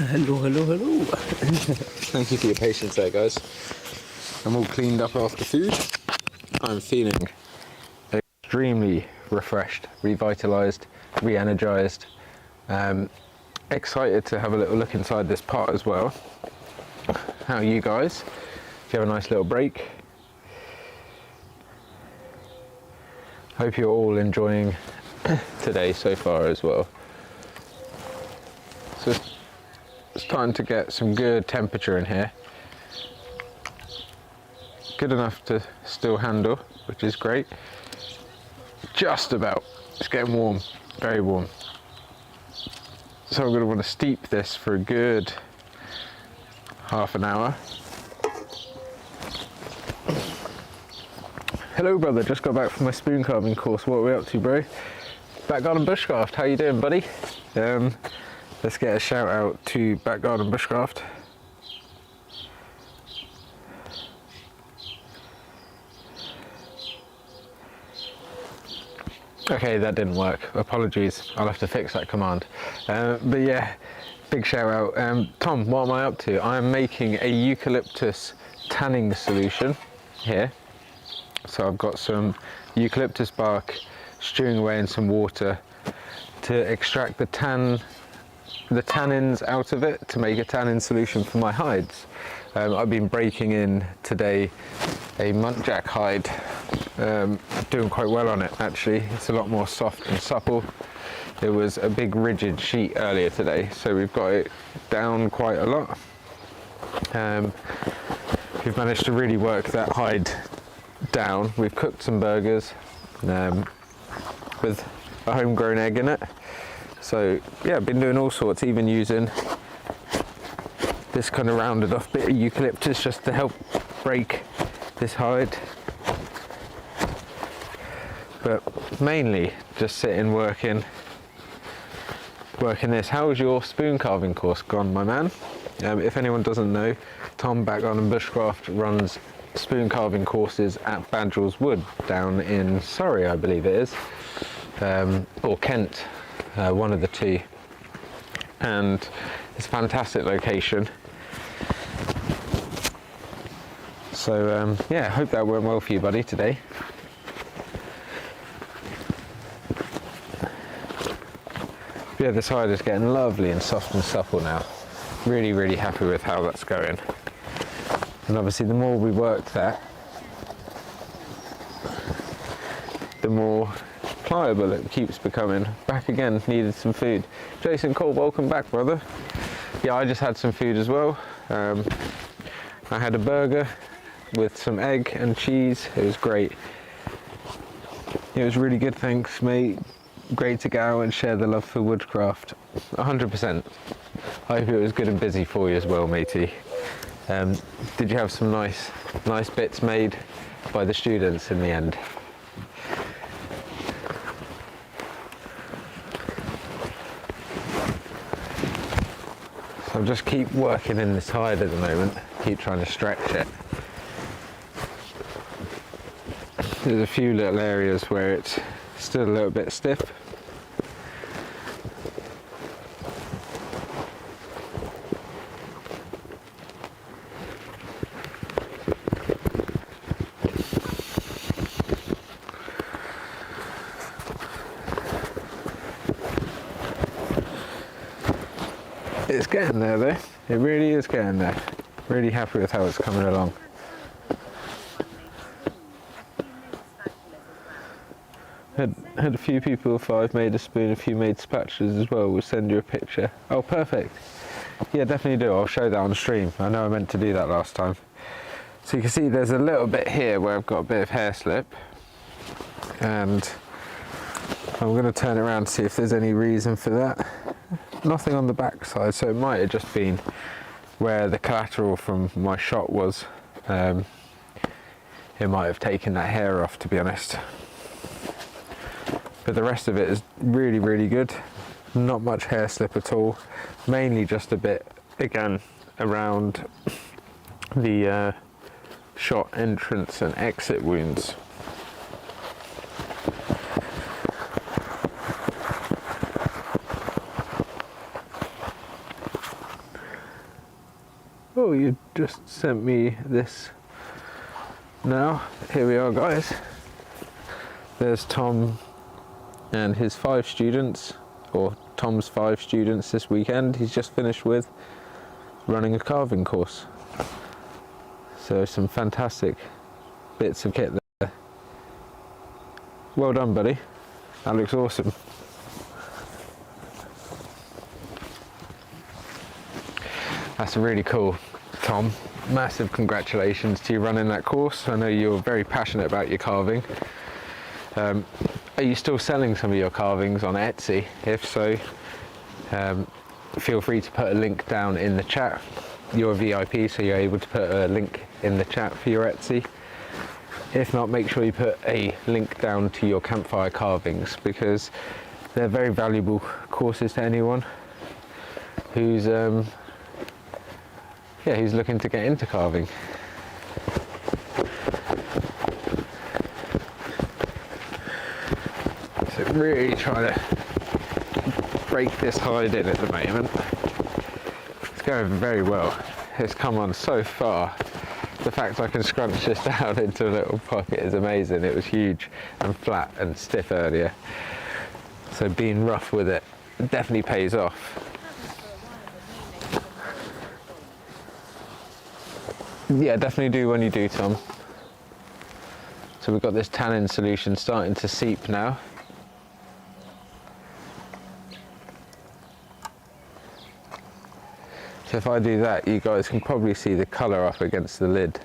Hello, hello, hello. Thank you for your patience there, guys. I'm all cleaned up after food. I'm feeling Extremely refreshed, revitalized, re-energized. Excited to have a little look inside this pot as well. How are you guys? Did you have a nice little break? Hope you're all enjoying today so far as well. So it's starting to get some good temperature in here. Good enough to still handle, which is great. Just about. It's getting warm, very warm. So I'm going to want to steep this for a good half an hour. Hello brother, just got back from my spoon carving course. What are we up to, bro? Back Garden Bushcraft, how you doing, buddy? Let's get a shout out to Back Garden Bushcraft. Okay, that didn't work. Apologies, I'll have to fix that command. But yeah, big shout out. Tom, what am I up to? I'm making a eucalyptus tanning solution here. So I've got some eucalyptus bark stewing away in some water to extract the tannins out of it to make a tannin solution for my hides. I've been breaking in today a muntjac hide. Doing quite well on it actually. It's a lot more soft and supple. It was a big rigid sheet earlier today, so we've got it down quite a lot. We've managed to really work that hide down. We've cooked some burgers with a homegrown egg in it. So yeah, I've been doing all sorts, even using this kind of rounded off bit of eucalyptus just to help break this hide. But mainly just sitting working this. How's your spoon carving course gone, my man? If anyone doesn't know, Tom Back Garden Bushcraft runs spoon carving courses at Badgels Wood down in Surrey, I believe it is, or Kent, one of the two, and it's a fantastic location. So yeah, hope that went well for you, buddy, today. Yeah, this hide is getting lovely and soft and supple now. Really, really happy with how that's going. And obviously the more we work that, the more pliable it keeps becoming. Back again, needed some food. Jason Cole, welcome back, brother. Yeah, I just had some food as well. I had a burger with some egg and cheese. It was great. It was really good, thanks mate. Great to go out and share the love for woodcraft. 100%. I hope it was good and busy for you as well, matey. Did you have some nice bits made by the students in the end? So I'll just keep working in this hide at the moment, keep trying to stretch it. There's a few little areas where it's still a little bit stiff. It's getting there though, it really is getting there. Really happy with how it's coming along. Had a few people, if I've made a spoon, a few made spatulas as well. We'll send you a picture. Oh, perfect. Yeah, definitely do. I'll show that on stream. I know I meant to do that last time. So you can see there's a little bit here where I've got a bit of hair slip. And I'm going to turn it around to see if there's any reason for that. Nothing on the back side, so it might have just been where the collateral from my shot was. It might have taken that hair off, to be honest. But the rest of it is really, really good. Not much hair slip at all. Mainly just a bit, again, around the shot entrance and exit wounds. Oh, you just sent me this now. Here we are, guys. There's Tom and his 5 students, or Tom's 5 students this weekend. He's just finished with running a carving course. So some fantastic bits of kit there. Well done, buddy. That looks awesome. That's really cool, Tom. Massive congratulations to you running that course. I know you're very passionate about your carving. Are you still selling some of your carvings on Etsy? If so, feel free to put a link down in the chat. You're a VIP, so you're able to put a link in the chat for your Etsy. If not, make sure you put a link down to your campfire carvings, because they're very valuable courses to anyone who's who's looking to get into carving. So really trying to break this hide in at the moment. It's going very well. It's come on so far. The fact I can scrunch this down into a little pocket is amazing. It was huge and flat and stiff earlier. So being rough with it definitely pays off. Yeah, definitely do when you do, Tom. So we've got this tannin solution starting to seep now. So if I do that, you guys can probably see the colour up against the lid.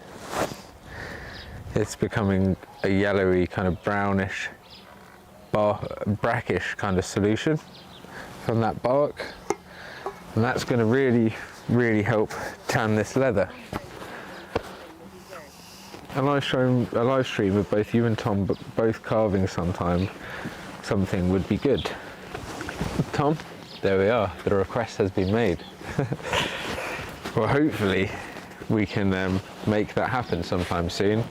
It's becoming a yellowy, kind of brownish, brackish kind of solution from that bark. And that's going to really, really help tan this leather. A live stream with both you and Tom, but both carving something would be good. Tom, there we are. The request has been made. Well, hopefully we can make that happen sometime soon.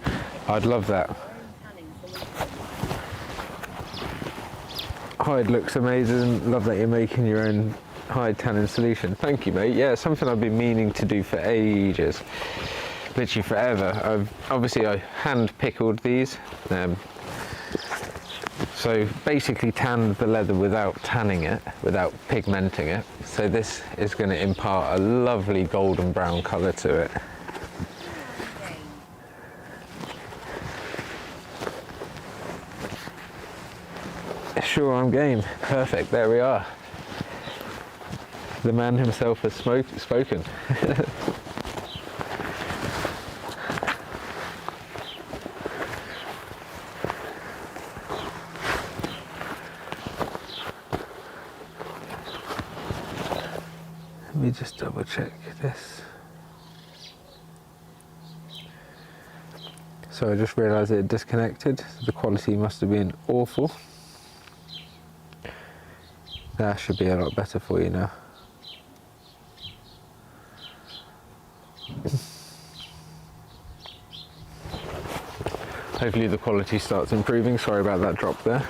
I'd love that. Hide looks amazing. Love that you're making your own hide tannin solution. Thank you, mate. Yeah, it's something I've been meaning to do for ages. Literally forever. I hand pickled these. So basically tanned the leather without tanning it, without pigmenting it. So this is going to impart a lovely golden brown colour to it. Sure, I'm game. Perfect, there we are. The man himself has spoken. Let me just double check this. So I just realised it disconnected. The quality must have been awful. That should be a lot better for you now. Hopefully the quality starts improving. Sorry about that drop there.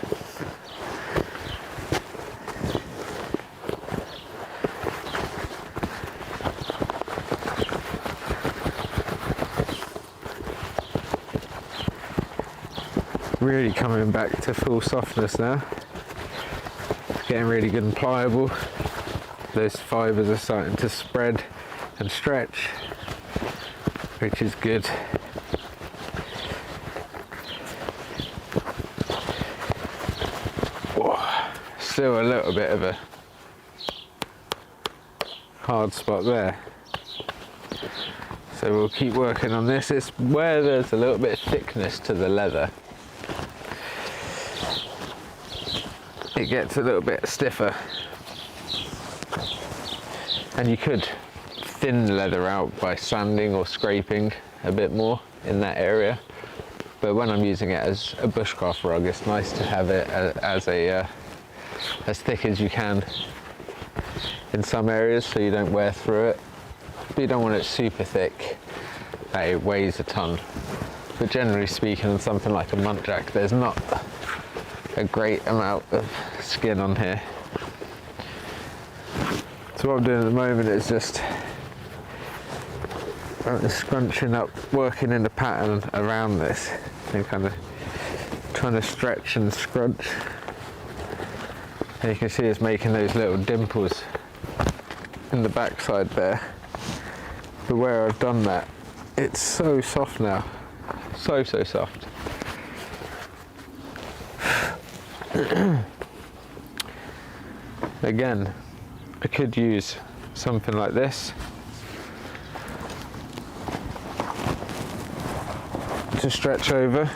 Really coming back to full softness now. Getting really good and pliable. Those fibres are starting to spread and stretch, which is good. Oh, still a little bit of a hard spot there. So we'll keep working on this. It's where there's a little bit of thickness to the leather. It gets a little bit stiffer, and you could thin the leather out by sanding or scraping a bit more in that area, but when I'm using it as a bushcraft rug, it's nice to have it as thick as you can in some areas so you don't wear through it, but you don't want it super thick that it weighs a ton. But generally speaking, on something like a muntjac, there's not a great amount of skin on here. So what I'm doing at the moment is just scrunching up, working in the pattern around this, and kind of trying to stretch and scrunch. And you can see it's making those little dimples in the backside there. But where I've done that, it's so soft now, so soft. Again, I could use something like this to stretch over.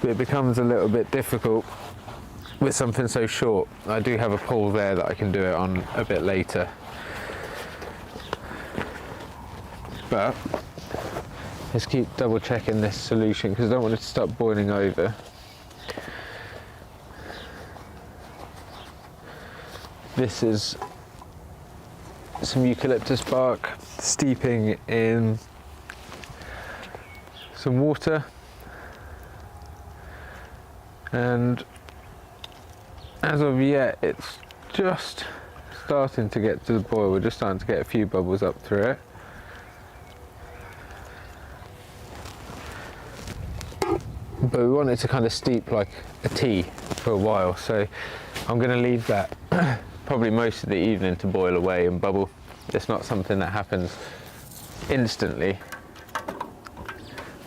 But it becomes a little bit difficult with something so short. I do have a pole there that I can do it on a bit later. But let's keep double checking this solution because I don't want it to start boiling over. This is some eucalyptus bark steeping in some water, and as of yet it's just starting to get to the boil. We're just starting to get a few bubbles up through it. But we want it to kind of steep like a tea for a while, so I'm going to leave that probably most of the evening to boil away and bubble. It's not something that happens instantly,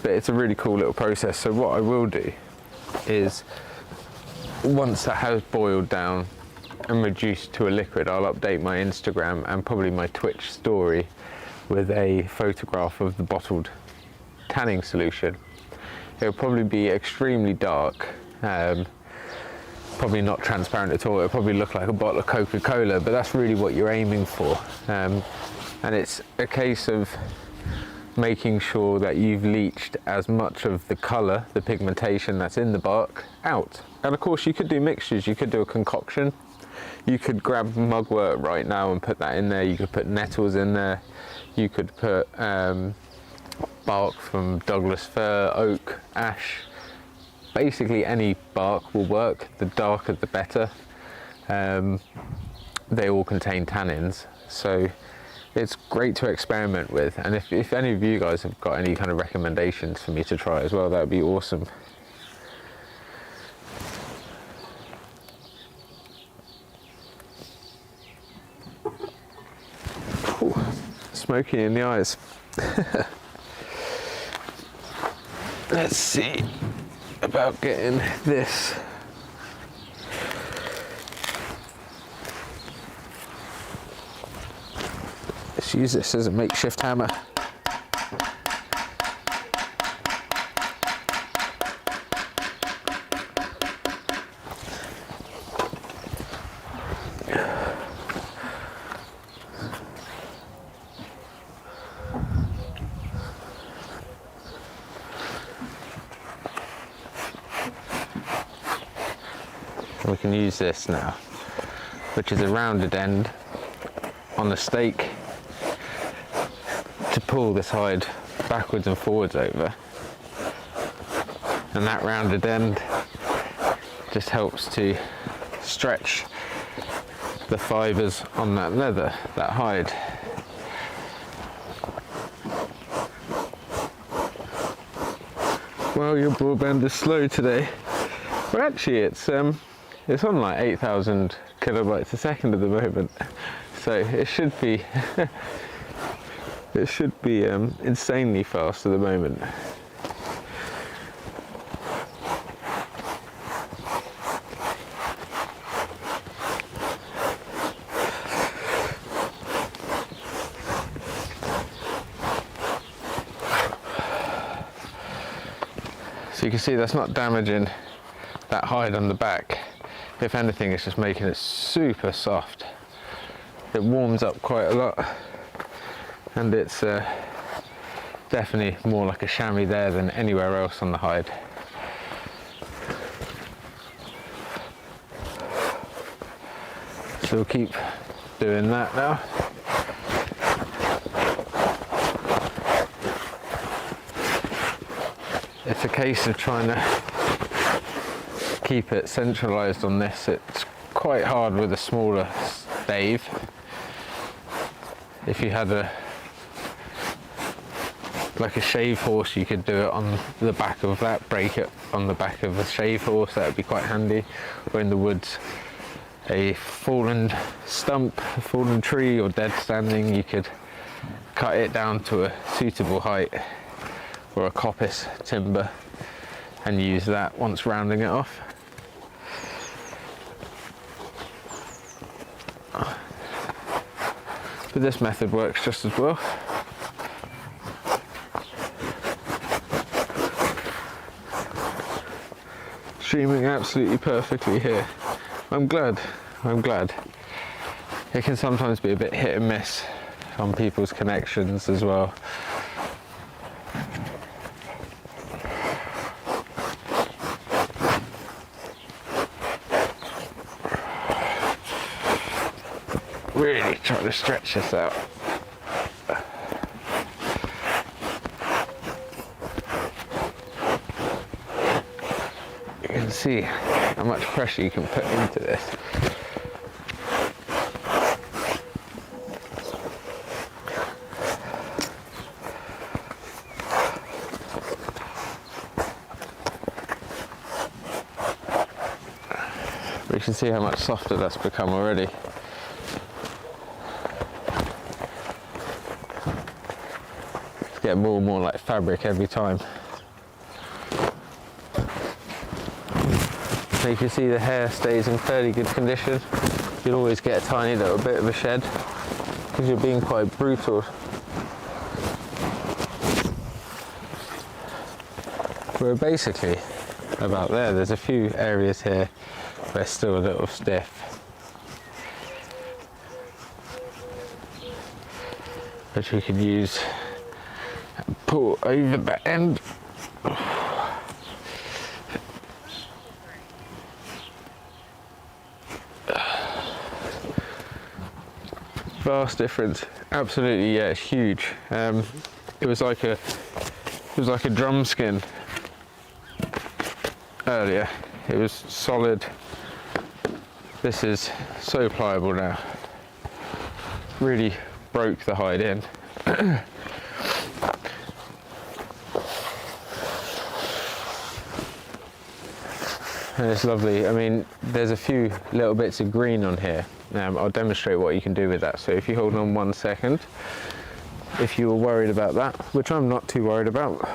but it's a really cool little process. So what I will do is, once that has boiled down and reduced to a liquid, I'll update my Instagram and probably my Twitch story with a photograph of the bottled tanning solution. It'll probably be extremely dark, probably not transparent at all. It'll probably look like a bottle of Coca-Cola, but that's really what you're aiming for. And it's a case of making sure that you've leached as much of the colour, the pigmentation that's in the bark, out. And of course you could do mixtures, you could do a concoction. You could grab mugwort right now and put that in there. You could put nettles in there. You could put bark from Douglas fir, oak, ash. Basically any bark will work. The darker the better. They all contain tannins, so it's great to experiment with. And if any of you guys have got any kind of recommendations for me to try as well, that would be awesome. Ooh, smoky in the eyes. Let's see about getting this. Let's use this as a makeshift hammer. We can use this now, which is a rounded end on the stake, to pull this hide backwards and forwards over. And that rounded end just helps to stretch the fibres on that leather, that hide. Well, your broadband is slow today. Well, actually it's on like 8,000 kilobytes a second at the moment, so it should be it should be insanely fast at the moment. So you can see that's not damaging that hide on the back. If anything, it's just making it super soft. It warms up quite a lot, and it's definitely more like a chamois there than anywhere else on the hide. So we'll keep doing that now. it's a case of trying to keep it centralized on this. It's quite hard with a smaller stave. If you had like a shave horse, you could do it on the back of that, break it on the back of a shave horse, that would be quite handy. Or in the woods, a fallen stump, a fallen tree or dead standing, you could cut it down to a suitable height, or a coppice timber, and use that once rounding it off. But this method works just as well. Streaming absolutely perfectly here. I'm glad. It can sometimes be a bit hit and miss on people's connections as well. Really try to stretch this out. You can see how much pressure you can put into this. But you can see how much softer that's become already. It's getting more and more like fabric every time. So you can see the hair stays in fairly good condition. You'll always get a tiny little bit of a shed because you're being quite brutal. We're basically about there. There's a few areas here where it's still a little stiff. Which we can use and pull over the end. Vast difference, absolutely, yeah, it's huge. It was like a drum skin earlier. It was solid. This is so pliable now. Really broke the hide in. And it's lovely. I mean, there's a few little bits of green on here. I'll demonstrate what you can do with that. So if you hold on 1 second, if you were worried about that, which I'm not too worried about.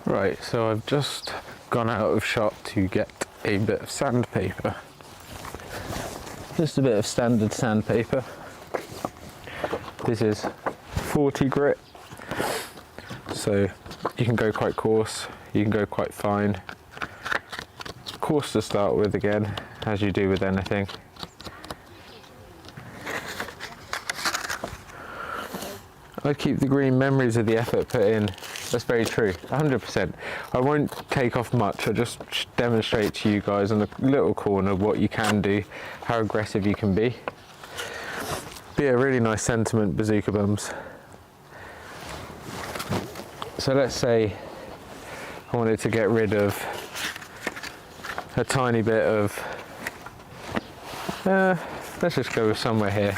Right, so I've just gone out of shop to get a bit of sandpaper. Just a bit of standard sandpaper. This is 40 grit, so you can go quite coarse, you can go quite fine. Coarse to start with again, as you do with anything. I keep the green memories of the effort put in. That's very true, 100%. I won't take off much, I'll just demonstrate to you guys on a little corner what you can do, how aggressive you can be. Be a really nice sentiment, bazooka bums. So let's say I wanted to get rid of a tiny bit of, let's just go somewhere here,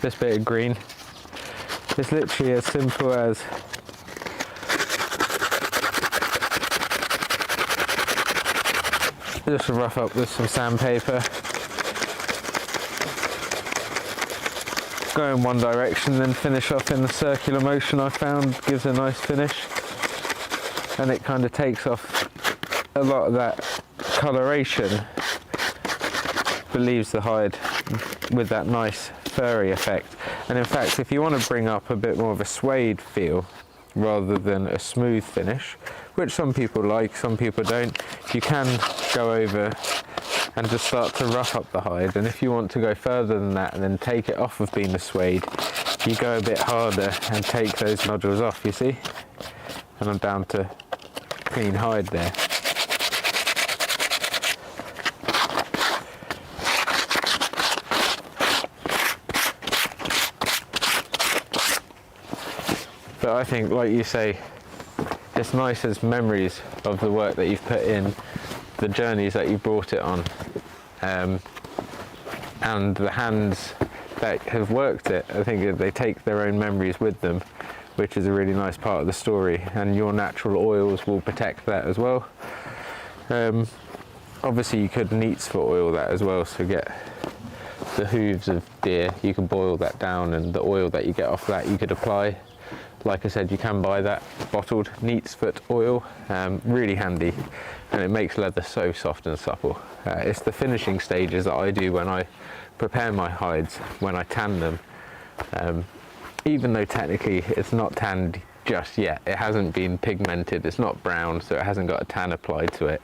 this bit of green. It's literally as simple as just rough up with some sandpaper. Go in one direction, then finish off in the circular motion I found gives a nice finish. And it kind of takes off a lot of that coloration leaves the hide with that nice furry effect. And in fact, if you want to bring up a bit more of a suede feel rather than a smooth finish, which some people like, some people don't, you can go over and just start to rough up the hide. And if you want to go further than that and then take it off of being a suede, you go a bit harder and take those nodules off, you see? And I'm down to clean hide there. But I think, like you say, it's nice as memories of the work that you've put in, the journeys that you brought it on, and the hands that have worked it. I think they take their own memories with them, which is a really nice part of the story, and your natural oils will protect that as well. Obviously you could neats for oil that as well, so get the hooves of deer, you can boil that down, and the oil that you get off that you could apply. Like I said, you can buy that bottled neat's foot oil, really handy, and it makes leather so soft and supple. It's the finishing stages that I do when I prepare my hides, when I tan them. Even though technically it's not tanned just yet, it hasn't been pigmented, it's not brown, so it hasn't got a tan applied to it.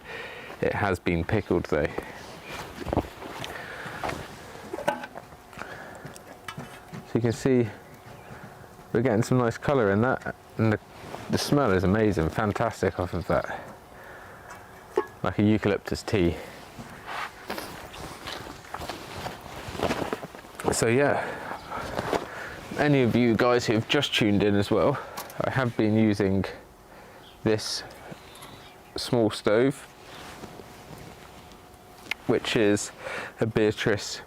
It has been pickled though. So you can see we're getting some nice colour in that, and the smell is amazing, fantastic off of that, like a eucalyptus tea. So yeah, any of you guys who have just tuned in as well, I have been using this small stove, which is a Beatrice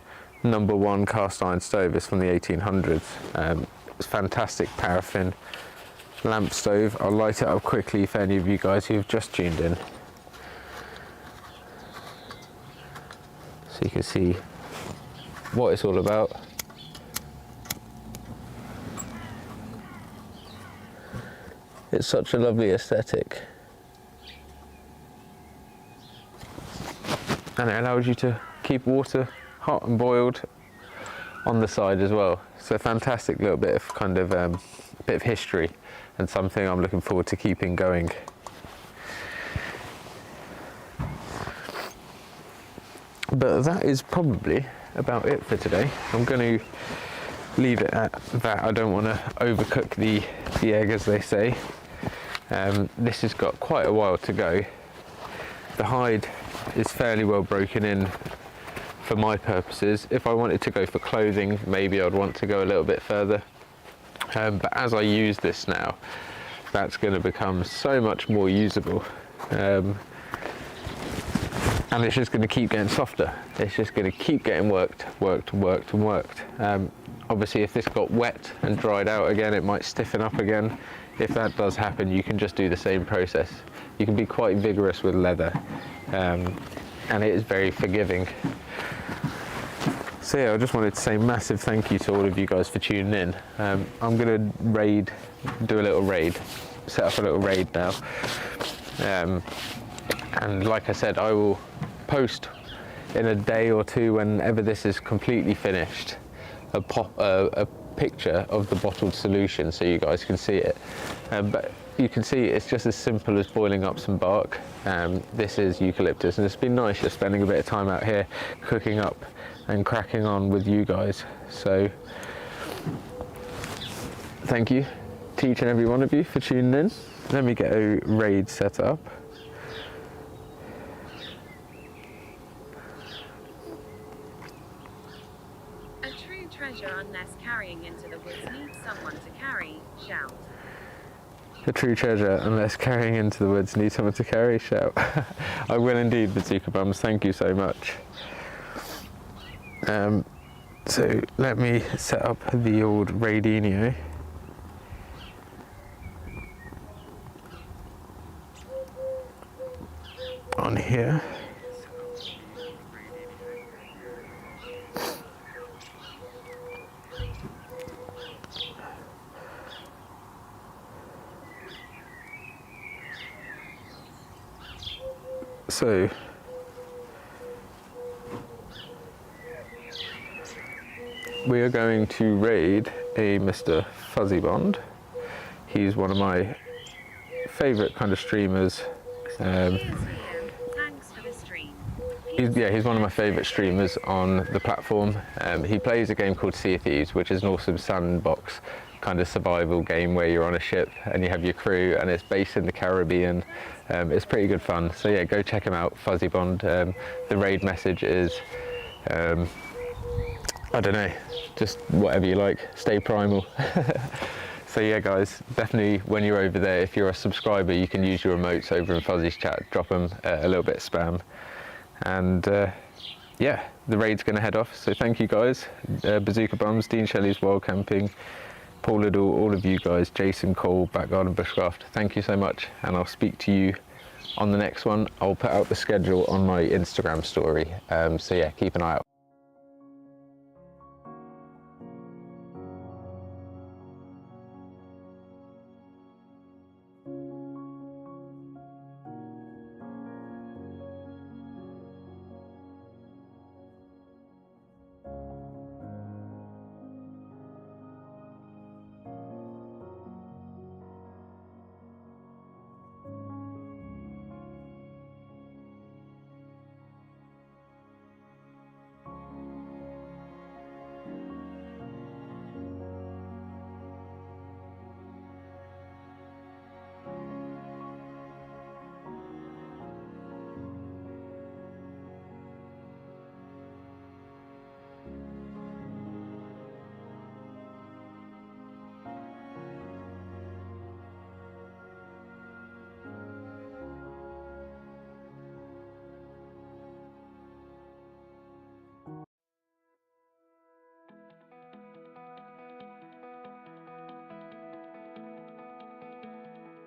#1 cast iron stove. It's from the 1800s. It's fantastic paraffin lamp stove. I'll light it up quickly for any of you guys who have just tuned in, so you can see what it's all about. It's such a lovely aesthetic, and it allows you to keep water hot and boiled on the side as well. So a fantastic little bit of kind of bit of history, and something I'm looking forward to keeping going. But that is probably about it for today. I'm going to leave it at that. I don't want to overcook the egg, as they say. This has got quite a while to go. The hide is fairly well broken in for my purposes. If I wanted to go for clothing, maybe I'd want to go a little bit further. But as I use this now, that's going to become so much more usable. And it's just going to keep getting softer. It's just going to keep getting worked. Obviously, if this got wet and dried out again, it might stiffen up again. If that does happen, you can just do the same process. You can be quite vigorous with leather, and it is very forgiving. So yeah, I just wanted to say massive thank you to all of you guys for tuning in. I'm going to do a little raid, set up a little raid now. And like I said, I will post in a day or two, whenever this is completely finished, a picture of the bottled solution so you guys can see it. But you can see it's just as simple as boiling up some bark. This is eucalyptus, and it's been nice just spending a bit of time out here cooking up and cracking on with you guys. So thank you to each and every one of you for tuning in. Let me get a raid set up. A true treasure, unless carrying into the woods needs someone to carry, shout. A true treasure, unless carrying into the woods needs someone to carry, shout. I will indeed, Bazooka Bums, thank you so much. So let me set up the old Radinio. On here. So we are going to raid a Mr. Fuzzy Bond. He's one of my favourite kind of streamers. Cheers, Ian. Thanks for the stream. He's one of my favourite streamers on the platform. He plays a game called Sea of Thieves, which is an awesome sandbox kind of survival game where you're on a ship and you have your crew, and it's based in the Caribbean. It's pretty good fun. So yeah, go check him out, Fuzzy Bond. The raid message is, I don't know, just whatever you like. Stay primal. So yeah, guys, definitely when you're over there, if you're a subscriber, you can use your emotes over in Fuzzy's chat. Drop them a little bit of spam. And yeah, the raid's going to head off. So thank you guys, Bazooka Bums, Dean Shelley's Wild Camping, Paul Liddell, all of you guys, Jason Cole, Back Garden Bushcraft. Thank you so much, and I'll speak to you on the next one. I'll put out the schedule on my Instagram story. So yeah, keep an eye out.